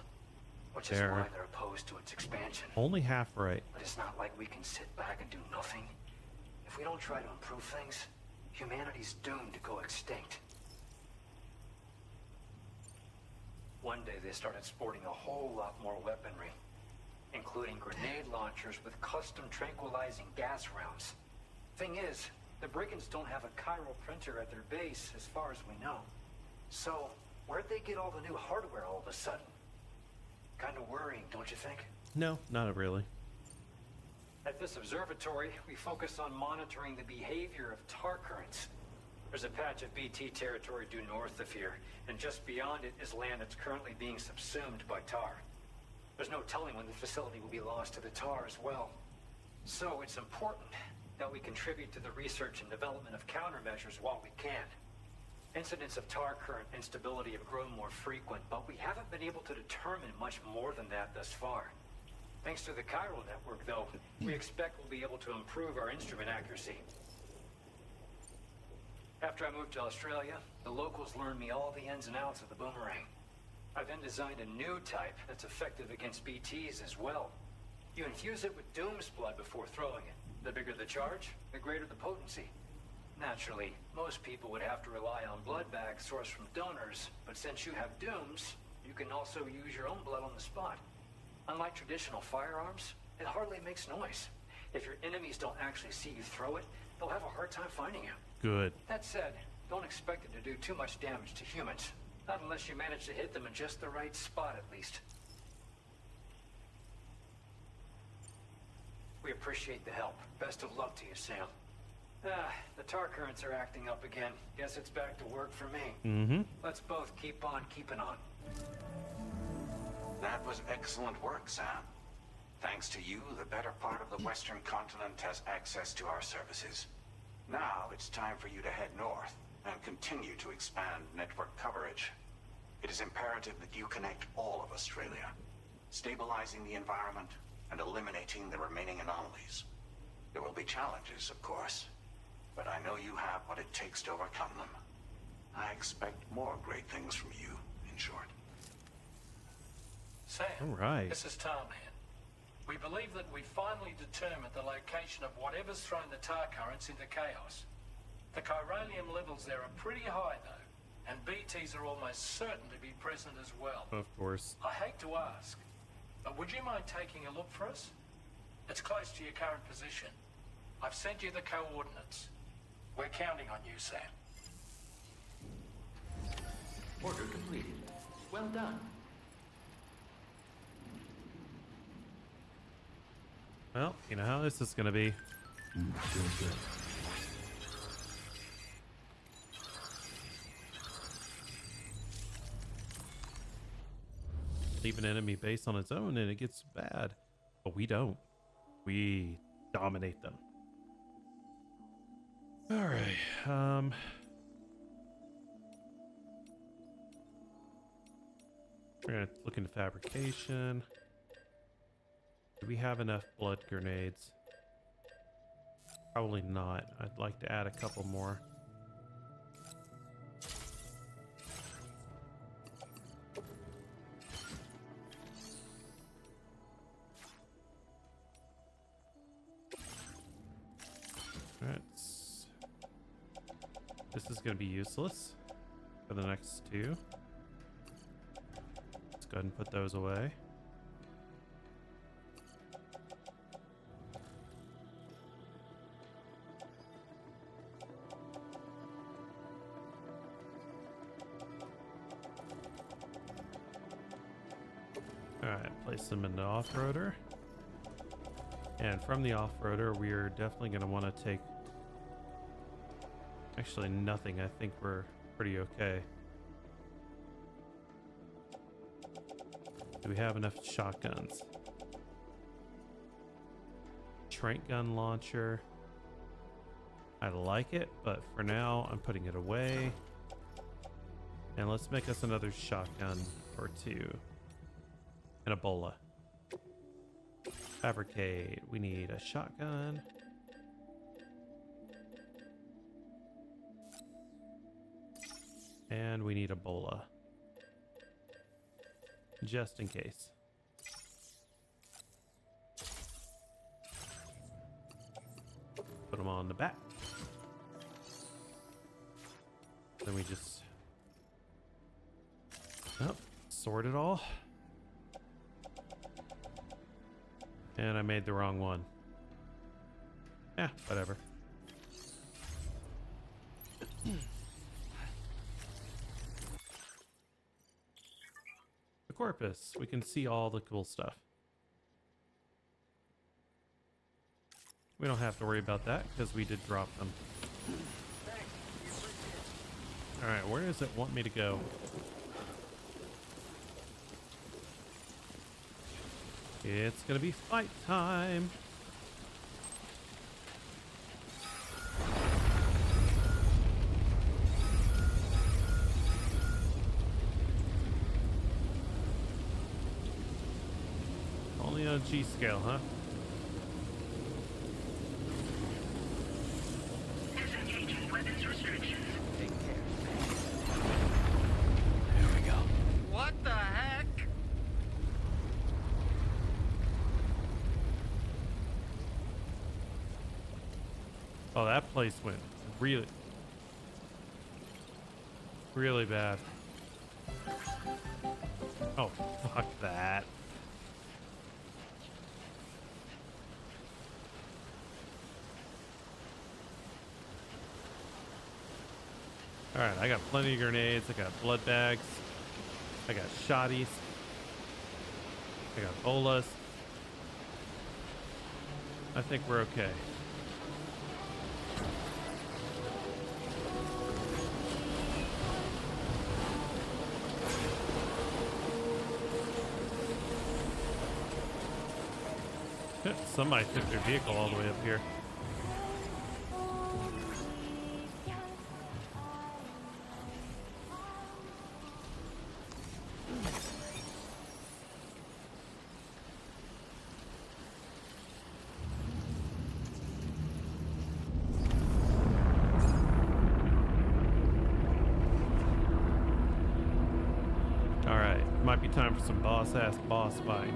which is why they're opposed to its expansion. Only half right. But it's not like we can sit back and do nothing. If we don't try to improve things, humanity's doomed to go extinct. One day they started sporting a whole lot more weaponry, including grenade launchers with custom tranquilizing gas rounds. Thing is, the brigands don't have a chiral printer at their base as far as we know. So, where'd they get all the new hardware all of a sudden? Kind of worrying, don't you think? No, not really. At this observatory, we focus on monitoring the behavior of tar currents. There's a patch of BT territory due north of here, and just beyond it is land that's currently being subsumed by tar. There's no telling when the facility will be lost to the tar as well. So it's important that we contribute to the research and development of countermeasures while we can. Incidents of tar current instability have grown more frequent, but we haven't been able to determine much more than that thus far. Thanks to the chiral network, though, we expect we'll be able to improve our instrument accuracy. After I moved to Australia, the locals learned me all the ins and outs of the boomerang. I then designed a new type that's effective against BTs as well. You infuse it with Doom's blood before throwing it. The bigger the charge, the greater the potency. Naturally, most people would have to rely on blood bags sourced from donors, but since you have Dooms, you can also use your own blood on the spot. Unlike traditional firearms, it hardly makes noise. If your enemies don't actually see you throw it, they'll have a hard time finding you. Good. That said, don't expect it to do too much damage to humans. Not unless you manage to hit them in just the right spot, at least. We appreciate the help. Best of luck to you, Sam. The tar currents are acting up again. Guess it's back to work for me. Mm-hmm. Let's both keep on keeping on. That was excellent work, Sam. Thanks to you, the better part of the Western continent has access to our services. Now it's time for you to head north and continue to expand network coverage. It is imperative that you connect all of Australia, stabilizing the environment and eliminating the remaining anomalies. There will be challenges, of course, but I know you have what it takes to overcome them. I expect more great things from you, in short. Sam, All right. This is Tom here. We believe that we finally determined the location of whatever's thrown the tar currents into chaos. The chiralium levels there are pretty high, though, and BTs are almost certain to be present as well. Of course. I hate to ask, but would you mind taking a look for us? It's close to your current position. I've sent you the coordinates. We're counting on you, Sam. Order completed. Well done. Well, you know how this is going to be. Leave an enemy base on its own and it gets bad. But we don't. We dominate them. All right. We're gonna look into fabrication. Do we have enough blood grenades? Probably not. I'd like to add a couple more. Alright. This is going to be useless for the next two. Let's go ahead and put those away. Alright, place them in the off-roader. And from the off-roader, we are definitely going to want to take... Actually, nothing. I think we're pretty okay. Do we have enough shotguns? Trank gun launcher. I like it, but for now, I'm putting it away. And let's make us another shotgun or two. And a bola. Fabricate. We need a shotgun. And we need a bola. Just in case. Put them on the back. Then we just... Oh, sort it all. And I made the wrong one. Yeah, whatever. The corpus. We can see all the cool stuff. We don't have to worry about that because we did drop them. Alright, where does it want me to go? It's gonna be fight time. Only on G scale, huh? Disengaging weapons restrictions. Take care. There we go. What the heck? Oh, that place went really, really bad. Oh, fuck that. Alright, I got plenty of grenades. I got blood bags. I got shotties. I got bolas. I think we're okay. Somebody took their vehicle all the way up here. All right, might be time for some boss-ass boss fighting.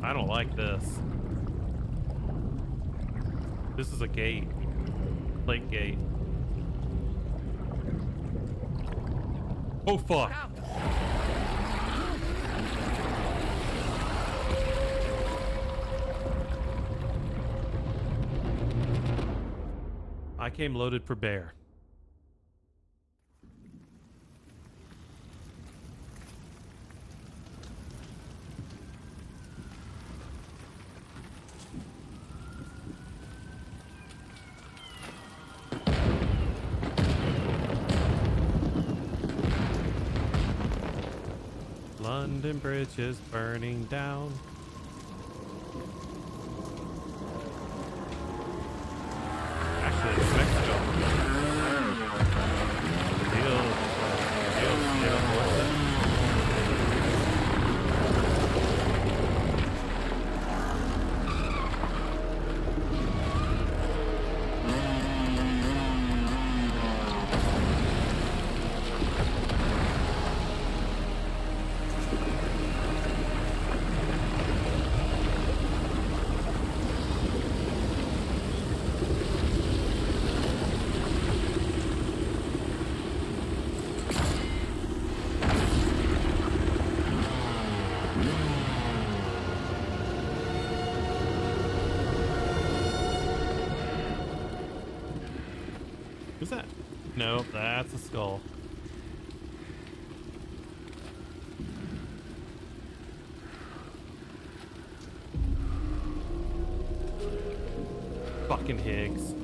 I don't like this. This is a gate. Lake gate. Oh fuck. came loaded for bear. London Bridge is burning down. Actually, it's Mexico. What's that? No, that's a skull. Fucking Higgs.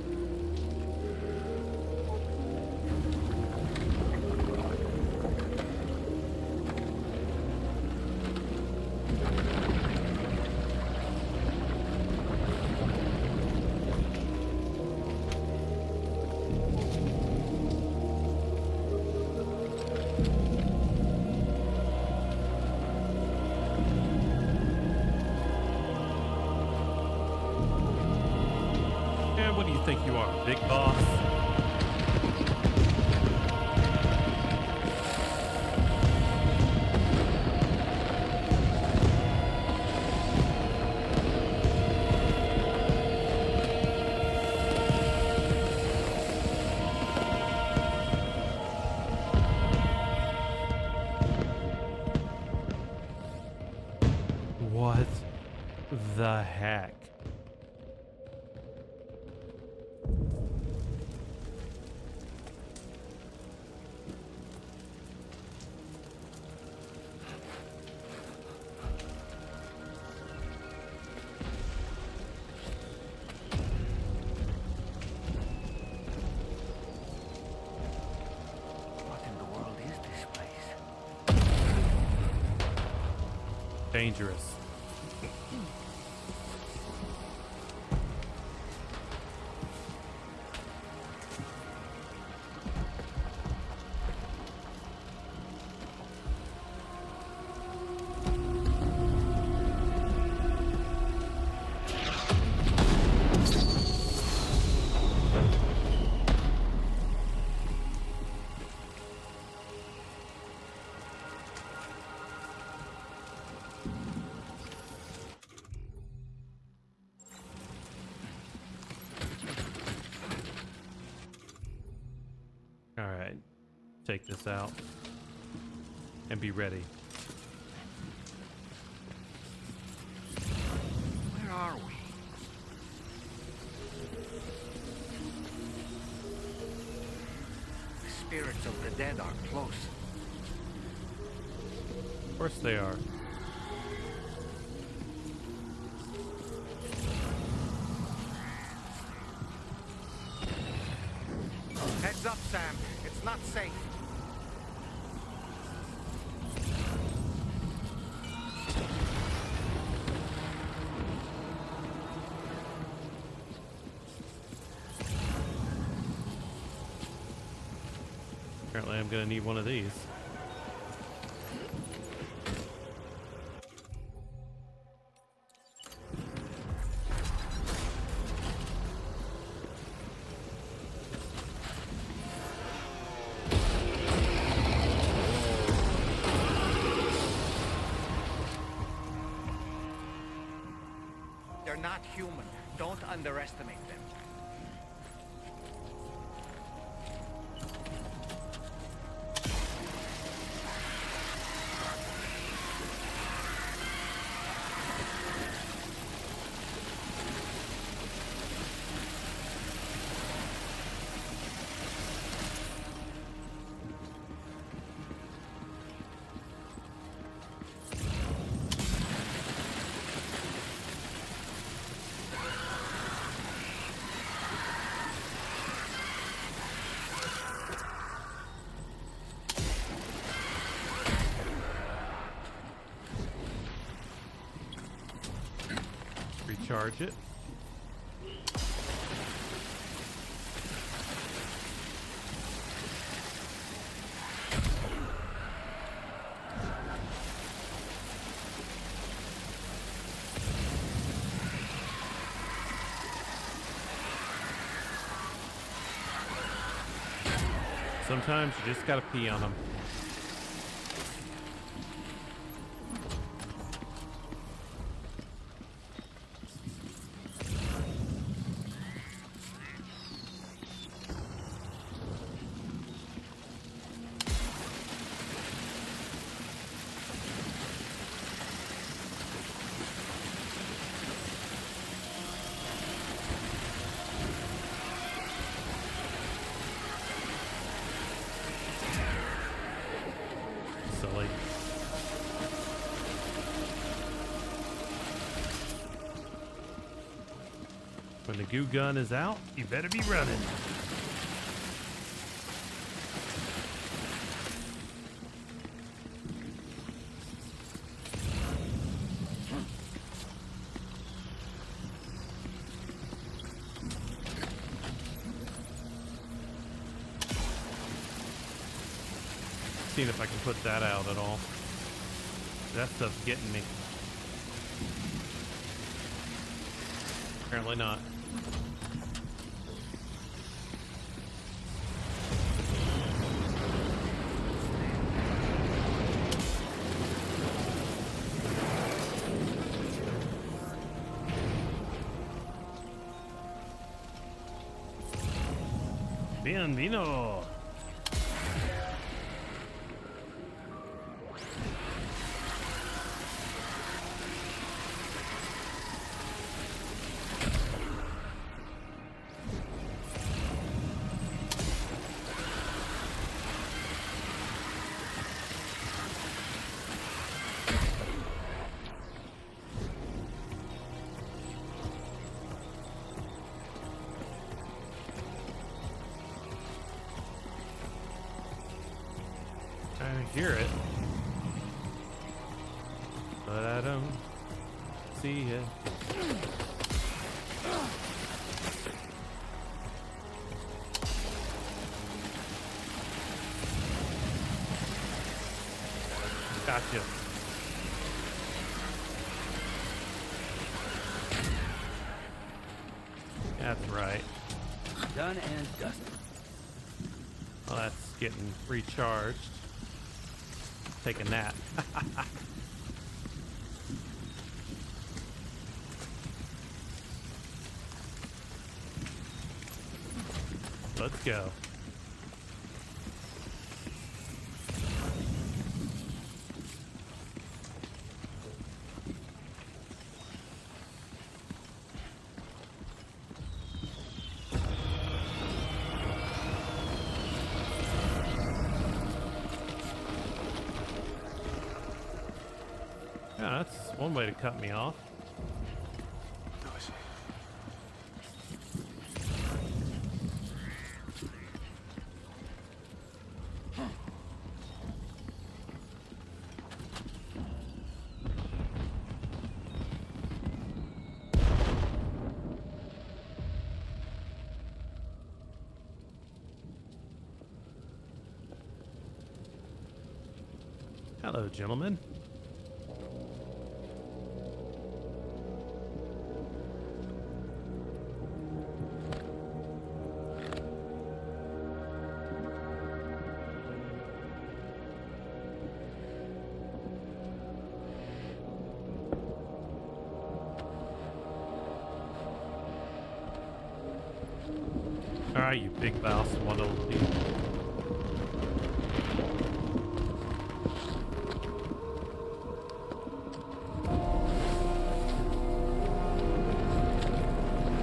What do you think you are, big boss? What the heck? Dangerous. All right, take this out and be ready. Where are we? The spirits of the dead are close. Of course they are. Heads up, Sam. It's not safe. Apparently I'm gonna need one of these. They're not human. Don't underestimate them. recharge it. Sometimes you just gotta pee on them. Silly. When the goo gun is out, you better be running. Seeing if I can put that out at all. That stuff's getting me. Apparently not. Bienvenido. I hear it, but I don't see it. Gotcha. That's right. Done and dusted. Well, that's getting recharged. Take a nap. Let's go. Yeah, that's one way to cut me off. Hello, gentlemen. All right, you big mouse, one little thief.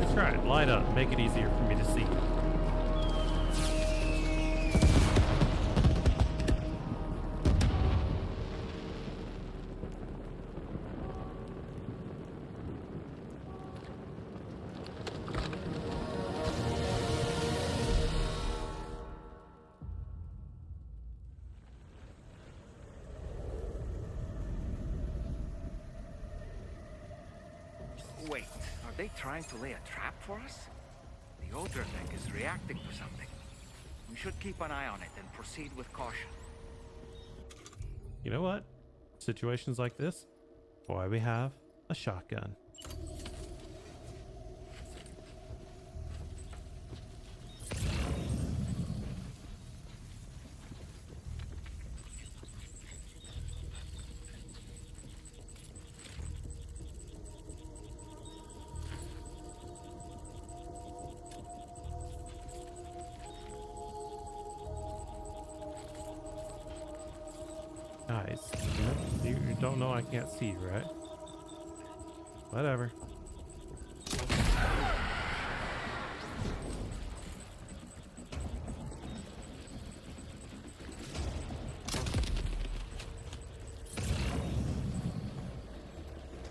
That's right, light up, make it easier for me to see. Wait, are they trying to lay a trap for us? The Odra deck is reacting to something. We should keep an eye on it and proceed with caution. You know what? Situations like this, why we have a shotgun. Guys, you don't know I can't see, right? Whatever.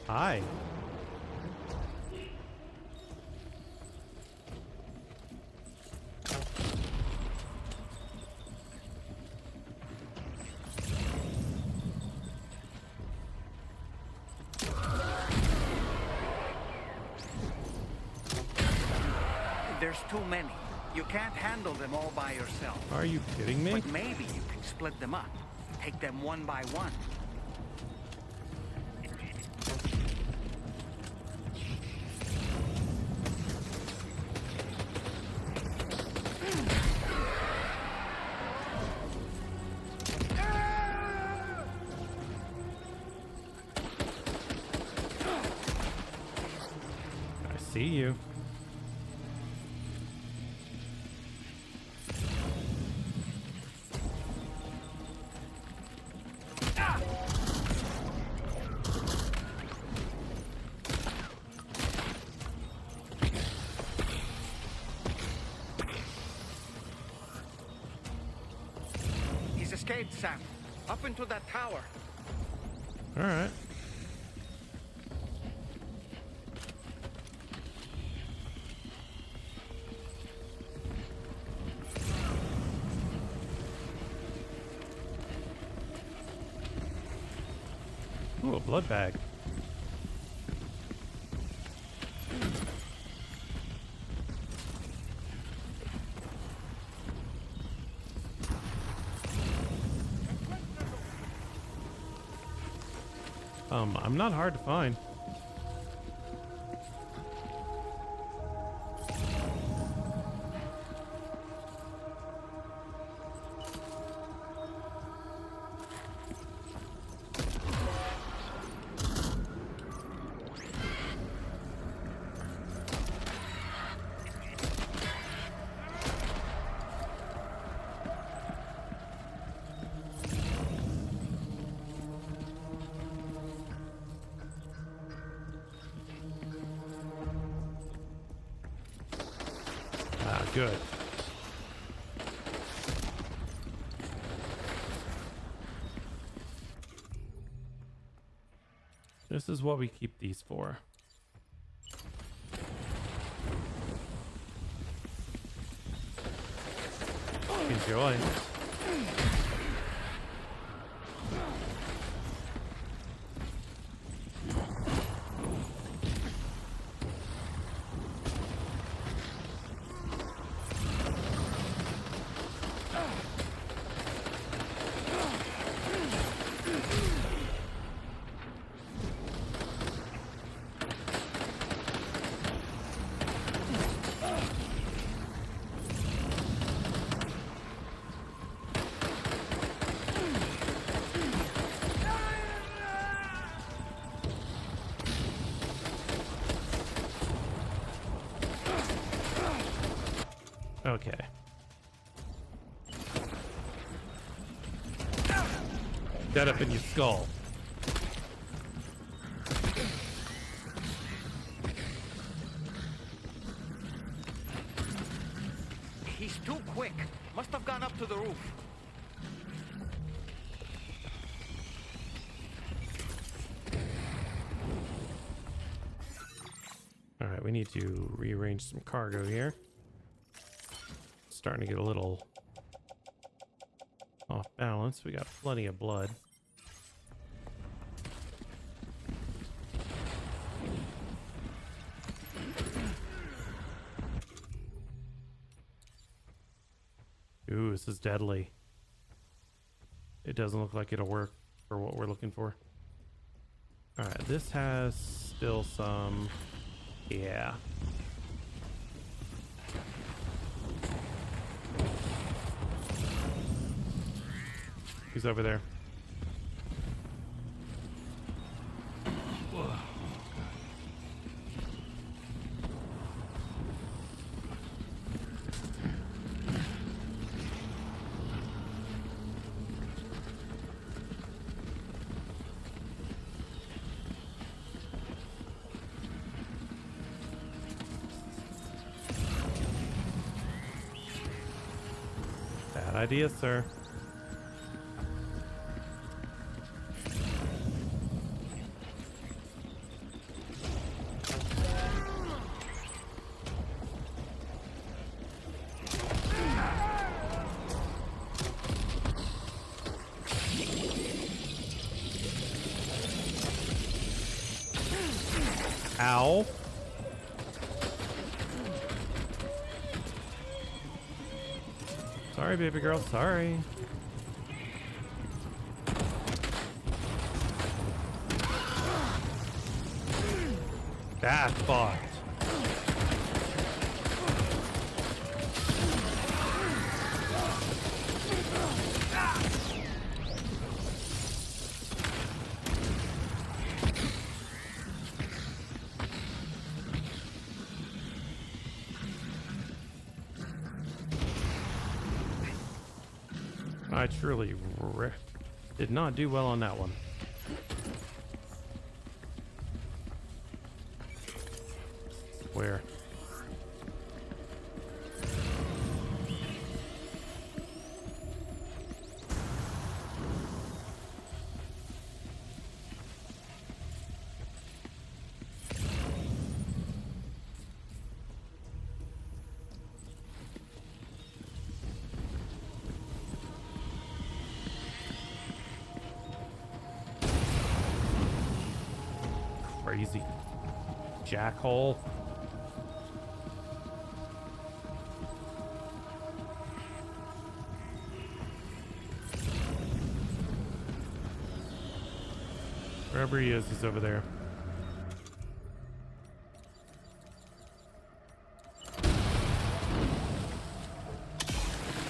Hi. There's too many. You can't handle them all by yourself. Are you kidding me? But maybe you can split them up. Take them one by one. I see you. He's escaped, Sam. Up into that tower. All right. Ooh, a blood bag. I'm not hard to find. Good. This is what we keep these for. Enjoy. Okay. Get up in your skull. He's too quick. Must have gone up to the roof. All right, we need to rearrange some cargo here. Starting to get a little off balance. We got plenty of blood. this is deadly. It doesn't look like it'll work for what we're looking for. Alright, this has still some... Yeah. He's over there. Bad idea, sir. Ow. Sorry, baby girl, sorry. That's fucked. I truly did not do well on that one. Where? Crazy jackhole. Wherever he is, he's over there.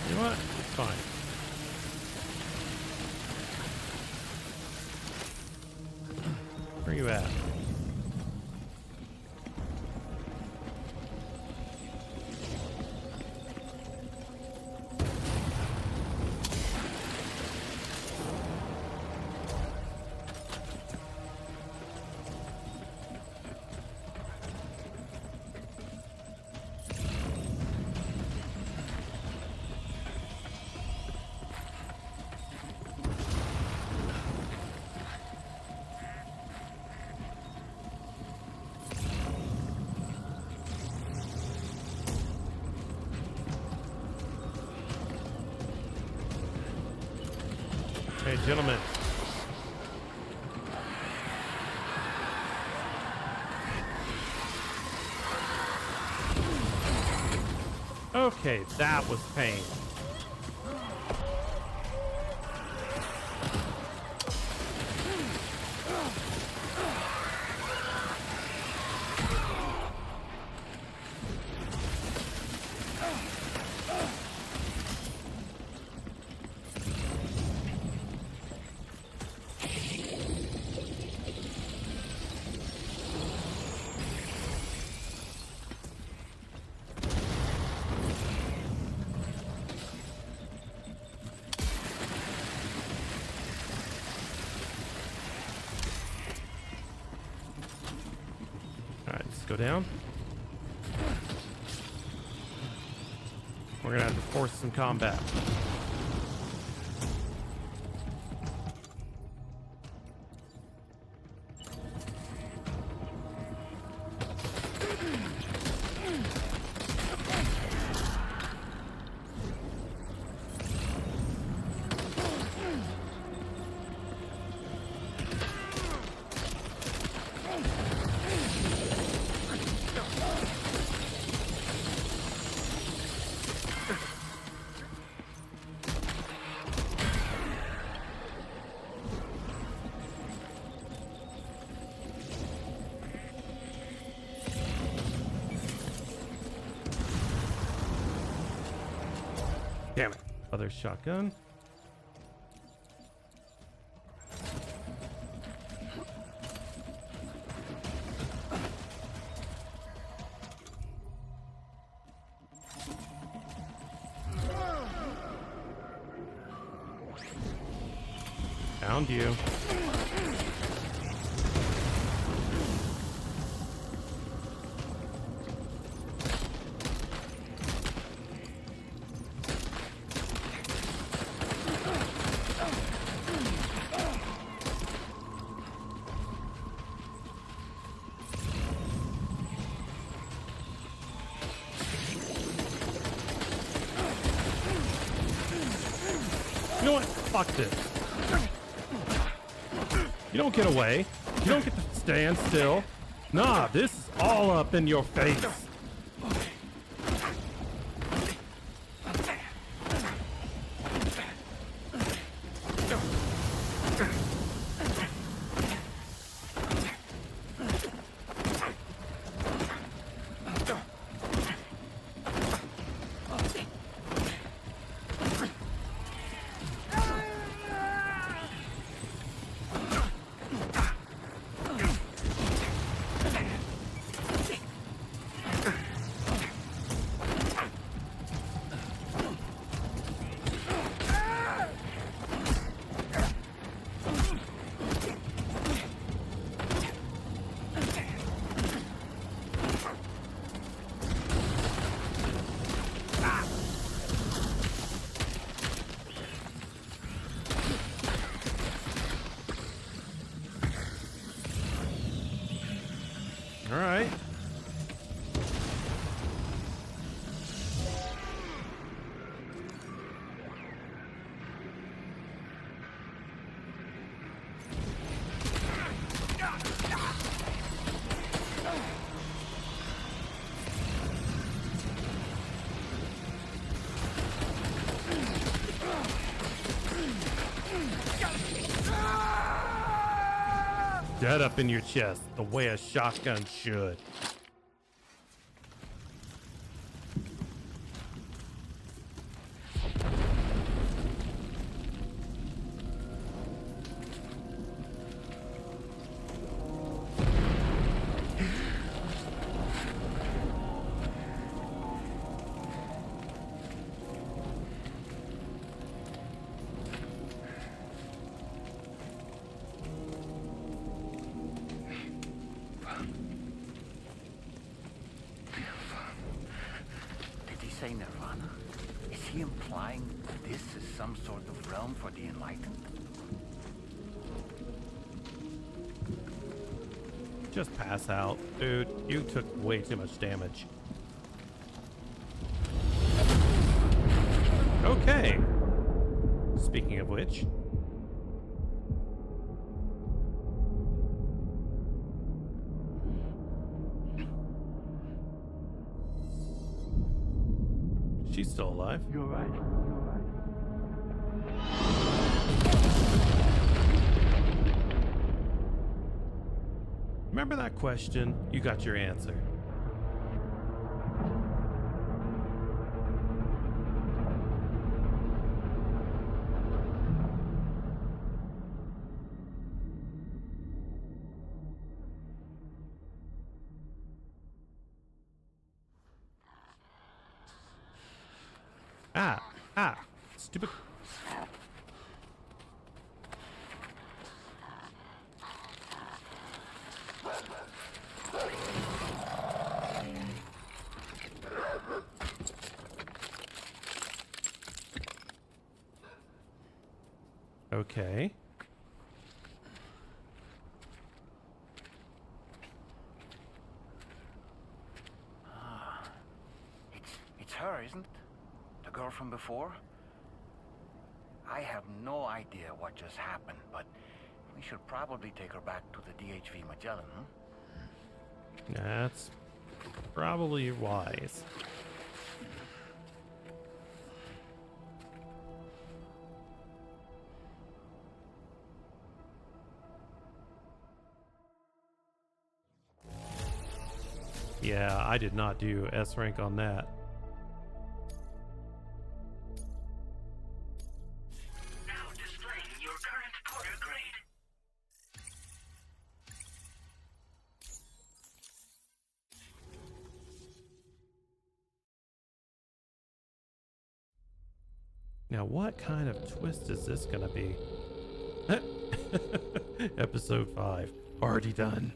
You know what? It's fine. Where are you at? Hey, gentlemen. Okay, that was pain. Go down. We're gonna have to force some combat. Damn it. Other shotgun. Found you. You know what? Fuck this. You don't get away. You don't get to stand still. Nah, this is all up in your face. All right. Dead up in your chest, the way a shotgun should. Say Nirvana? Is he implying this is some sort of realm for the enlightened? Just pass out. Dude, you took way too much damage. Okay. Speaking of which. She's still alive. You're right. Remember that question? You got your answer. Stupid. Okay. It's her, isn't it? The girl from before? I have no idea what just happened, but we should probably take her back to the DHV Magellan, huh? That's probably wise. Yeah, I did not do S rank on that. Now, what kind of twist is this gonna be? Episode 5. Already done.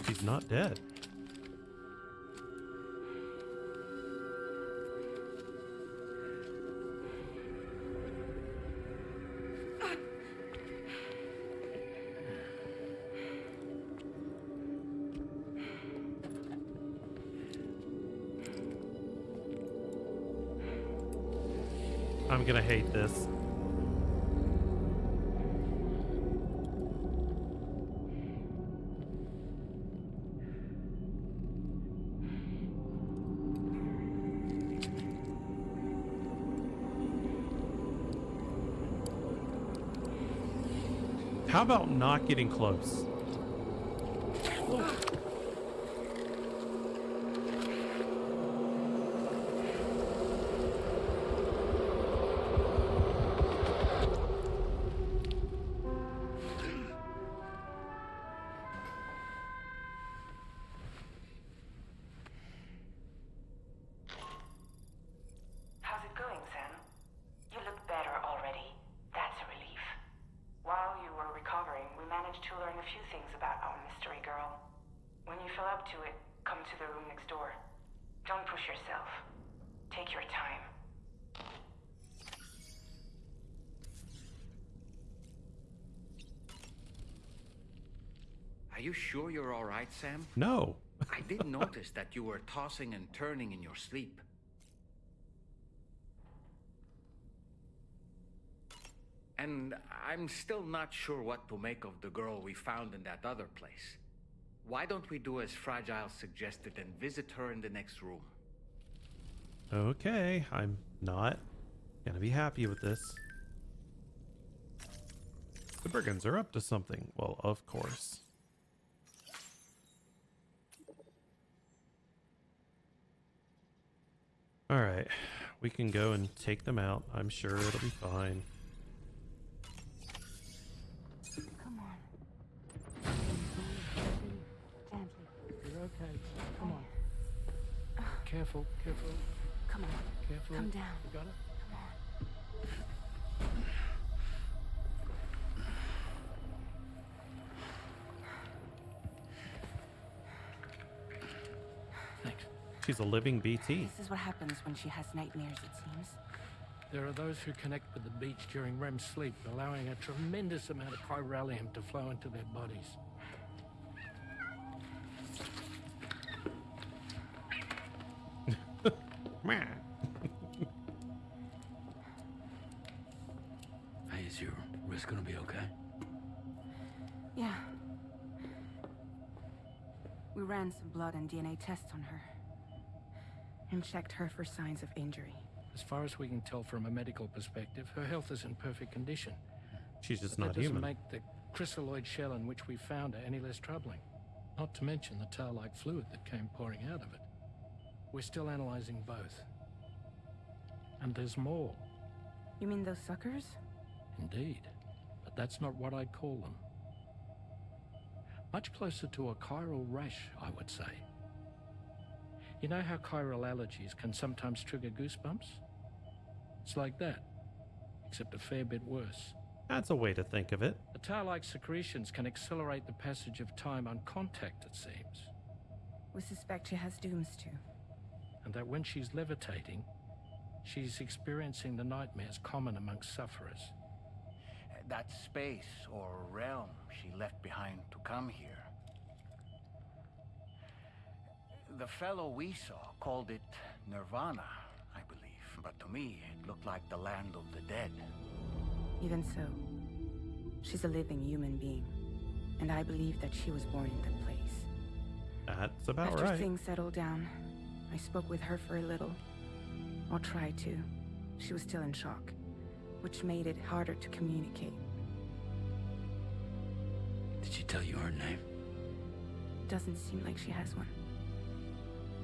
She's not dead. I'm gonna hate this. How about not getting close? How's it going, Sam? You look better already. That's a relief. While you were recovering, we managed to learn a few things about our mystery girl. When you feel up to it, come to the room next door. Don't push yourself. Take your time. Are you sure you're all right, Sam? No. I did notice that you were tossing and turning in your sleep. And I'm still not sure what to make of the girl we found in that other place. Why don't we do as Fragile suggested and visit her in the next room? Okay, I'm not gonna be happy with this. The brigands are up to something. Well, of course. Alright, we can go and take them out. I'm sure it'll be fine. Come on. Gently. You're okay. Come on. Careful, careful. Come on. Careful. Come down. You got it? Come on. Thanks. She's a living BT. This is what happens when she has nightmares, it seems. There are those who connect with the beach during REM sleep, allowing a tremendous amount of chiralium to flow into their bodies. Hey, is your wrist gonna be okay? Yeah. We ran some blood and DNA tests on her. And checked her for signs of injury. As far as we can tell from a medical perspective, her health is in perfect condition. She's just But not that doesn't human. make the crystalloid shell in which we found her any less troubling. Not to mention the tar-like fluid that came pouring out of it. We're still analyzing both. And there's more. You mean those suckers? Indeed. But that's not what I'd call them. Much closer to a chiral rash, I would say. You know how chiral allergies can sometimes trigger goosebumps? It's like that, except a fair bit worse. That's a way to think of it. The tar-like secretions can accelerate the passage of time on contact, it seems. We suspect she has dooms too. And that when she's levitating, she's experiencing the nightmares common amongst sufferers. That space or realm she left behind to come here. The fellow we saw called it Nirvana, I believe. but to me, it looked like the land of the dead. Even so, she's a living human being, and I believe that she was born in that place. That's about After right. things settled down, I spoke with her for a little. Or tried to. She was still in shock, which made it harder to communicate. Did she tell you her name? Doesn't seem like she has one,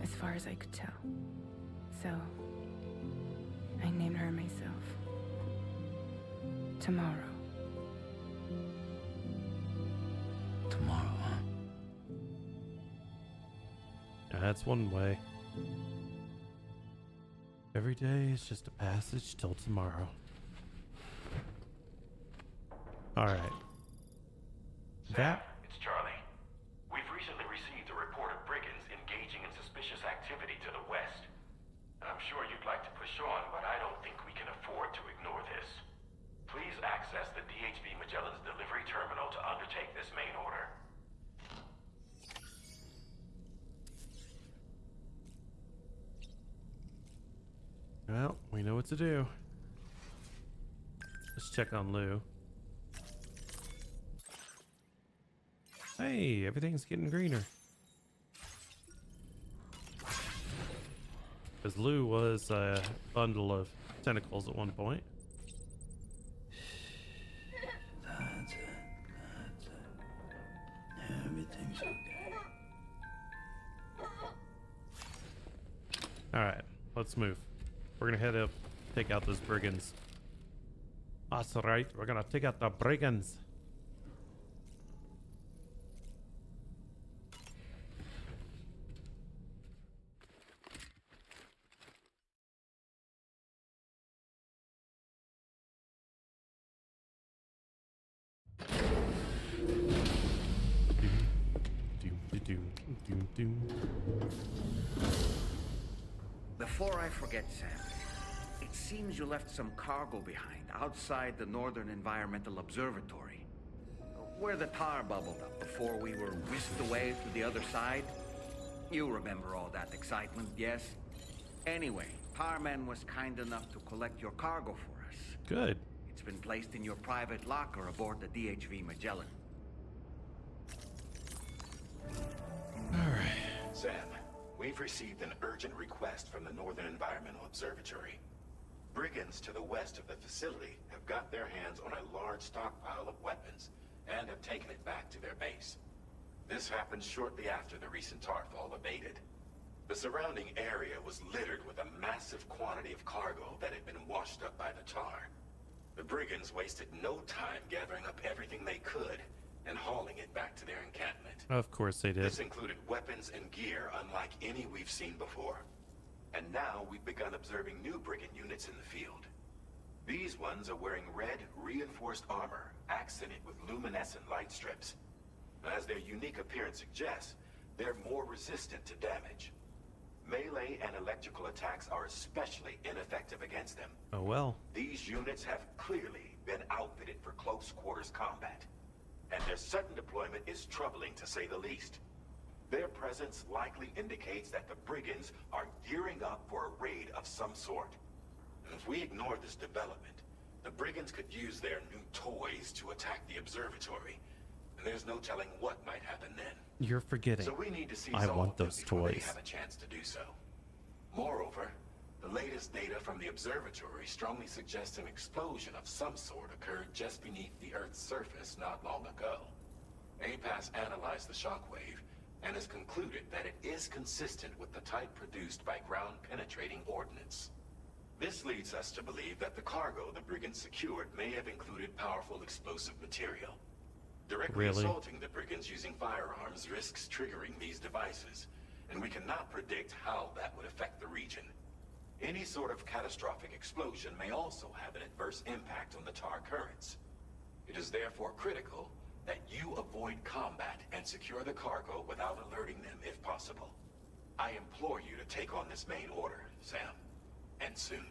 as far as I could tell. So, I named her myself. Tomorrow. Tomorrow, huh? That's one way. Every day is just a passage till tomorrow. Alright. Sam, it's Charlie. We've recently received a report of brigands engaging in suspicious activity to the west. I'm sure you'd like to push on, but I don't think we can afford to ignore this. Please access the DHV Magellan's delivery terminal to undertake this main order. Well, we know what to do. Let's check on Lou. Hey, everything's getting greener. Because Lou was a bundle of tentacles at one point. That's it. That's it. Everything's okay. Alright, let's move. We're gonna head up, take out those brigands. That's right, we're gonna take out the brigands. Before I forget, Sam, it seems you left some cargo behind outside the Northern Environmental Observatory, where the tar bubbled up before we were whisked away to the other side. You remember all that excitement, yes? Anyway, Tarman was kind enough to collect your cargo for us. Good. It's been placed in your private locker aboard the DHV Magellan. Alright. Sam, we've received an urgent request from the Northern Environmental Observatory. Brigands to the west of the facility have got their hands on a large stockpile of weapons and have taken it back to their base. This happened shortly after the recent Tarfall abated. The surrounding area was littered with a massive quantity of cargo that had been washed up by the tar. The brigands wasted no time gathering up everything they could and hauling it back to their encampment. Of course they did. This included weapons and gear unlike any we've seen before. And now we've begun observing new brigand units in the field. These ones are wearing red, reinforced armor, accented with luminescent light strips. As their unique appearance suggests, they're more resistant to damage. Melee and electrical attacks are especially ineffective against them. Oh well. These units have clearly been outfitted for close quarters combat, and their sudden deployment is troubling to say the least. Their presence likely indicates that the brigands are gearing up for a raid of some sort. And if we ignore this development, the brigands could use their new toys to attack the observatory. And there's no telling what might happen then. You're forgetting. So we need to seize I all want of them those before they toys. have a chance to do so. Moreover, the latest data from the observatory strongly suggests an explosion of some sort occurred just beneath the Earth's surface not long ago. APAS analyzed the shockwave and has concluded that it is consistent with the type produced by ground-penetrating ordnance. This leads us to believe that the cargo the brigands secured may have included powerful explosive material. Directly assaulting the brigands using firearms risks triggering these devices, and we cannot predict how that would affect the region. Any sort of catastrophic explosion may also have an adverse impact on the tar currents. It is therefore critical that you avoid combat and secure the cargo without alerting them if possible. I implore you to take on this main order, Sam, and soon.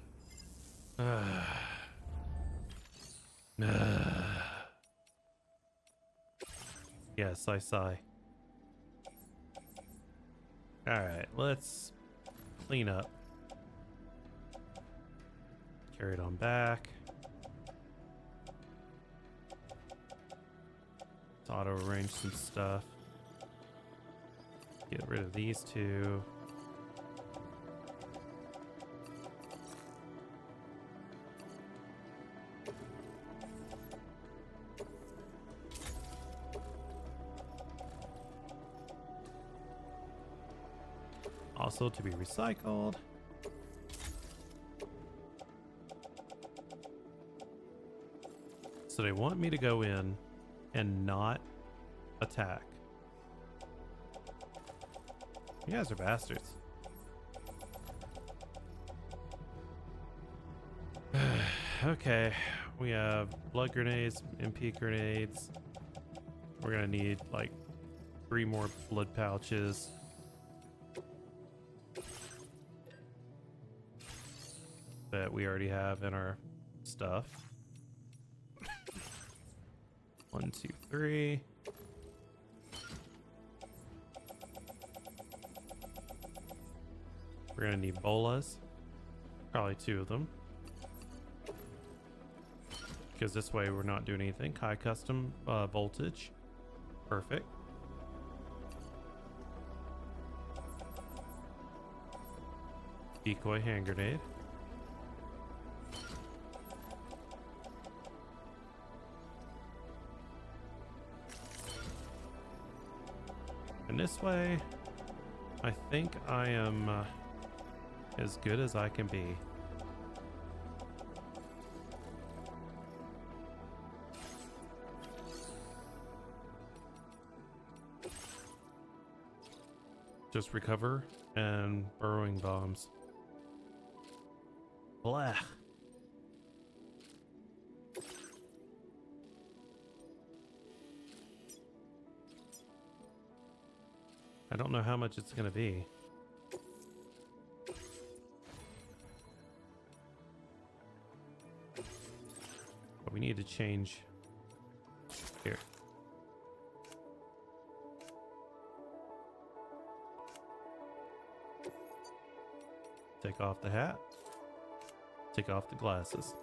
Yes, I sigh. Alright, let's clean up. Carry it on back. Let's auto arrange some stuff. Get rid of these two. Also to be recycled. So they want me to go in and not attack. You guys are bastards. Okay, we have blood grenades, MP grenades. We're gonna need like 3 more blood pouches. That we already have in our stuff. 1, 2, 3. We're gonna need bolas. Probably 2 of them. Because this way we're not doing anything. High custom voltage. Perfect. Decoy hand grenade. And this way, I think I am as good as I can be. Just recover and burrowing bombs. Blah. I don't know how much it's going to be. But we need to change here. Take off the hat. Take off the glasses.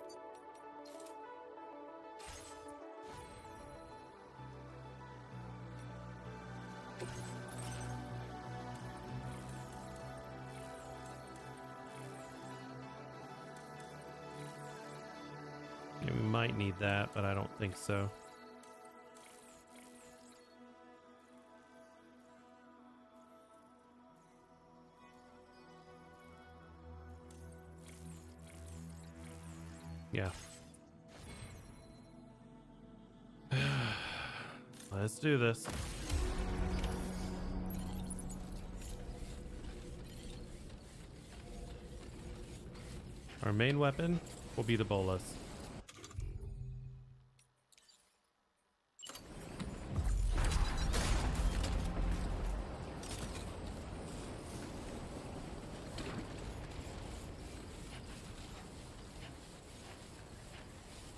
Yeah, we might need that, but I don't think so. Yeah. Let's do this. Our main weapon will be the bolas.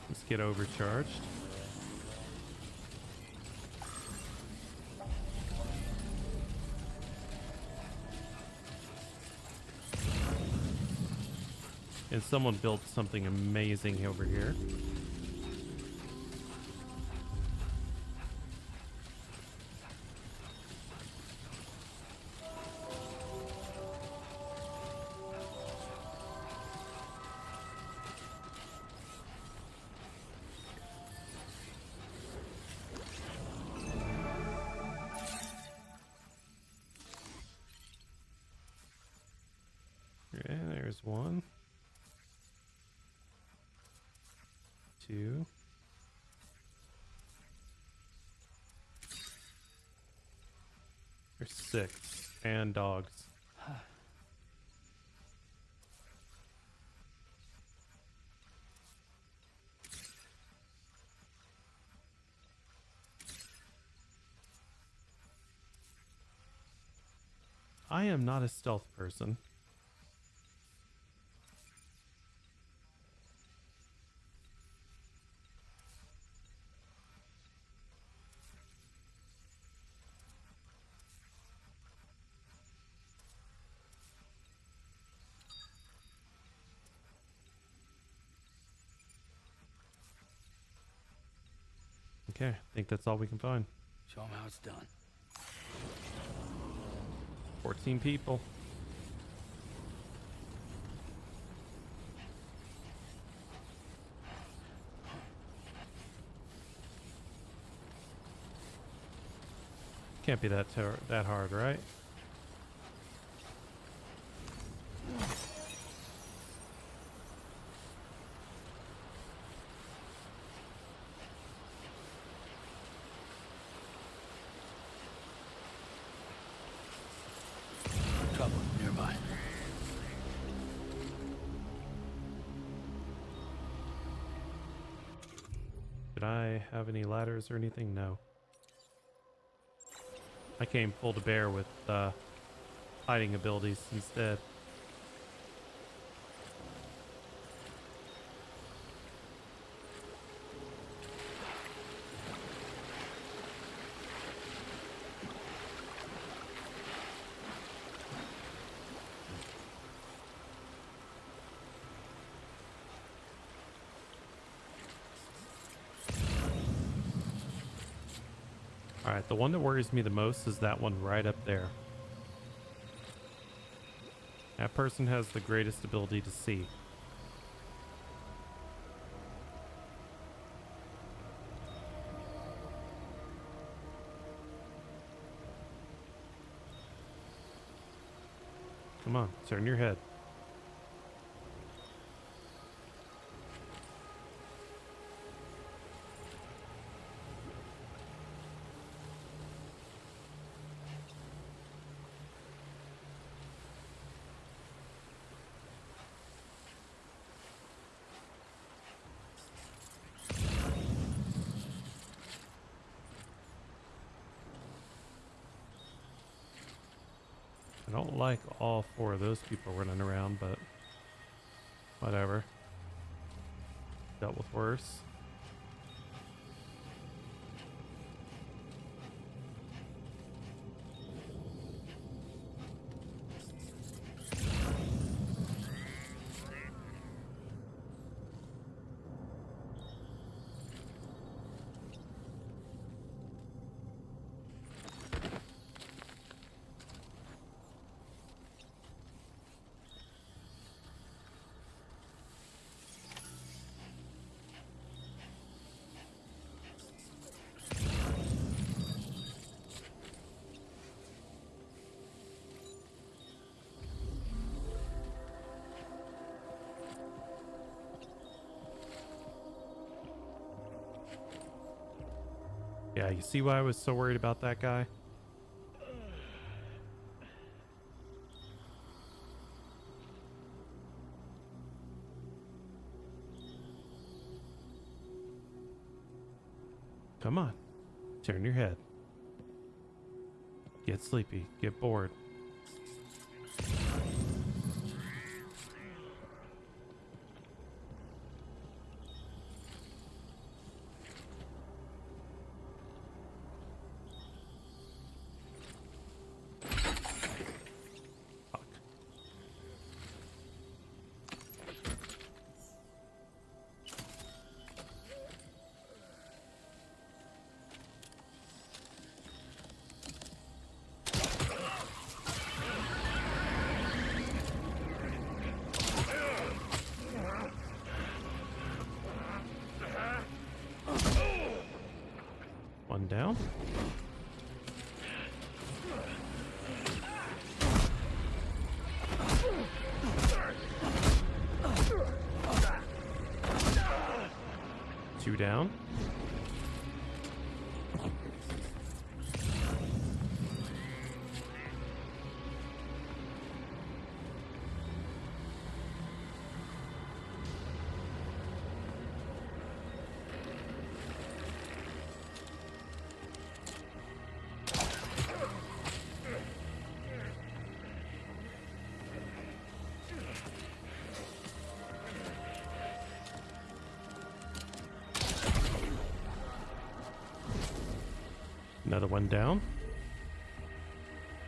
Let's get overcharged. And someone built something amazing over here. Okay, there's 1. 2. There's 6. And dogs. I am not a stealth person. Okay, I think that's all we can find. Show them how it's done. 14 people. Can't be that hard, right? Trouble nearby. Did I have any ladders or anything? No. I came full to bear with hiding abilities instead. Alright, the one that worries me the most is that one right up there. That person has the greatest ability to see. Come on, turn your head. I don't like all four of those people running around, but whatever. Dealt with worse. Yeah, you see why I was so worried about that guy? Come on, turn your head. Get sleepy, get bored. One down. Two down. Another one down.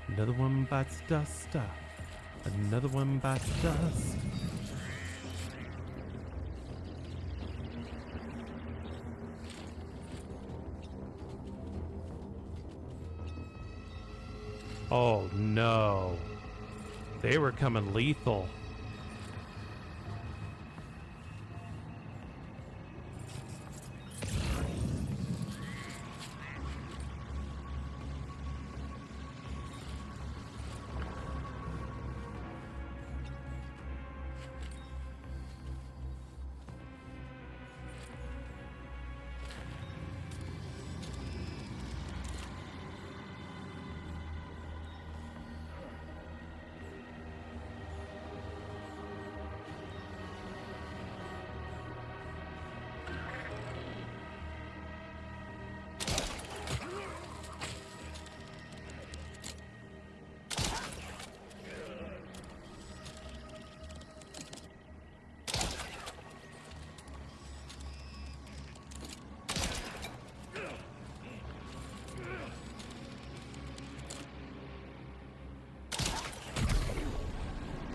Another one bites dust. Another one bites dust. Oh no. They were coming lethal.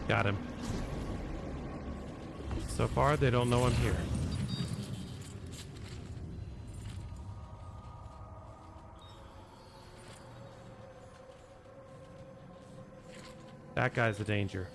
Got him. So far, they don't know I'm here. That guy's a danger.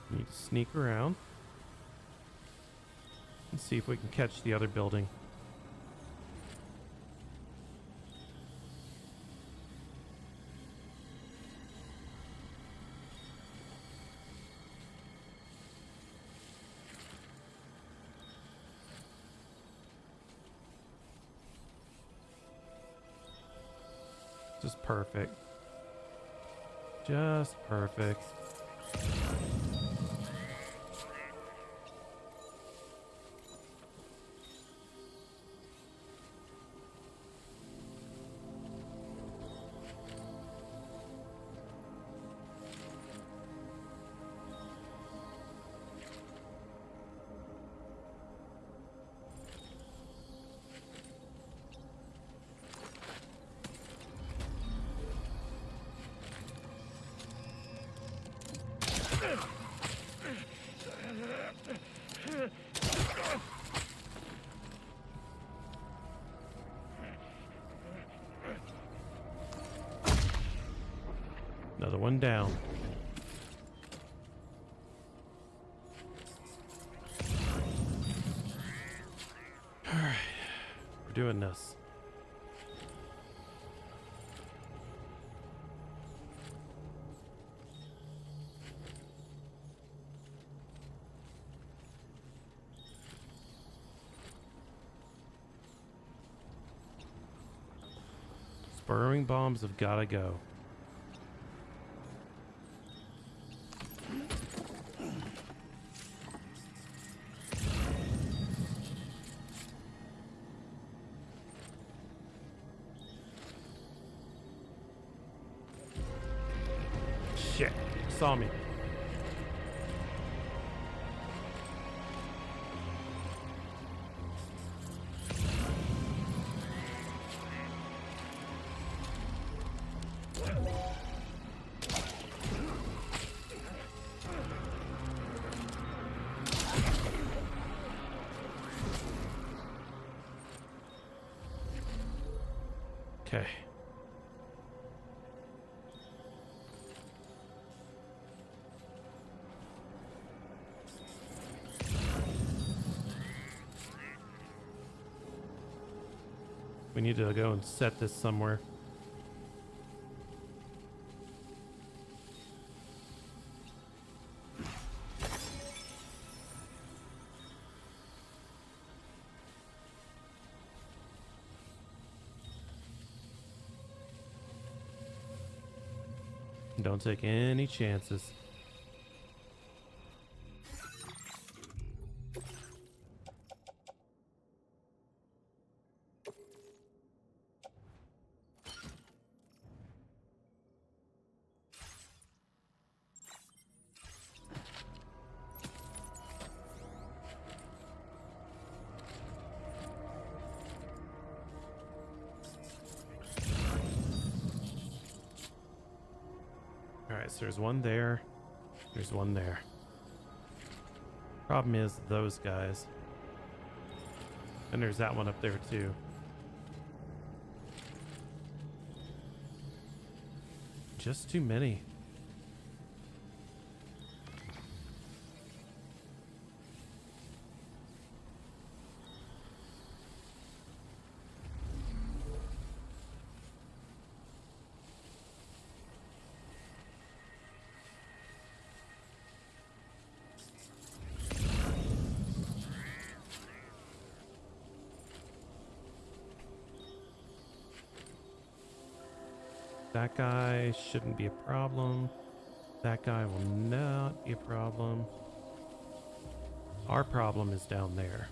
Need to sneak around and see if we can catch the other building. Just perfect. Just perfect. Another one down. All right, we're doing this. Burrowing bombs have gotta go. Shit, saw me. Okay. We need to go and set this somewhere. Don't take any chances. Alright, so there's one there. There's one there. Problem is those guys. And there's that one up there too. Just too many. That guy shouldn't be a problem. That guy will not be a problem. Our problem is down there.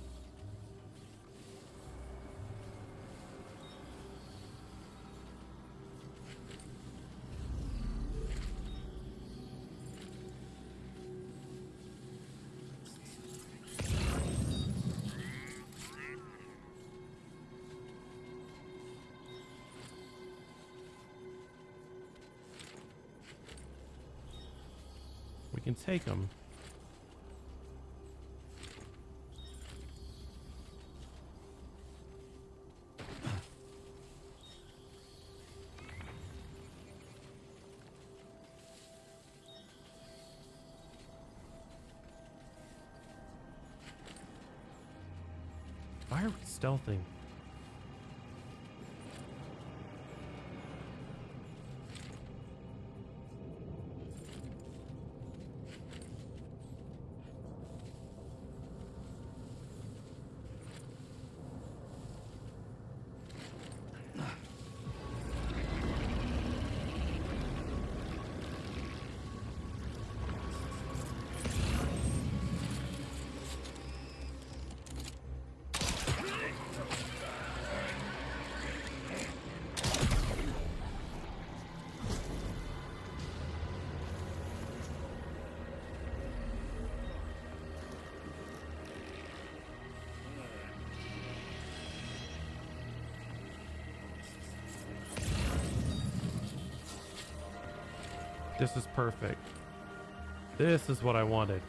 We can take them. Why are we stealthing? This is perfect. This is what I wanted.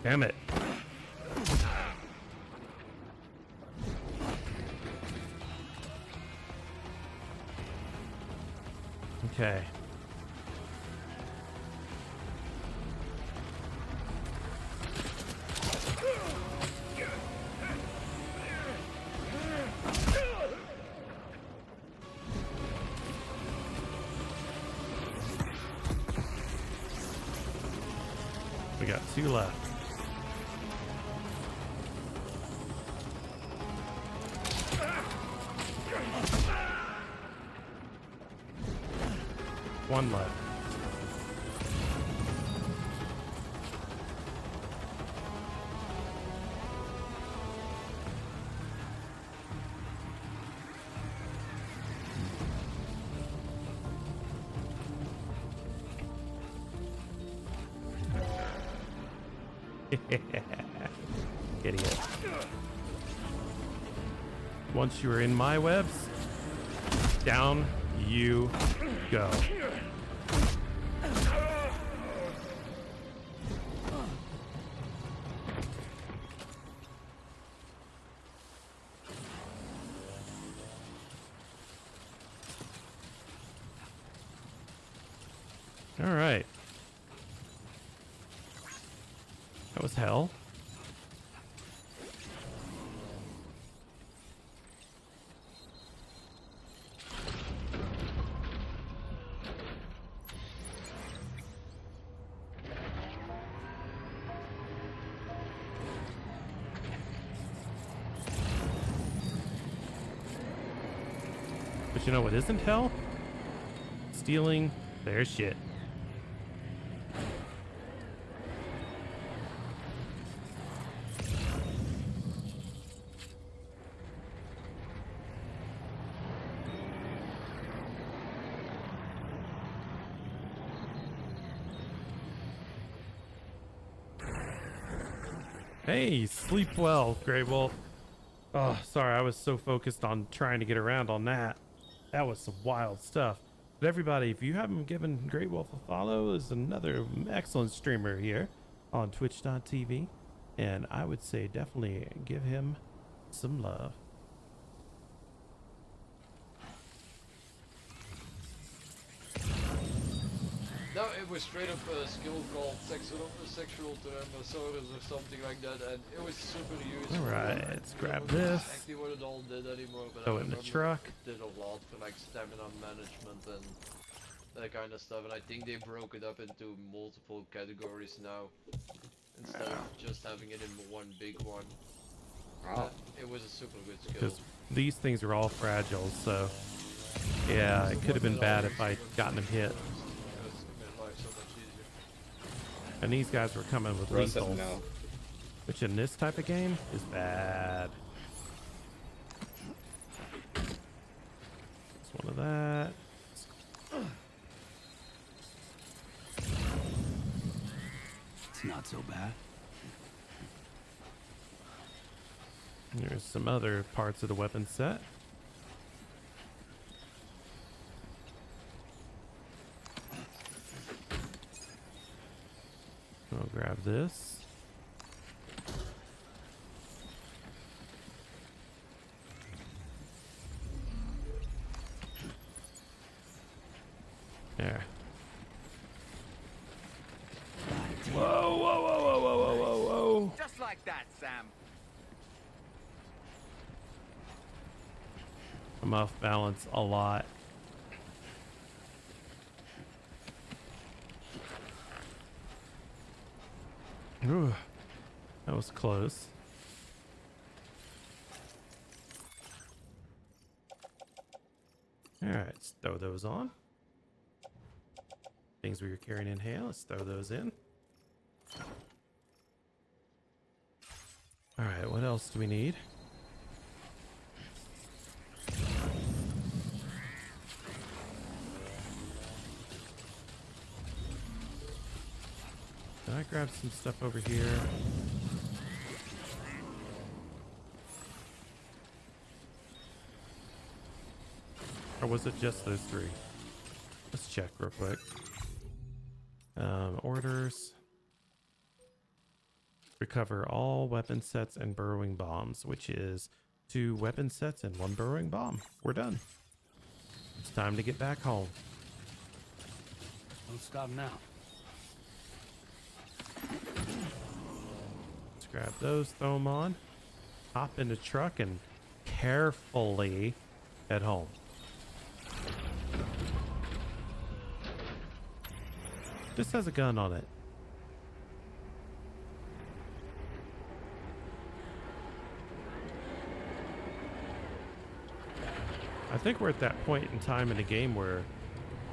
Damn it. Okay. We got 2 left. One left. Idiot. Once you are in my webs, down you go. All right. That was hell. But you know what isn't hell? Stealing their shit. Hey, sleep well, Grey Wolf. Oh, sorry, I was so focused on trying to get around on that. That was some wild stuff. But everybody, if you haven't given Grey Wolf a follow, is another excellent streamer here on Twitch.tv. And I would say definitely give him some love. No, it was straight up a skill called sexual Tyrannosaurus or something like that, and it was super useful. Alright, let's grab this. Exactly what it all did anymore, but Throw I it in the remember truck. it did a lot for like stamina management and that kind of stuff, and I think they broke it up into multiple categories now, instead of just having it in one big one. It was a super good skill. Because these things are all fragile, so yeah, it could have been bad if I'd gotten him hit. And these guys were coming with lethals, which in this type of game is bad. Just one of that. It's not so bad. There's some other parts of the weapon set. I'll grab this. There. Whoa, whoa, whoa, whoa, whoa, whoa, whoa, whoa. Just like that, Sam. I'm off balance a lot. Ooh, that was close. All right, let's throw those on. Things we were carrying in hand, let's throw those in. All right, what else do we need? Did I grab some stuff over here? Or was it just those three? Let's check real quick. Orders. Recover all weapon sets and burrowing bombs, which is 2 weapon sets and 1 burrowing bomb. We're done. It's time to get back home. Don't stop now. Let's grab those, throw them on, hop in the truck, and carefully head home. This has a gun on it. I think we're at that point in time in the game where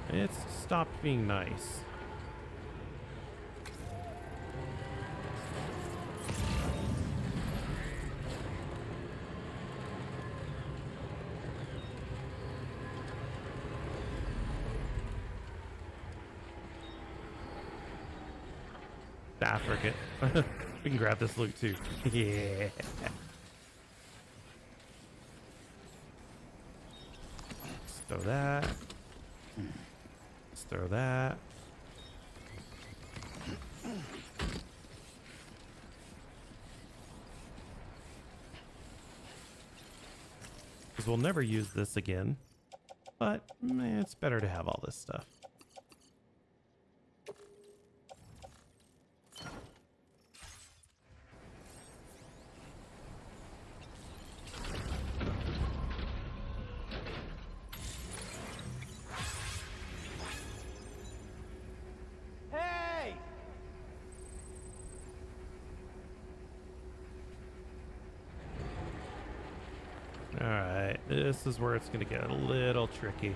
it's stopped being nice. African. We can grab this loot too. Yeah. Let's throw that. Let's throw that. Because we'll never use this again. But it's better to have all this stuff. Alright, this is where it's going to get a little tricky.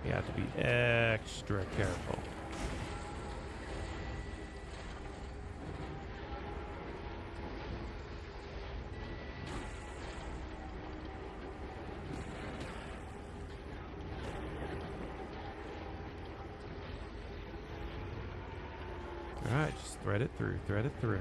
You have to be extra careful. Alright, just thread it through, thread it through.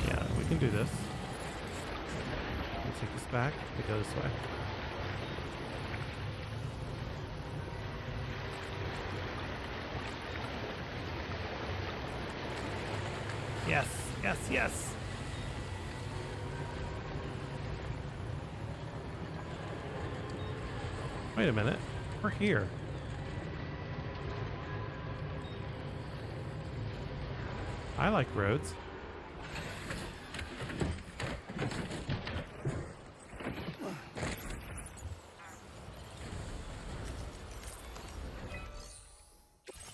Yeah, we can do this. Take this back, we go this way. Yes, yes, yes. Wait a minute, we're here. I like roads.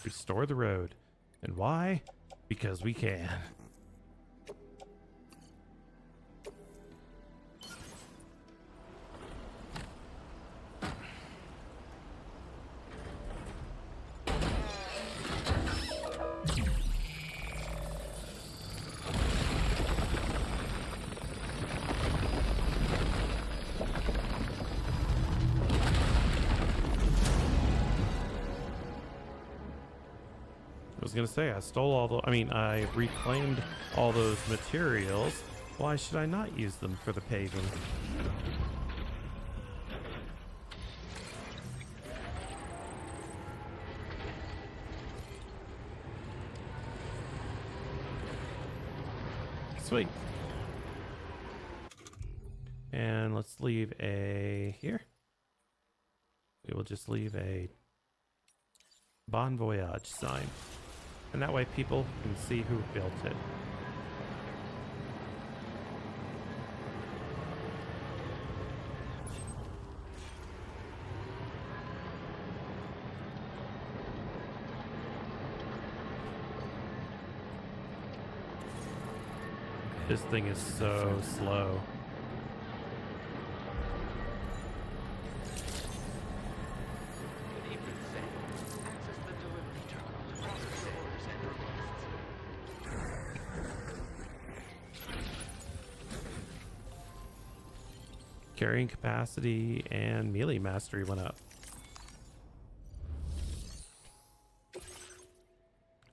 Restore the road. And why? Because we can. I was gonna say, I stole all the, I reclaimed all those materials. Why should I not use them for the paving? Sweet. And let's leave a, here. We will just leave a Bon Voyage sign. And that way people can see who built it. This thing is so slow. Carrying capacity and melee mastery went up.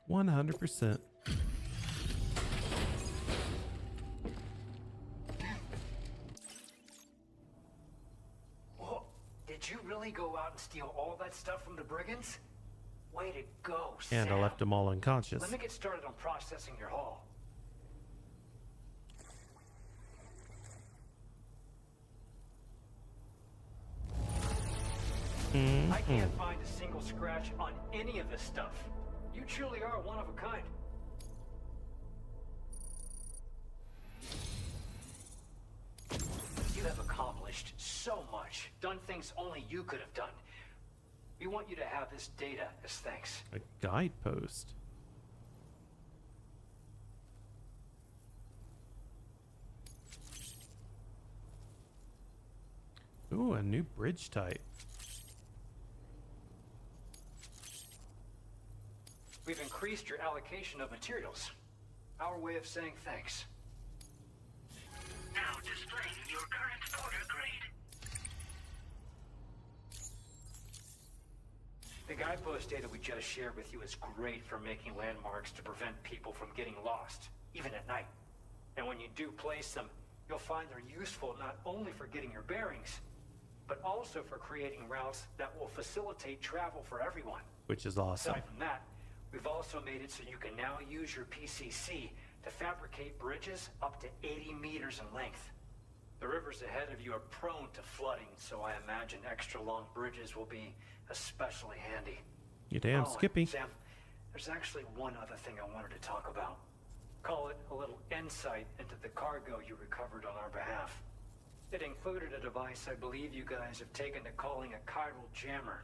100%. Whoa, did you really go out and steal all that stuff from the brigands? Way to go, And Sam. I left them all unconscious. Let me get started on processing your haul. I can't find a single scratch on any of this stuff. You truly are one of a kind. You have accomplished so much, done things only you could have done. We want you to have this data as thanks. A guidepost. Ooh, a new bridge type. We've increased your allocation of materials. Our way of saying thanks. Now displaying your current order grade. The guidepost data we just shared with you is great for making landmarks to prevent people from getting lost, even at night. And when you do place them, you'll find they're useful not only for getting your bearings, but also for creating routes that will facilitate travel for everyone. Which is awesome. Aside from that, we've also made it so you can now use your PCC to fabricate bridges up to 80 meters in length. The rivers ahead of you are prone to flooding, so I imagine extra long bridges will be especially handy. You damn Skippy. Sam, there's actually one other thing I wanted to talk about. Call it a little insight into the cargo you recovered on our behalf. It included a device I believe you guys have taken to calling a chiral jammer.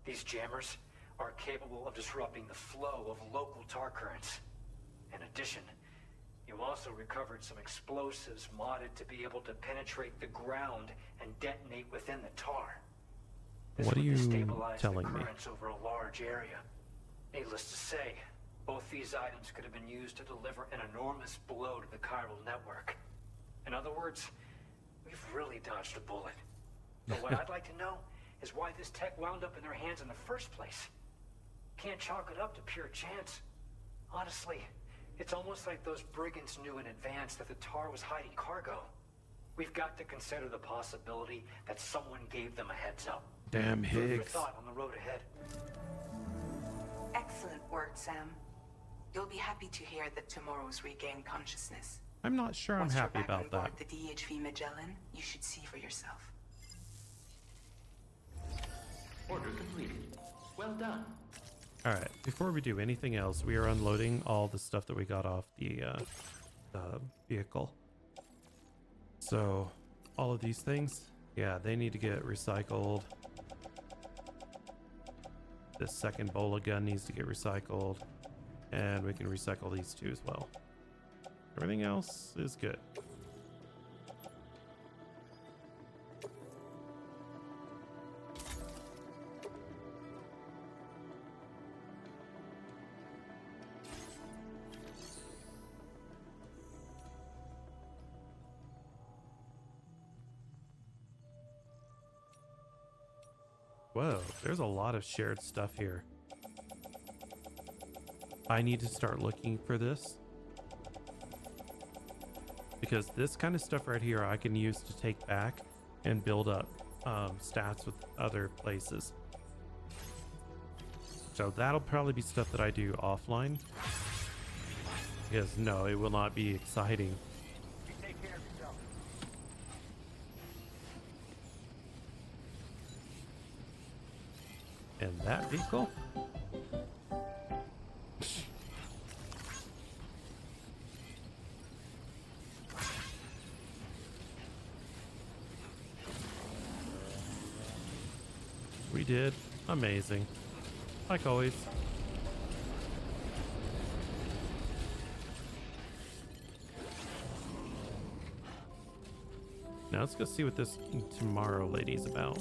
These jammers are capable of disrupting the flow of local tar currents. In addition, you also recovered some explosives modded to be able to penetrate the ground and detonate within the tar. This What are would you destabilize telling the me? currents over a large area. Needless to say, both these items could have been used to deliver an enormous blow to the chiral network. In other words, we've really dodged a bullet. But what I'd like to know is why this tech wound up in their hands in the first place. Can't chalk it up to pure chance. Honestly, it's almost like those brigands knew in advance that the tar was hiding cargo. We've got to consider the possibility that someone gave them a heads up. Damn Food for Higgs. thought on the road ahead. Excellent work, Sam. You'll be happy to hear that tomorrow's regained consciousness. I'm not sure I'm Once you're happy back on about board that. the DHV Magellan, you should see for yourself. Order completed. Well done. Alright, before we do anything else, we are unloading all the stuff that we got off the vehicle. So, all of these things, yeah, they need to get recycled. This second bola gun needs to get recycled. And we can recycle these two as well. Everything else is good. Whoa, there's a lot of shared stuff here. I need to start looking for this. Because this kind of stuff right here I can use to take back and build up stats with other places. So that'll probably be stuff that I do offline. Because no, it will not be exciting. You take care of yourself. And that vehicle? We did amazing, like always. Now let's go see what this tomorrow lady's about.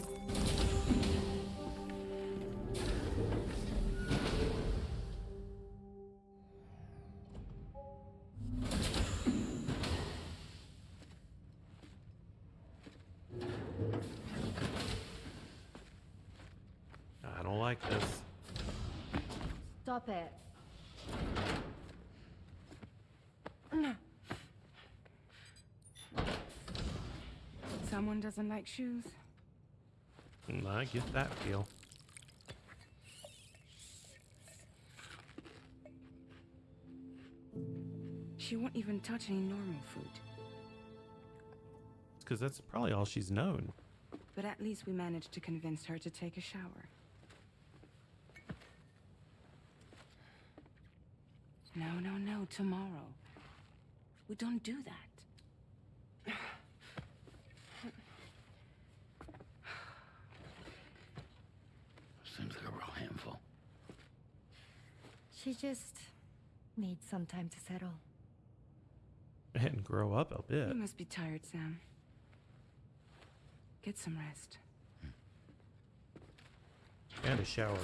I don't like this. Stop it. Someone doesn't like shoes? I get that feel. She won't even touch any normal food. Because that's probably all she's known. But at least we managed to convince her to take a shower. No, tomorrow. We don't do that. Seems like a real handful. She just needs some time to settle. And grow up a bit. You must be tired, Sam. Get some rest. And a shower.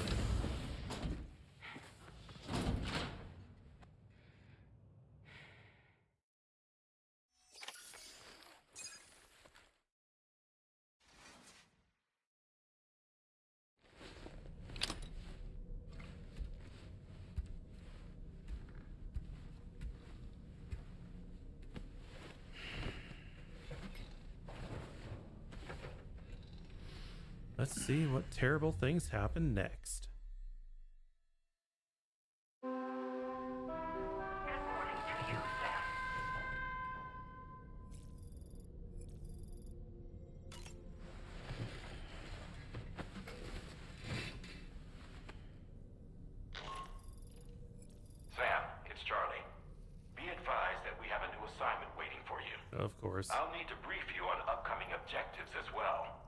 Let's see what terrible things happen next. Good morning to you, Sam. Of course. I'll need to brief you on upcoming objectives as well.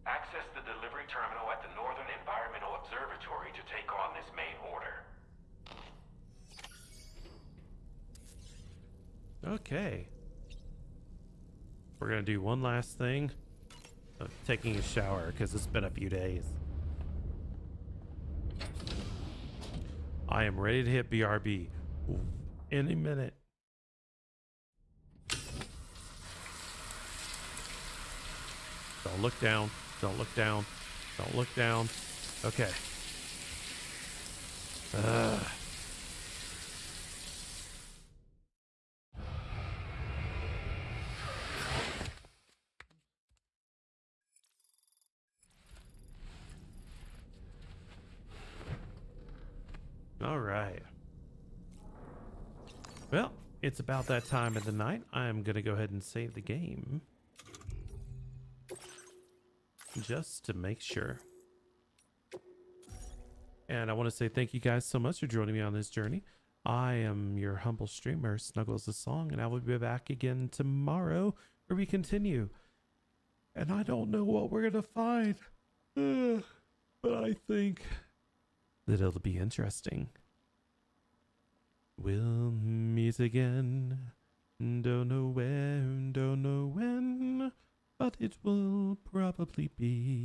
Access the delivery terminal at the Northern Environmental Observatory to take on this main order. Okay. We're gonna do one last thing. Taking a shower, because it's been a few days. I am ready to hit BRB any minute. Don't look down. Don't look down. Don't look down. Okay. All right. Well, it's about that time of the night. I'm going to go ahead and save the game. Just to make sure. And I want to say thank you guys so much for joining me on this journey. I am your humble streamer, Snuggles the Song, and I will be back again tomorrow where we continue. And I don't know what we're going to find. But I think that it'll be interesting. We'll meet again. Don't know where, don't know when, but it will probably be